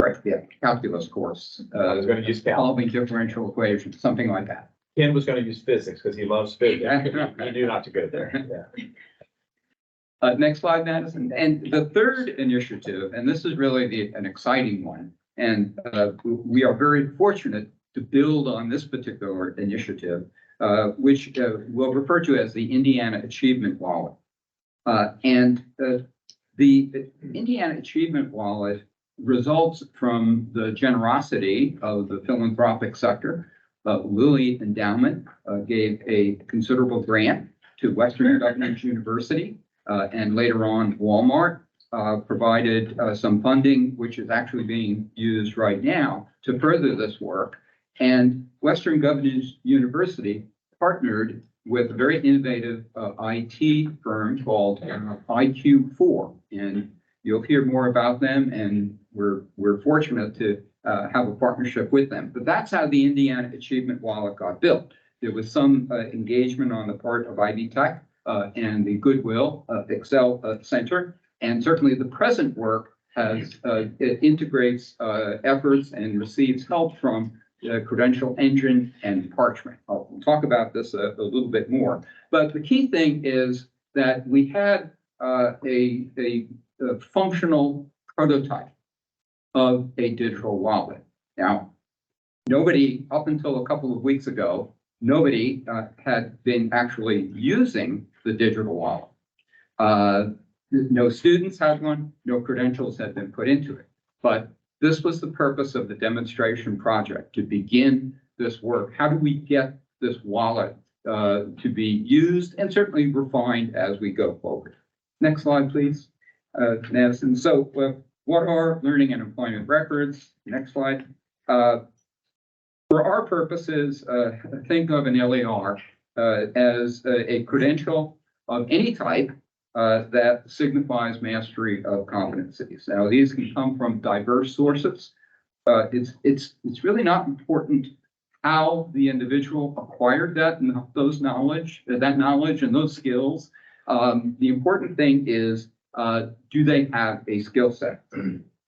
Right, yeah, calculus course. I was going to use solving differential equations, something like that. Ken was going to use physics because he loves physics. He knew not to go there. Yeah. Next slide, Madison. And the third initiative, and this is really an exciting one, and we are very fortunate to build on this particular initiative, which we'll refer to as the Indiana Achievement Wallet. The Indiana Achievement Wallet results from the generosity of the philanthropic sector. Lilly Endowment gave a considerable grant to Western Governors University, and later on Walmart provided some funding, which is actually being used right now to further this work. And Western Governors University partnered with a very innovative IT firm called IQ4, and you'll hear more about them, and we're fortunate to have a partnership with them. But that's how the Indiana Achievement Wallet got built. There was some engagement on the part of Ivy Tech and the Goodwill Excel Center, and certainly the present work has it integrates efforts and receives help from Credential Engine and Parchment. I'll talk about this a little bit more. But the key thing is that we had a functional prototype of a digital wallet. Now, nobody, up until a couple of weeks ago, nobody had been actually using the digital wallet. No students had one, no credentials had been put into it. But this was the purpose of the demonstration project, to begin this work. How do we get this wallet to be used and certainly refined as we go forward? Next slide, please, Madison. So what are learning and employment records? Next slide. For our purposes, think of an LAR as a credential of any type that signifies mastery of competencies. Now, these can come from diverse sources. It's really not important how the individual acquired that knowledge and those skills. The important thing is, do they have a skill set?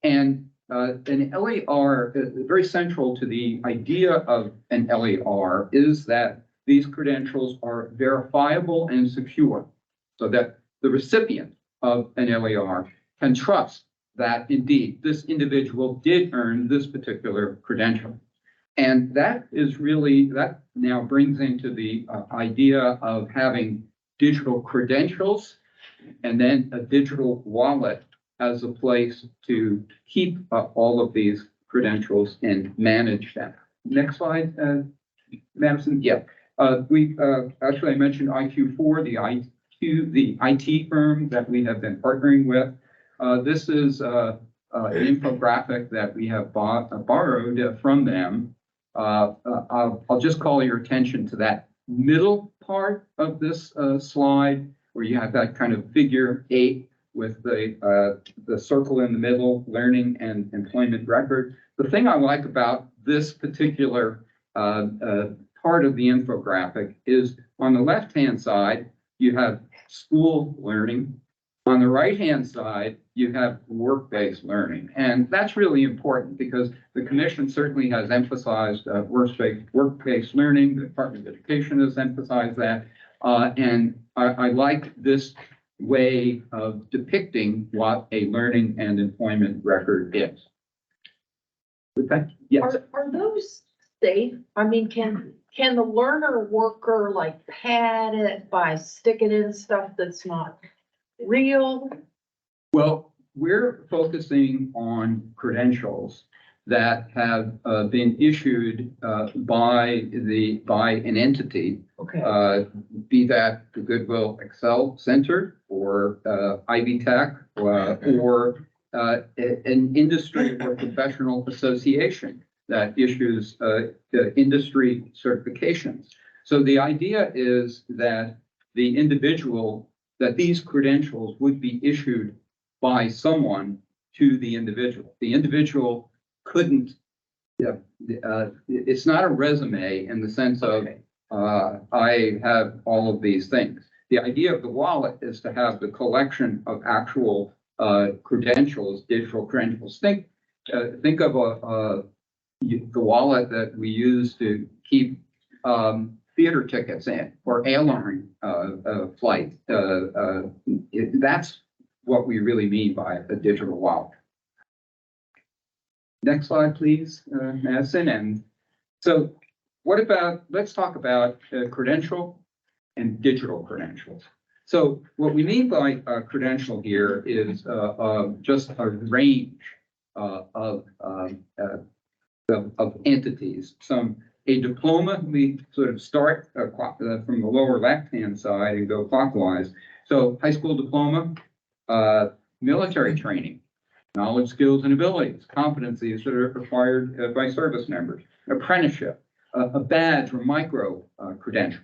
And an LAR, very central to the idea of an LAR, is that these credentials are verifiable and secure, so that the recipient of an LAR can trust that indeed this individual did earn this particular credential. And that is really, that now brings into the idea of having digital credentials and then a digital wallet as a place to keep all of these credentials and manage them. Next slide, Madison. Yeah, we actually I mentioned IQ4, the IT firm that we have been partnering with. This is an infographic that we have borrowed from them. I'll just call your attention to that middle part of this slide, where you have that kind of figure 8 with the circle in the middle, learning and employment record. The thing I like about this particular part of the infographic is on the left-hand side, you have school learning. On the right-hand side, you have work-based learning. And that's really important because the commission certainly has emphasized work-based learning. The Department of Education has emphasized that. And I like this way of depicting what a learning and employment record is. Okay, yes. Are those safe? I mean, can the learner worker like pad it by sticking in stuff that's not real? Well, we're focusing on credentials that have been issued by an entity. Okay. Be that the Goodwill Excel Center or Ivy Tech or an industry or professional association that issues industry certifications. So the idea is that these credentials would be issued by someone to the individual. The individual couldn't, it's not a resume in the sense of, I have all of these things. The idea of the wallet is to have the collection of actual credentials, digital credentials. Think of the wallet that we use to keep theater tickets in or airline flight. That's what we really mean by a digital wallet. Next slide, please, Madison. And so let's talk about credential and digital credentials. So what we mean by credential here is just a range of entities. A diploma, we sort of start from the lower left-hand side and go clockwise. So high school diploma, military training, knowledge, skills, and abilities, competencies that are required by service members, apprenticeship, a badge or micro credential.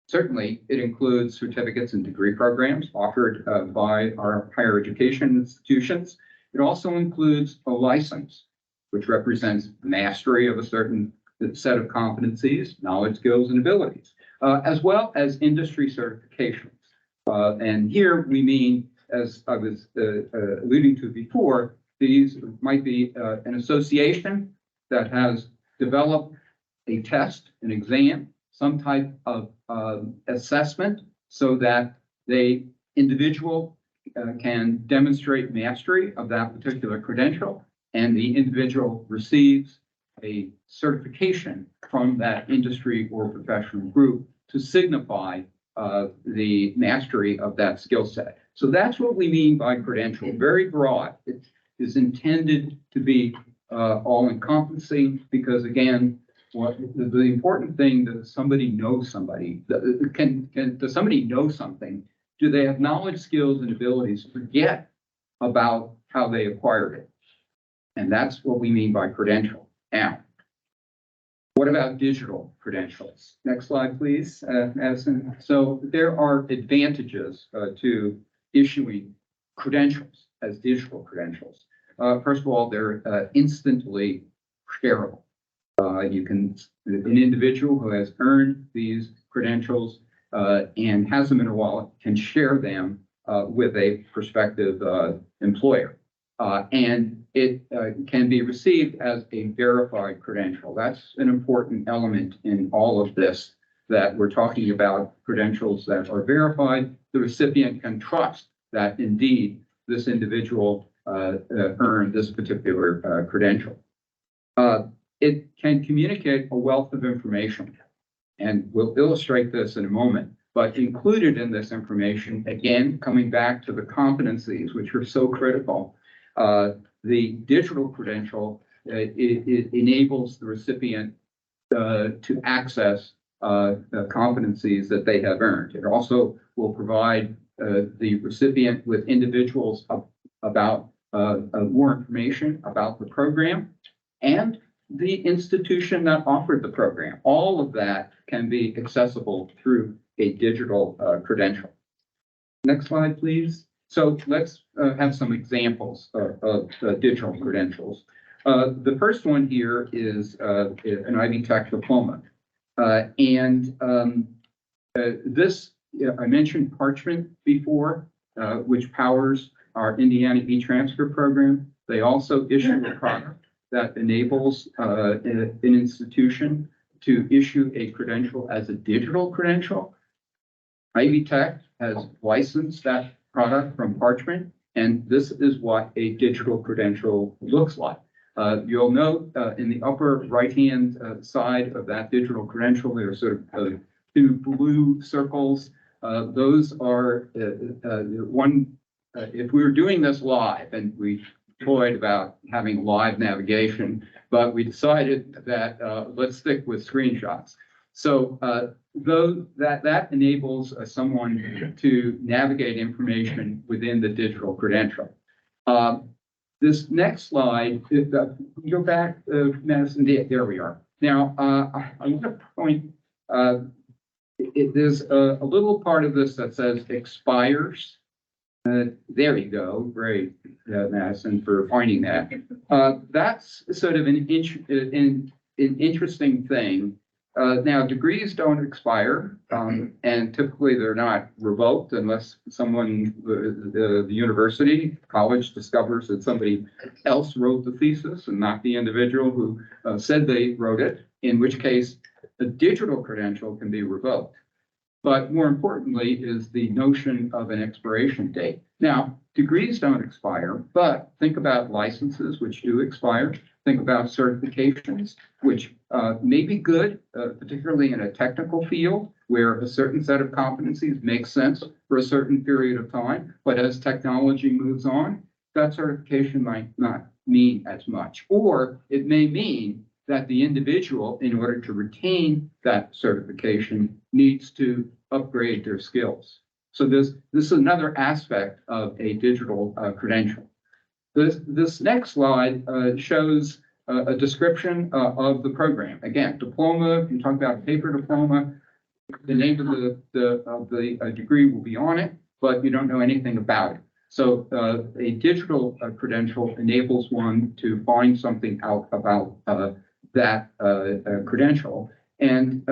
Certainly, it includes certificates and degree programs offered by our higher education institutions. It also includes a license, which represents mastery of a certain set of competencies, knowledge, skills, and abilities, as well as industry certifications. And here we mean, as I was alluding to before, these might be an association that has developed a test, an exam, some type of assessment so that the individual can demonstrate mastery of that particular credential, and the individual receives a certification from that industry or professional group to signify the mastery of that skill set. So that's what we mean by credential, very broad. It is intended to be all-encompassing because, again, the important thing that somebody knows somebody, does somebody know something? Do they have knowledge, skills, and abilities to forget about how they acquired it? And that's what we mean by credential. Now, what about digital credentials? Next slide, please, Madison. So there are advantages to issuing credentials as digital credentials. First of all, they're instantly shareable. An individual who has earned these credentials and has them in a wallet can share them with a prospective employer. And it can be received as a verified credential. That's an important element in all of this, that we're talking about credentials that are verified. The recipient can trust that indeed this individual earned this particular credential. It can communicate a wealth of information, and we'll illustrate this in a moment. But included in this information, again, coming back to the competencies, which are so critical, the digital credential, it enables the recipient to access the competencies that they have earned. It also will provide the recipient with individuals about more information about the program and the institution that offered the program. All of that can be accessible through a digital credential. Next slide, please. So let's have some examples of digital credentials. The first one here is an Ivy Tech diploma. This, I mentioned Parchment before, which powers our Indiana e-transfer program. They also issue a product that enables an institution to issue a credential as a digital credential. Ivy Tech has licensed that product from Parchment, and this is what a digital credential looks like. You'll note in the upper right-hand side of that digital credential, there are sort of two blue circles. Those are if we were doing this live, and we toyed about having live navigation, but we decided that let's stick with screenshots. So though that enables someone to navigate information within the digital credential. This next slide, go back, Madison, there we are. Now, I want to point, there's a little part of this that says expires. There you go. Great, Madison, for finding that. That's sort of an interesting thing. Now, degrees don't expire, and typically they're not revoked unless someone, the university, college discovers that somebody else wrote the thesis and not the individual who said they wrote it, in which case a digital credential can be revoked. But more importantly is the notion of an expiration date. Now, degrees don't expire, but think about licenses, which do expire. Think about certifications, which may be good, particularly in a technical field where a certain set of competencies make sense for a certain period of time. But as technology moves on, that certification might not mean as much. Or it may mean that the individual, in order to retain that certification, needs to upgrade their skills. So this is another aspect of a digital credential. This next slide shows a description of the program. Again, diploma, you talk about paper diploma, the name of the degree will be on it, but you don't know anything about it. So a digital credential enables one to find something out about that credential. And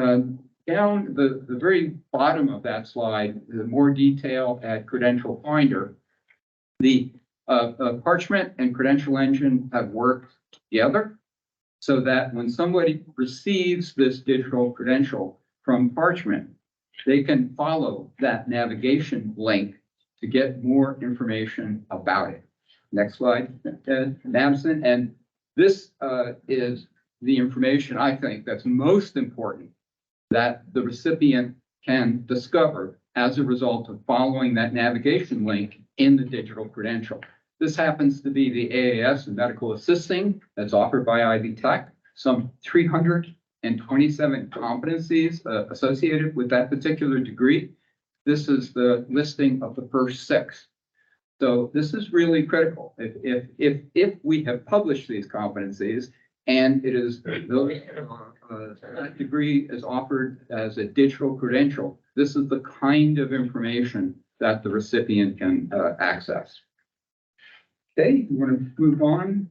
down the very bottom of that slide, the more detail at Credential Finder, the Parchment and Credential Engine have worked together so that when somebody receives this digital credential from Parchment, they can follow that navigation link to get more information about it. Next slide, Madison. And this is the information I think that's most important that the recipient can discover as a result of following that navigation link in the digital credential. This happens to be the AAS and medical assisting that's offered by Ivy Tech, some 327 competencies associated with that particular degree. This is the listing of the first 6. So this is really critical. If we have published these competencies and it is that degree is offered as a digital credential, this is the kind of information that the recipient can access. Okay, we want to move on.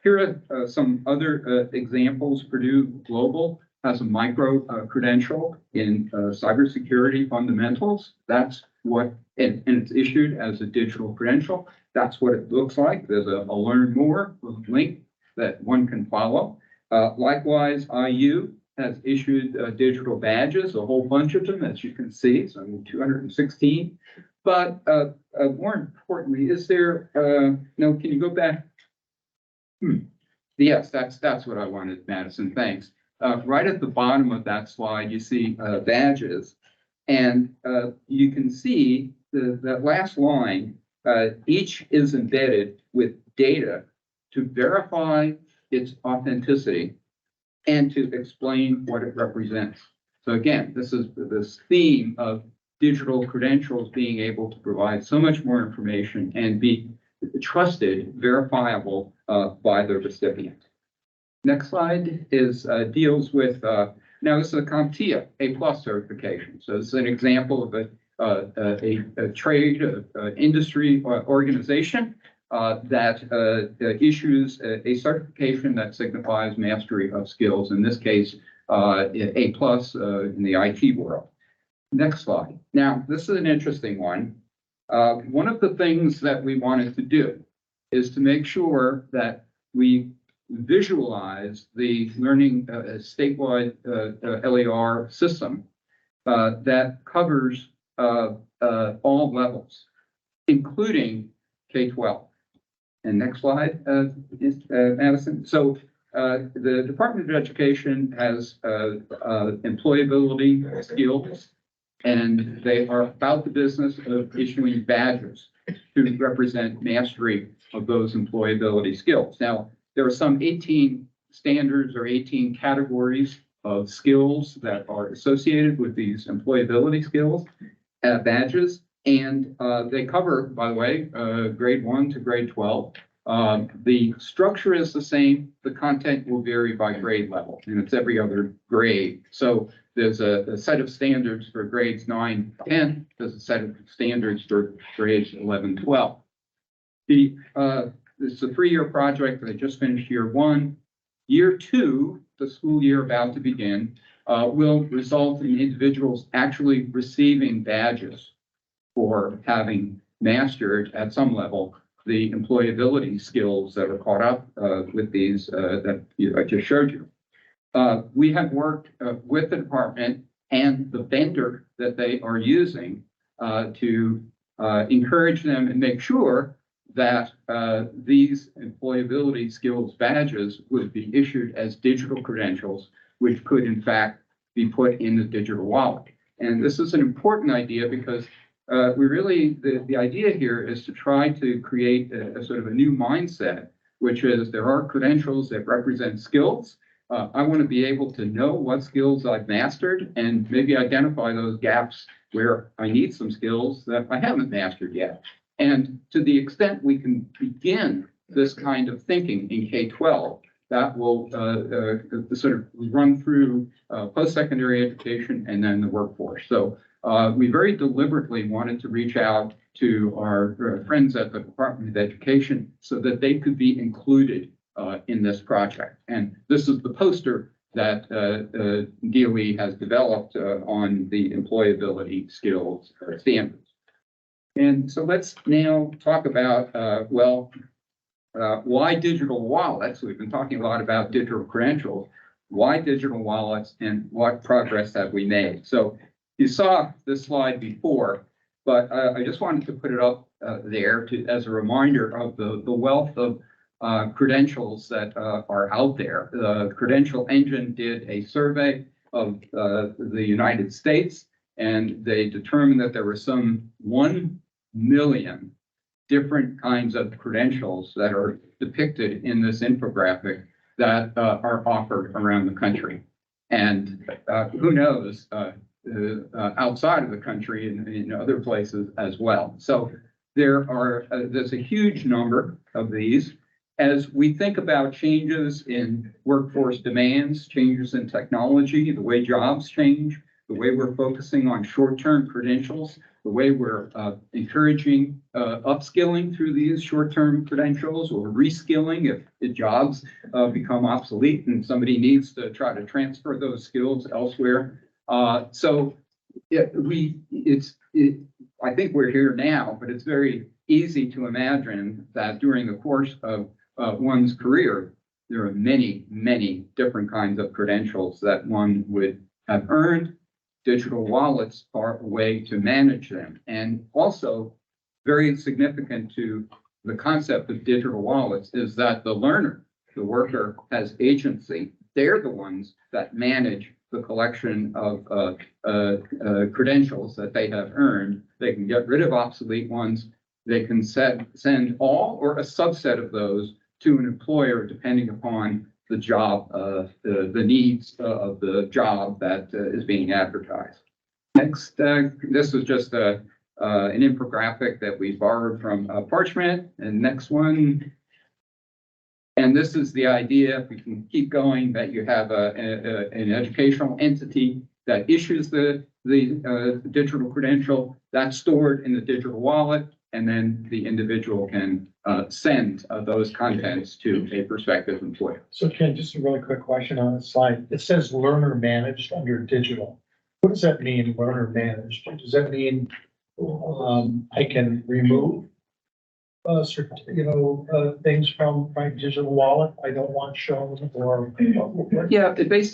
Here are some other examples. Purdue Global has a micro credential in cybersecurity fundamentals. That's what, and it's issued as a digital credential. That's what it looks like. There's a learn more link that one can follow. Likewise, IU has issued digital badges, a whole bunch of them, as you can see, so 216. But more importantly, is there, no, can you go back? Yes, that's what I wanted, Madison, thanks. Right at the bottom of that slide, you see badges, and you can see that last line, each is embedded with data to verify its authenticity and to explain what it represents. So again, this is this theme of digital credentials being able to provide so much more information and be trusted, verifiable by the recipient. Next slide is deals with, now this is a CompTIA A+ certification. So this is an example of a trade industry organization that issues a certification that signifies mastery of skills, in this case, A+ in the IT world. Next slide. Now, this is an interesting one. One of the things that we wanted to do is to make sure that we visualize the learning statewide LAR system that covers all levels, including K-12. And next slide, Madison. So the Department of Education has employability skills, and they are about the business of issuing badges to represent mastery of those employability skills. Now, there are some 18 standards or 18 categories of skills that are associated with these employability skills badges. And they cover, by the way, grade 1 to grade 12. The structure is the same. The content will vary by grade level, and it's every other grade. So there's a set of standards for grades 9, 10. There's a set of standards for grades 11, 12. It's a 3-year project. They just finished year 1. Year 2, the school year about to begin, will result in individuals actually receiving badges for having mastered at some level the employability skills that are caught up with these that I just showed you. We have worked with the department and the vendor that they are using to encourage them and make sure that these employability skills badges would be issued as digital credentials, which could in fact be put in the digital wallet. And this is an important idea because we really, the idea here is to try to create a sort of a new mindset, which is there are credentials that represent skills. I want to be able to know what skills I've mastered and maybe identify those gaps where I need some skills that I haven't mastered yet. And to the extent we can begin this kind of thinking in K-12, that will sort of run through post-secondary education and then the workforce. So we very deliberately wanted to reach out to our friends at the Department of Education so that they could be included in this project. And this is the poster that DOE has developed on the employability skills standards. And so let's now talk about, why digital wallets? We've been talking a lot about digital credentials. Why digital wallets and what progress have we made? So you saw this slide before, but I just wanted to put it up there as a reminder of the wealth of credentials that are out there. The Credential Engine did a survey of the United States, and they determined that there were some 1 million different kinds of credentials that are depicted in this infographic that are offered around the country. And who knows, outside of the country and in other places as well. So there's a huge number of these. As we think about changes in workforce demands, changes in technology, the way jobs change, the way we're focusing on short-term credentials, the way we're encouraging upskilling through these short-term credentials or reskilling if jobs become obsolete and somebody needs to try to transfer those skills elsewhere. So I think we're here now, but it's very easy to imagine that during the course of one's career, there are many, many different kinds of credentials that one would have earned. Digital wallets are a way to manage them. And also very significant to the concept of digital wallets is that the learner, the worker, has agency. They're the ones that manage the collection of credentials that they have earned. They can get rid of obsolete ones. They can send all or a subset of those to an employer depending upon the job, the needs of the job that is being advertised. Next, this is just an infographic that we borrowed from Parchment. And next one. And this is the idea, if we can keep going, that you have an educational entity that issues the digital credential that's stored in the digital wallet, and then the individual can send those contents to a prospective employer. So Ken, just a really quick question on the slide. It says learner managed under digital. What does that mean, learner managed? Does that mean I can remove things from my digital wallet I don't want shown, or Yeah, it means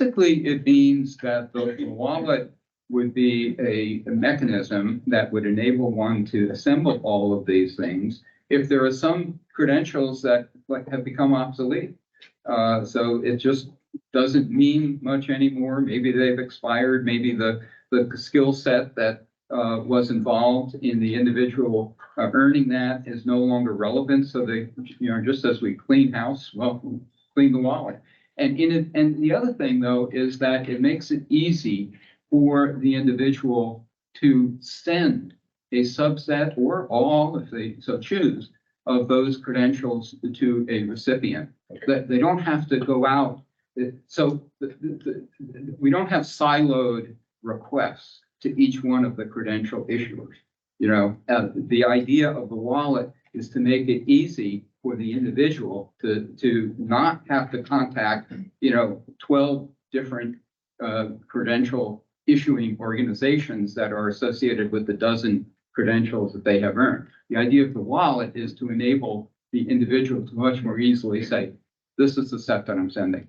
that the wallet would be a mechanism that would enable one to assemble all of these things if there are some credentials that have become obsolete. So it just doesn't mean much anymore. Maybe they've expired. Maybe the skill set that was involved in the individual earning that is no longer relevant. So they, just as we clean house, well, clean the wallet. And the other thing though is that it makes it easy for the individual to send a subset or all, if they so choose, of those credentials to a recipient. That they don't have to go out. So we don't have siloed requests to each one of the credential issuers. The idea of the wallet is to make it easy for the individual to not have to contact, 12 different credential issuing organizations that are associated with the dozen credentials that they have earned. The idea of the wallet is to enable the individual to much more easily say, this is the set that I'm sending.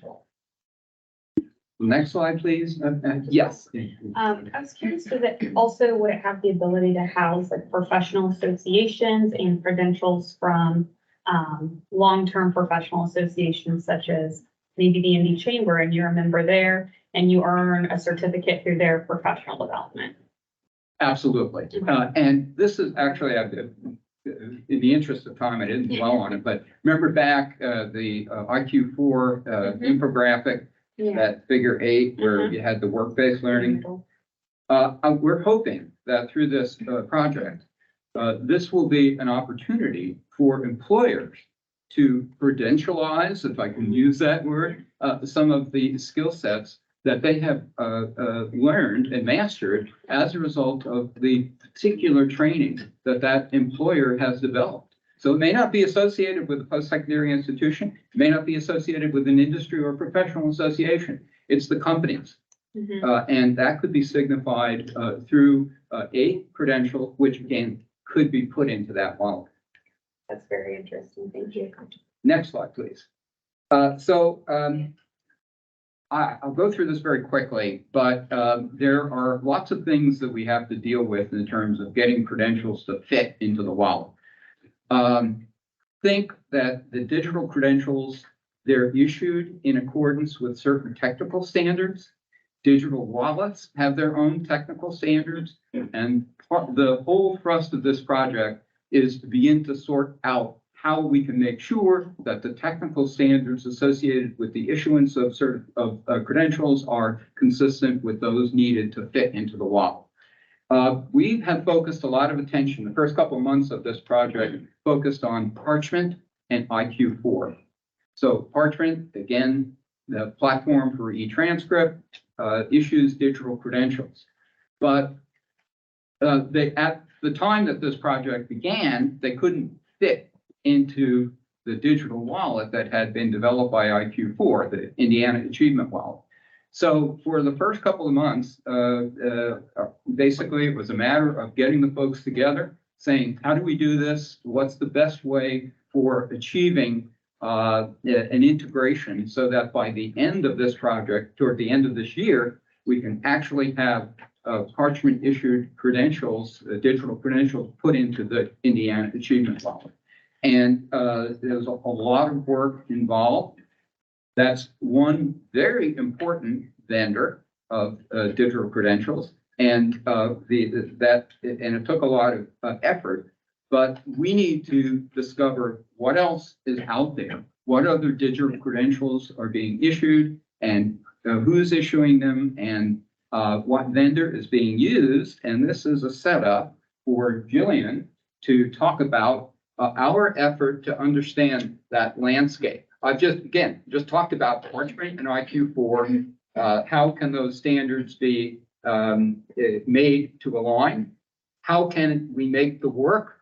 Next slide, please. Yes. I was curious, does it also, would it have the ability to house like professional associations and credentials from long-term professional associations such as maybe the Indy Chamber, and you're a member there and you earn a certificate through their professional development? Absolutely. And this is actually, in the interest of time, I didn't dwell on it, but remember back the IQ4 infographic, that figure 8, where you had the work-based learning. We're hoping that through this project, this will be an opportunity for employers to credentialize, if I can use that word, some of the skill sets that they have learned and mastered as a result of the particular training that employer has developed. So it may not be associated with a post-secondary institution, it may not be associated with an industry or professional association. It's the companies. And that could be signified through a credential, which again, could be put into that wallet. That's very interesting. Thank you. Next slide, please. I'll go through this very quickly, but there are lots of things that we have to deal with in terms of getting credentials to fit into the wallet. Think that the digital credentials, they're issued in accordance with certain technical standards. Digital wallets have their own technical standards, and the whole thrust of this project is to begin to sort out how we can make sure that the technical standards associated with the issuance of credentials are consistent with those needed to fit into the wallet. We have focused a lot of attention, the first couple of months of this project, focused on Parchment and IQ4. So Parchment, again, the platform for e-transcript, issues digital credentials. But at the time that this project began, they couldn't fit into the digital wallet that had been developed by IQ4, the Indiana Achievement Wallet. So for the first couple of months, basically it was a matter of getting the folks together, saying, how do we do this? What's the best way for achieving an integration so that by the end of this project, toward the end of this year, we can actually have Parchment issued credentials, digital credentials put into the Indiana Achievement Wallet. And there's a lot of work involved. That's one very important vendor of digital credentials, and it took a lot of effort. But we need to discover what else is out there, what other digital credentials are being issued, and who's issuing them, and what vendor is being used. And this is a setup for Jillian to talk about our effort to understand that landscape. I've just talked about Parchment and IQ4. How can those standards be made to align? How can we make the work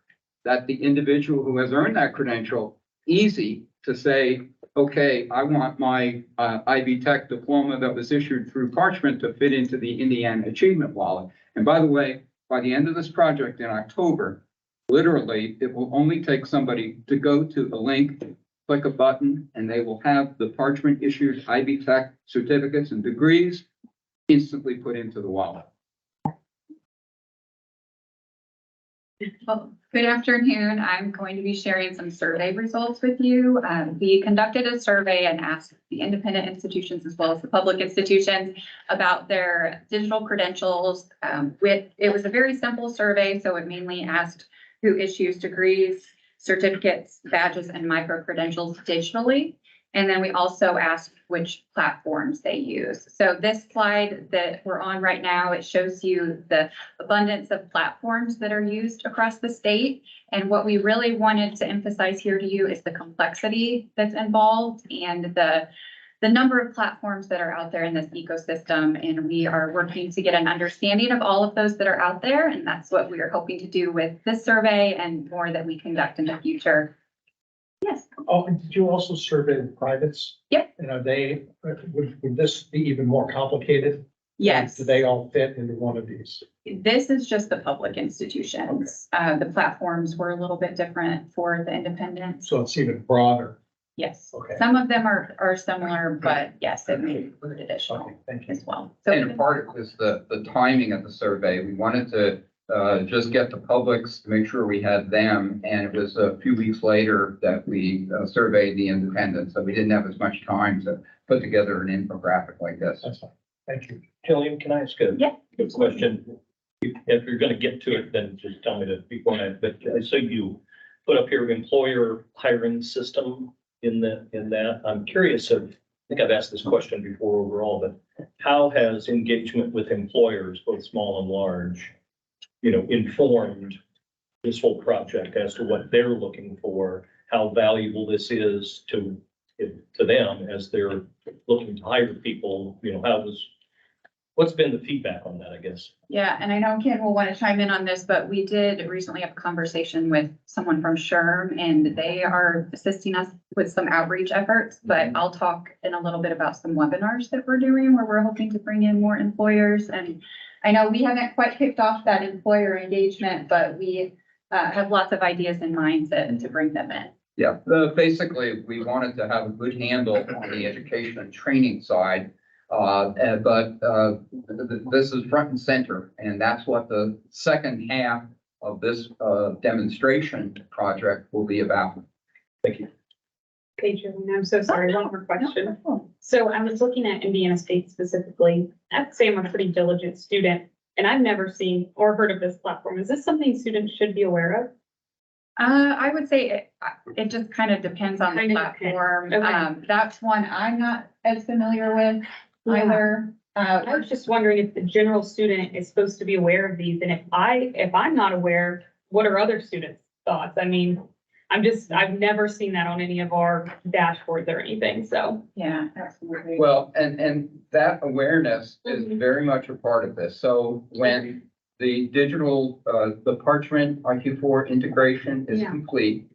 that the individual who has earned that credential easy to say, okay, I want my Ivy Tech diploma that was issued through Parchment to fit into the Indiana Achievement Wallet. And by the way, by the end of this project in October, literally, it will only take somebody to go to the link, click a button, and they will have the Parchment issued Ivy Tech certificates and degrees instantly put into the wallet. Well, good afternoon. I'm going to be sharing some survey results with you. We conducted a survey and asked the independent institutions as well as the public institutions about their digital credentials. It was a very simple survey, so it mainly asked who issues degrees, certificates, badges, and micro-credentials digitally. And then we also asked which platforms they use. So this slide that we're on right now, it shows you the abundance of platforms that are used across the state. And what we really wanted to emphasize here to you is the complexity that's involved and the number of platforms that are out there in this ecosystem. And we are working to get an understanding of all of those that are out there. And that's what we are hoping to do with this survey and more that we conduct in the future. Yes. Oh, and did you also survey the privates? Yep. And are they, would this be even more complicated? Yes. Do they all fit into one of these? This is just the public institutions. The platforms were a little bit different for the independents. So it's even broader. Yes. Okay. Some of them are similar, but yes, it may include additional as well. So And part of it was the timing of the survey. We wanted to just get the publics to make sure we had them. And it was a few weeks later that we surveyed the independents. So we didn't have as much time to put together an infographic like this. That's fine. Thank you. Jillian, can I ask a quick question? If you're gonna get to it, then just tell me to be quiet, but so you put up your employer hiring system in that. I'm curious of, I think I've asked this question before overall, but how has engagement with employers, both small and large, informed this whole project as to what they're looking for, how valuable this is to them as they're looking to hire people, what's been the feedback on that, I guess? yeah, and I know Ken will want to chime in on this, but we did recently have a conversation with someone from SHRM and they are assisting us with some outreach efforts, but I'll talk in a little bit about some webinars that we're doing where we're hoping to bring in more employers. And I know we haven't quite kicked off that employer engagement, but we have lots of ideas in mind to bring them in. Yeah, basically, we wanted to have a good handle on the education and training side. But this is front and center, and that's what the second half of this demonstration project will be about. Thank you. Okay, Julie, I'm so sorry, one more question. So I was looking at Indiana State specifically. I'd say I'm a pretty diligent student, and I've never seen or heard of this platform. Is this something students should be aware of? I would say it just kind of depends on the platform. Okay. That's one I'm not as familiar with either. I was just wondering if the general student is supposed to be aware of these, and if I'm not aware, what are other students' thoughts? I mean, I've never seen that on any of our dashboards or anything, so. Yeah, absolutely. Well, and that awareness is very much a part of this. So when the digital, the Parchment IQ4 integration is complete,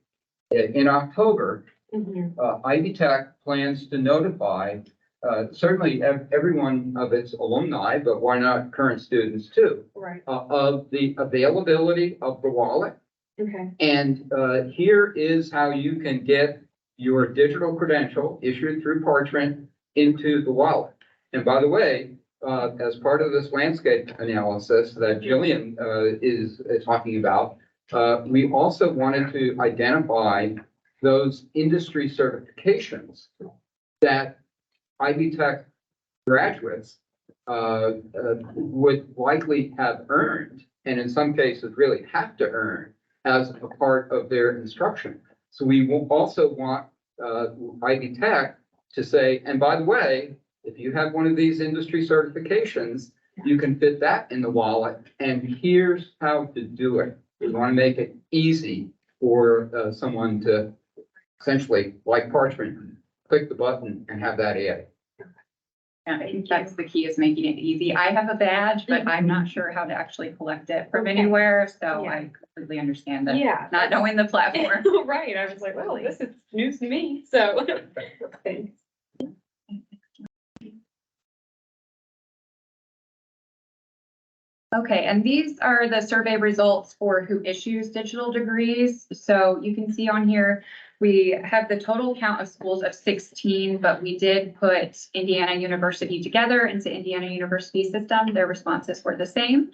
in October, Ivy Tech plans to notify certainly everyone of its alumni, but why not current students too? Right. Of the availability of the wallet. Okay. And here is how you can get your digital credential issued through Parchment into the wallet. And by the way, as part of this landscape analysis that Jillian is talking about, we also wanted to identify those industry certifications that Ivy Tech graduates would likely have earned, and in some cases really have to earn as a part of their instruction. So we will also want Ivy Tech to say, and by the way, if you have one of these industry certifications, you can fit that in the wallet, and here's how to do it. We want to make it easy for someone to essentially, like Parchment, click the button and have that added. Yeah, I think that's the key, is making it easy. I have a badge, but I'm not sure how to actually collect it from anywhere, so I completely understand that. Not knowing the platform. Right, I was like, well, this is news to me, so. Thanks. Okay, and these are the survey results for who issues digital degrees. So you can see on here, we have the total count of schools of 16, but we did put Indiana University together into Indiana University system. Their responses were the same.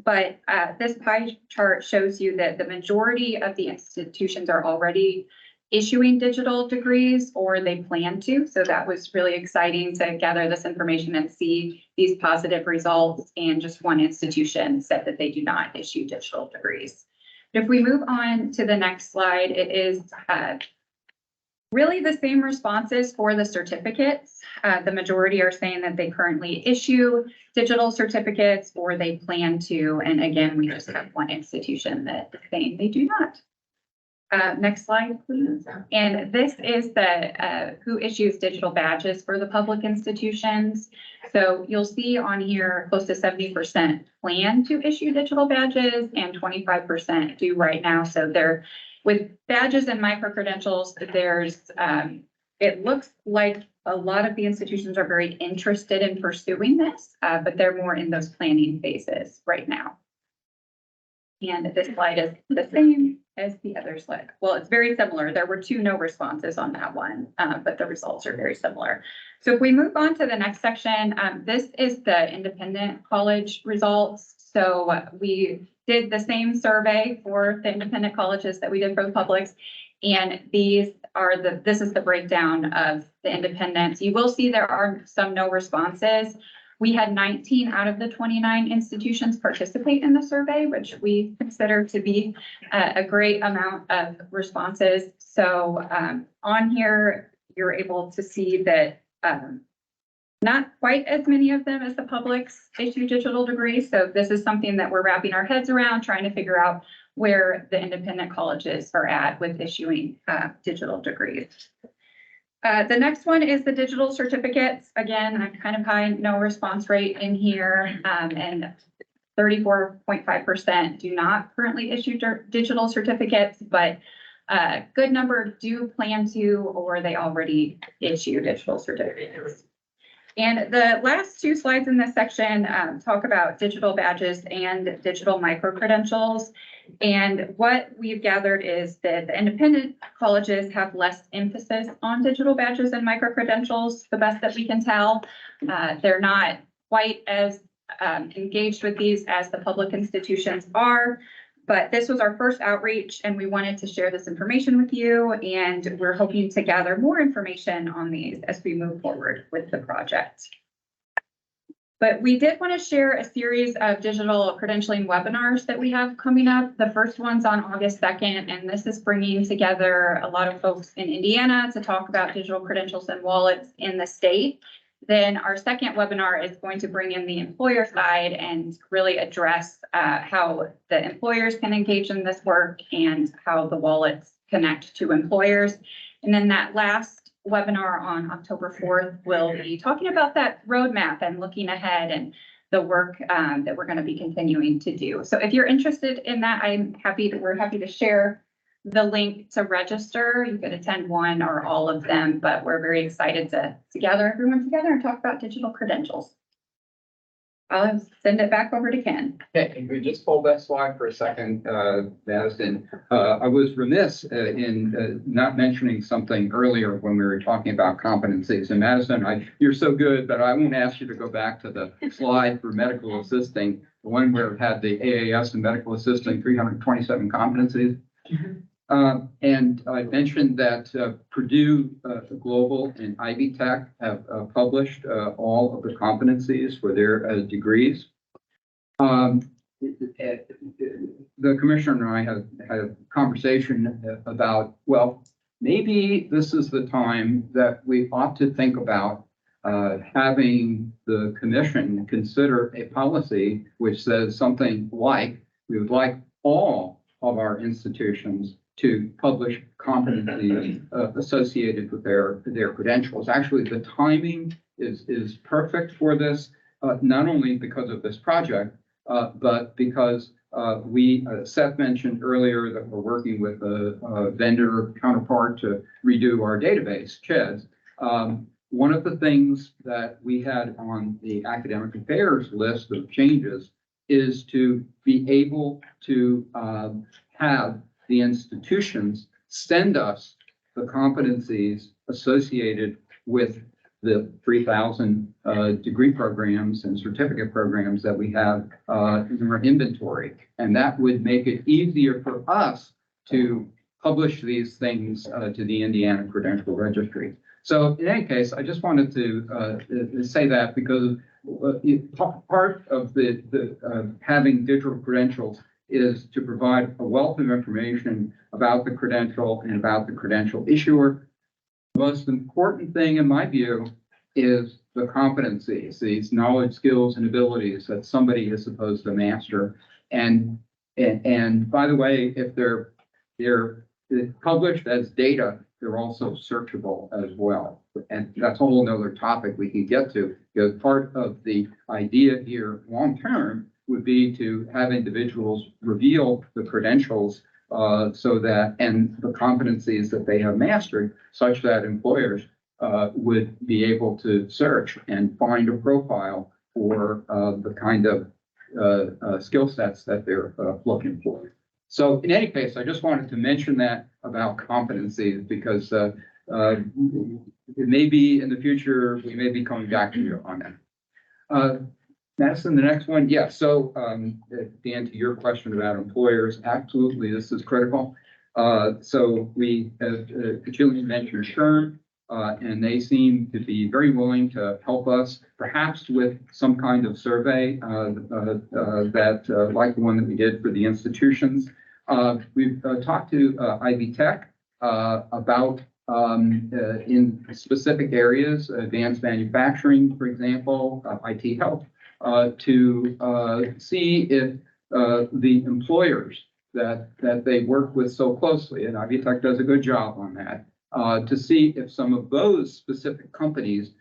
But this pie chart shows you that the majority of the institutions are already issuing digital degrees or they plan to. So that was really exciting to gather this information and see these positive results. And just one institution said that they do not issue digital degrees. If we move on to the next slide, it is really the same responses for the certificates. The majority are saying that they currently issue digital certificates or they plan to. And again, we just have one institution that is saying they do not. Next slide, please. And this is the who issues digital badges for the public institutions. So you'll see on here close to 70% plan to issue digital badges and 25% do right now. So they're with badges and micro-credentials, there's it looks like a lot of the institutions are very interested in pursuing this, but they're more in those planning phases right now. And this slide is the same as the other slide. Well, it's very similar. There were 2 no responses on that one, but the results are very similar. So if we move on to the next section, this is the independent college results. So we did the same survey for the independent colleges that we did for the publics. And these are this is the breakdown of the independents. You will see there are some no responses. We had 19 out of the 29 institutions participate in the survey, which we consider to be a great amount of responses. So on here, you're able to see that not quite as many of them as the publics issue digital degrees. So this is something that we're wrapping our heads around, trying to figure out where the independent colleges are at with issuing digital degrees. The next one is the digital certificates. Again, a kind of high no response rate in here, and 34.5% do not currently issue digital certificates, but a good number do plan to, or they already issue digital certificates. And the last 2 slides in this section talk about digital badges and digital micro-credentials. And what we've gathered is that the independent colleges have less emphasis on digital badges and micro-credentials, the best that we can tell. They're not quite as engaged with these as the public institutions are. But this was our first outreach and we wanted to share this information with you, and we're hoping to gather more information on these as we move forward with the project. But we did want to share a series of digital credentialing webinars that we have coming up. The first one's on August 2nd, and this is bringing together a lot of folks in Indiana to talk about digital credentials and wallets in the state. Then our second webinar is going to bring in the employer side and really address how the employers can engage in this work and how the wallets connect to employers. And then that last webinar on October 4th will be talking about that roadmap and looking ahead and the work that we're going to be continuing to do. So if you're interested in that, we're happy to share the link to register. You could attend one or all of them, but we're very excited to gather everyone together and talk about digital credentials. I'll send it back over to Ken. Okay, can we just hold that slide for a second, Madison? I was remiss in not mentioning something earlier when we were talking about competencies. And Madison, you're so good, but I won't ask you to go back to the slide for medical assisting, the one where it had the AAS and medical assisting 327 competencies. And I mentioned that Purdue Global and Ivy Tech have published all of the competencies for their degrees. The commissioner and I have had a conversation about, well, maybe this is the time that we ought to think about having the commission consider a policy which says something like, we would like all of our institutions to publish competencies associated with their credentials. Actually, the timing is perfect for this, not only because of this project, but because Seth mentioned earlier that we're working with a vendor counterpart to redo our database, CHES. One of the things that we had on the academic affairs list of changes is to be able to have the institutions send us the competencies associated with the 3,000 degree programs and certificate programs that we have in our inventory. And that would make it easier for us to publish these things to the Indiana Credential Registry. So in any case, I just wanted to say that because part of the having digital credentials is to provide a wealth of information about the credential and about the credential issuer. The most important thing, in my view, is the competencies, these knowledge, skills, and abilities that somebody is supposed to master. And by the way, if they're published as data, they're also searchable as well. And that's a whole nother topic we can get to, because part of the idea here long-term would be to have individuals reveal the credentials so that, and the competencies that they have mastered, such that employers would be able to search and find a profile for the kind of skill sets that they're looking for. So in any case, I just wanted to mention that about competencies, because it may be in the future, we may be coming back to you on that. Madison, the next one. Yeah, so Dan, to your question about employers, absolutely, this is critical. So we, Julian mentioned SHRM, and they seem to be very willing to help us, perhaps with some kind of survey that, like the one that we did for the institutions. We've talked to Ivy Tech about in specific areas, advanced manufacturing, for example, IT health, to see if the employers that they work with so closely, and Ivy Tech does a good job on that, to see if some of those specific companies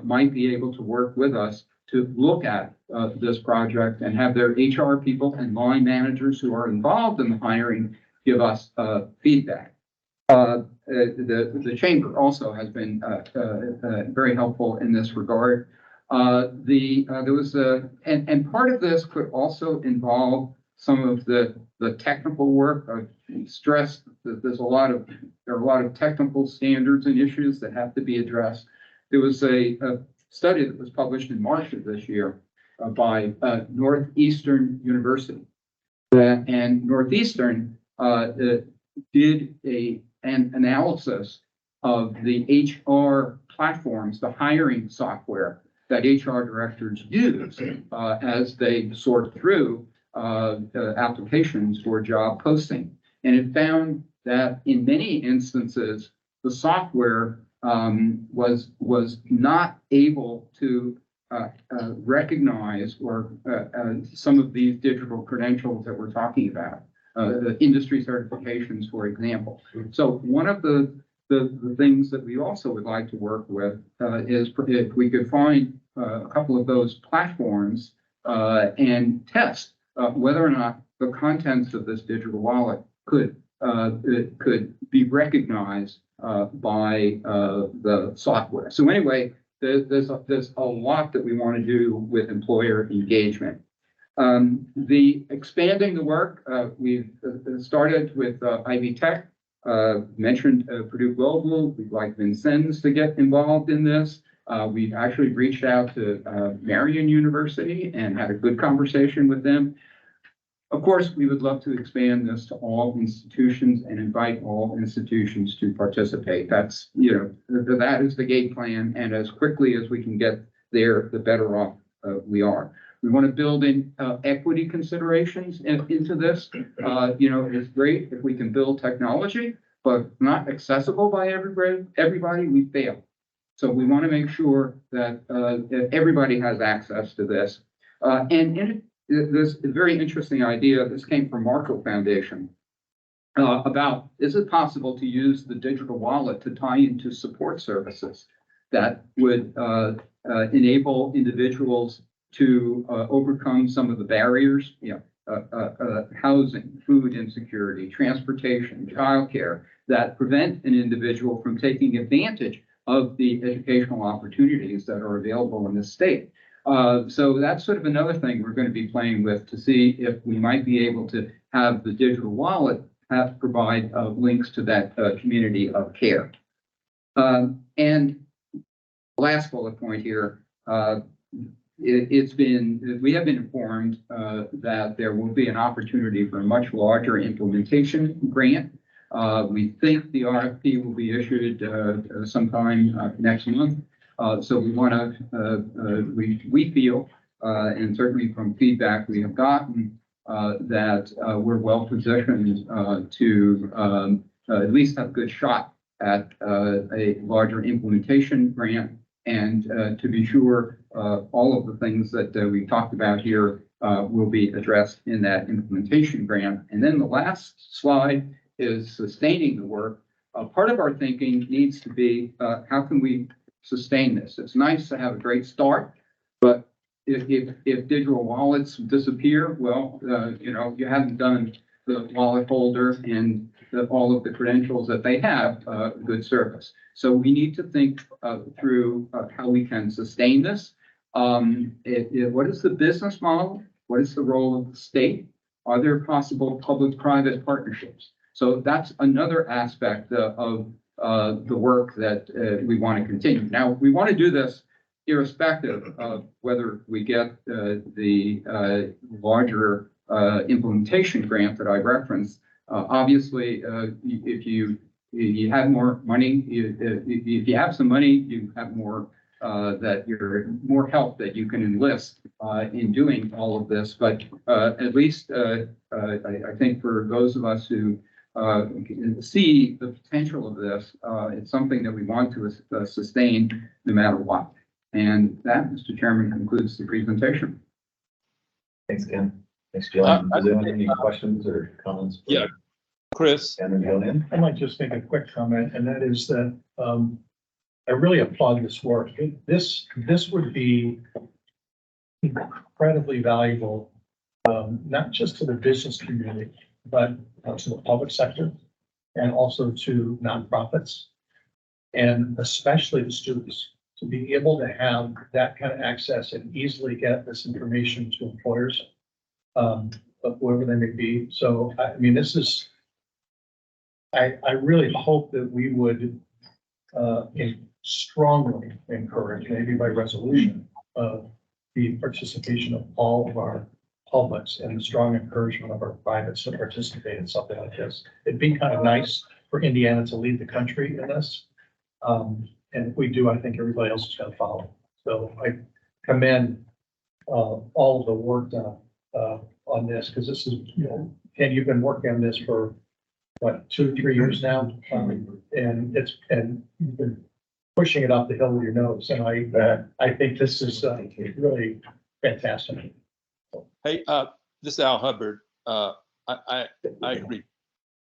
might be able to work with us to look at this project and have their HR people and line managers who are involved in the hiring give us feedback. The chamber also has been very helpful in this regard. There was and part of this could also involve some of the technical work. I stress that there are a lot of technical standards and issues that have to be addressed. There was a study that was published in March of this year by Northeastern University, and Northeastern did an analysis of the HR platforms, the hiring software that HR directors use as they sort through applications for job posting. And it found that in many instances, the software was not able to recognize or some of these digital credentials that we're talking about, the industry certifications, for example. So one of the things that we also would like to work with is if we could find a couple of those platforms and test whether or not the contents of this digital wallet could be recognized by the software. So anyway, there's a lot that we want to do with employer engagement. The expanding the work, we've started with Ivy Tech, mentioned Purdue Global. We'd like Vincennes to get involved in this. We've actually reached out to Marion University and had a good conversation with them. Of course, we would love to expand this to all institutions and invite all institutions to participate. That's, that is the game plan. And as quickly as we can get there, the better off we are. We want to build in equity considerations into this. It's great if we can build technology, but not accessible by everybody, we fail. So we want to make sure that everybody has access to this. This very interesting idea, this came from Marshall Foundation, about is it possible to use the digital wallet to tie into support services that would enable individuals to overcome some of the barriers, housing, food insecurity, transportation, childcare, that prevent an individual from taking advantage of the educational opportunities that are available in the state. So that's sort of another thing we're going to be playing with to see if we might be able to have the digital wallet provide links to that community of care. And last bullet point here, we have been informed that there will be an opportunity for a much larger implementation grant. We think the RFP will be issued sometime next month. So we want to, we feel, and certainly from feedback we have gotten, that we're well positioned to at least have a good shot at a larger implementation grant. And to be sure, all of the things that we talked about here will be addressed in that implementation grant. And then the last slide is sustaining the work. Part of our thinking needs to be how can we sustain this? It's nice to have a great start, but if digital wallets disappear, well, you haven't done the wallet holder and all of the credentials that they have good service. So we need to think through how we can sustain this. What is the business model? What is the role of the state? Are there possible public-private partnerships? So that's another aspect of the work that we want to continue. Now, we want to do this irrespective of whether we get the larger implementation grant that I referenced. Obviously, if you have more money, if you have some money, you have more more help that you can enlist in doing all of this. But at least I think for those of us who see the potential of this, it's something that we want to sustain no matter what. And that, Mr. Chairman, concludes the presentation. Thanks, Ken. Thanks, John. Does anyone have any questions or comments? Yeah, Chris. Ken and Julian? I might just make a quick comment, and that is that I really applaud this work. This would be incredibly valuable, not just to the business community, but to the public sector and also to nonprofits, and especially the students, to be able to have that kind of access and easily get this information to employers, whoever they may be. So, I mean, this is, I really hope that we would strongly encourage, maybe by resolution, the participation of all of our publics and the strong encouragement of our privates to participate in something like this. It'd be kind of nice for Indiana to lead the country in this. And if we do, I think everybody else is going to follow. So I commend all of the work done on this, because this is, Ken, you've been working on this for what, 2-3 years now, and you've been pushing it up the hill with your nose. And I think this is really fantastic. Hey, this is Al Hubbard. I agree.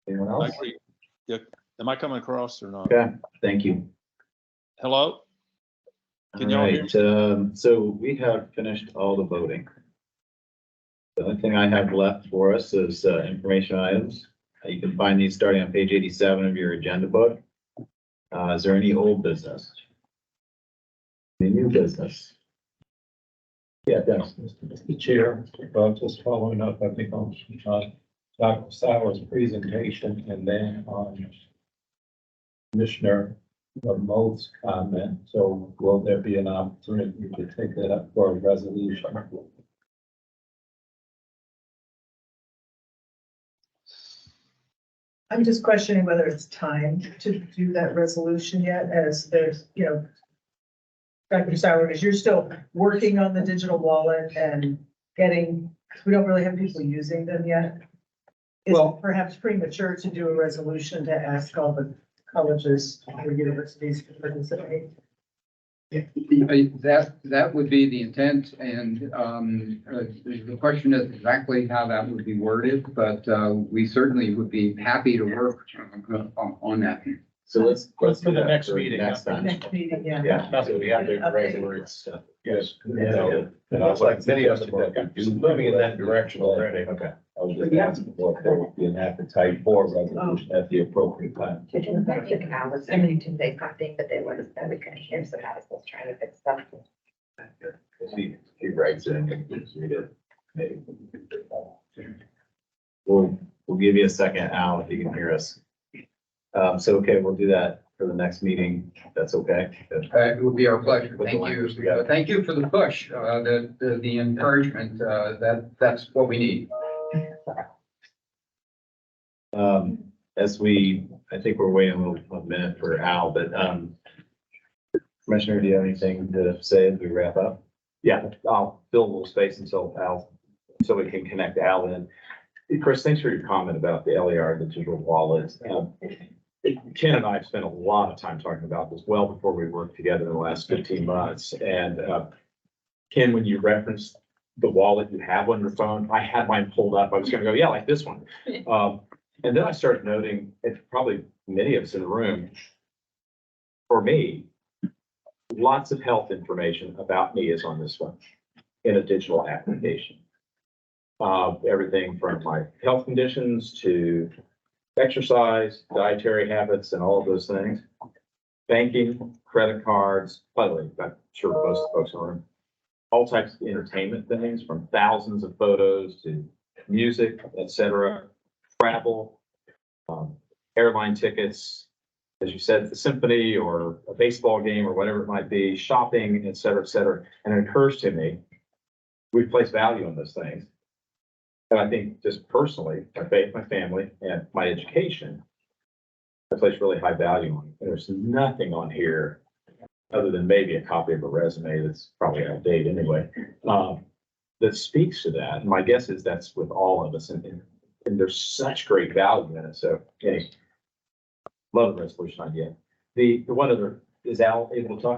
Anyone else? I agree. Yeah. Am I coming across or not? Okay, thank you. Hello? Can y'all hear me? So we have finished all the voting. The only thing I have left for us is information items. You can find these starting on page 87 of your agenda book. Is there any old business? Any new business? Yeah, Dennis. Mr. Chair, just following up, I think on Dr. Sauer's presentation and then on Commissioner Lamote's comment. So will there be an opportunity to take that up for a resolution? I'm just questioning whether it's time to do that resolution yet, as there's, Dr. Sauer, as you're still working on the digital wallet and we don't really have people using them yet. Is it perhaps premature to do a resolution to ask all the colleges or universities to participate? That would be the intent, and the question is exactly how that would be worded, but we certainly would be happy to work on that. So let's for the next meeting. Next time. Next meeting, yeah. Yeah, That's what we have to regular stuff. Yes. It looks like many of them are moving in that direction already. Okay. I was just asking if there would be an appetite for a resolution at the appropriate time. I think Al was going to say something, but they wasn't, we couldn't hear, so I was trying to fix stuff. He writes it and just read it. Maybe. We'll give you a second, Al, if you can hear us. So, okay, we'll do that for the next meeting. That's okay. It would be our pleasure. Thank you. Thank you for the push, the encouragement, that's what we need. I think we're waiting a minute for Al, but, Commissioner, do you have anything to say as we wrap up? Yeah, I'll fill a little space until so we can connect Al in. Chris, thanks for your comment about the LER, the digital wallets. Ken and I have spent a lot of time talking about this well before we worked together in the last 15 months. And Ken, when you referenced the wallet you have on your phone, I had mine pulled up. I was going to go, yeah, like this one. And then I started noting, and probably many of us in the room, for me, lots of health information about me is on this one in a digital application. Everything from my health conditions to exercise, dietary habits, and all of those things. Banking, credit cards, by the way, I'm sure most of the folks in the room, all types of entertainment things, from thousands of photos to music, etc., travel, airline tickets, as you said, the symphony or a baseball game or whatever it might be, shopping, et cetera, et cetera. And it occurs to me, we place value on those things. And I think just personally, my faith, my family, and my education, I place really high value on. And there's nothing on here other than maybe a copy of a resume that's probably out of date anyway, that speaks to that. And my guess is that's with all of us. And there's such great value in it. So anyway, love the resolution idea. The one other, is Al able to talk?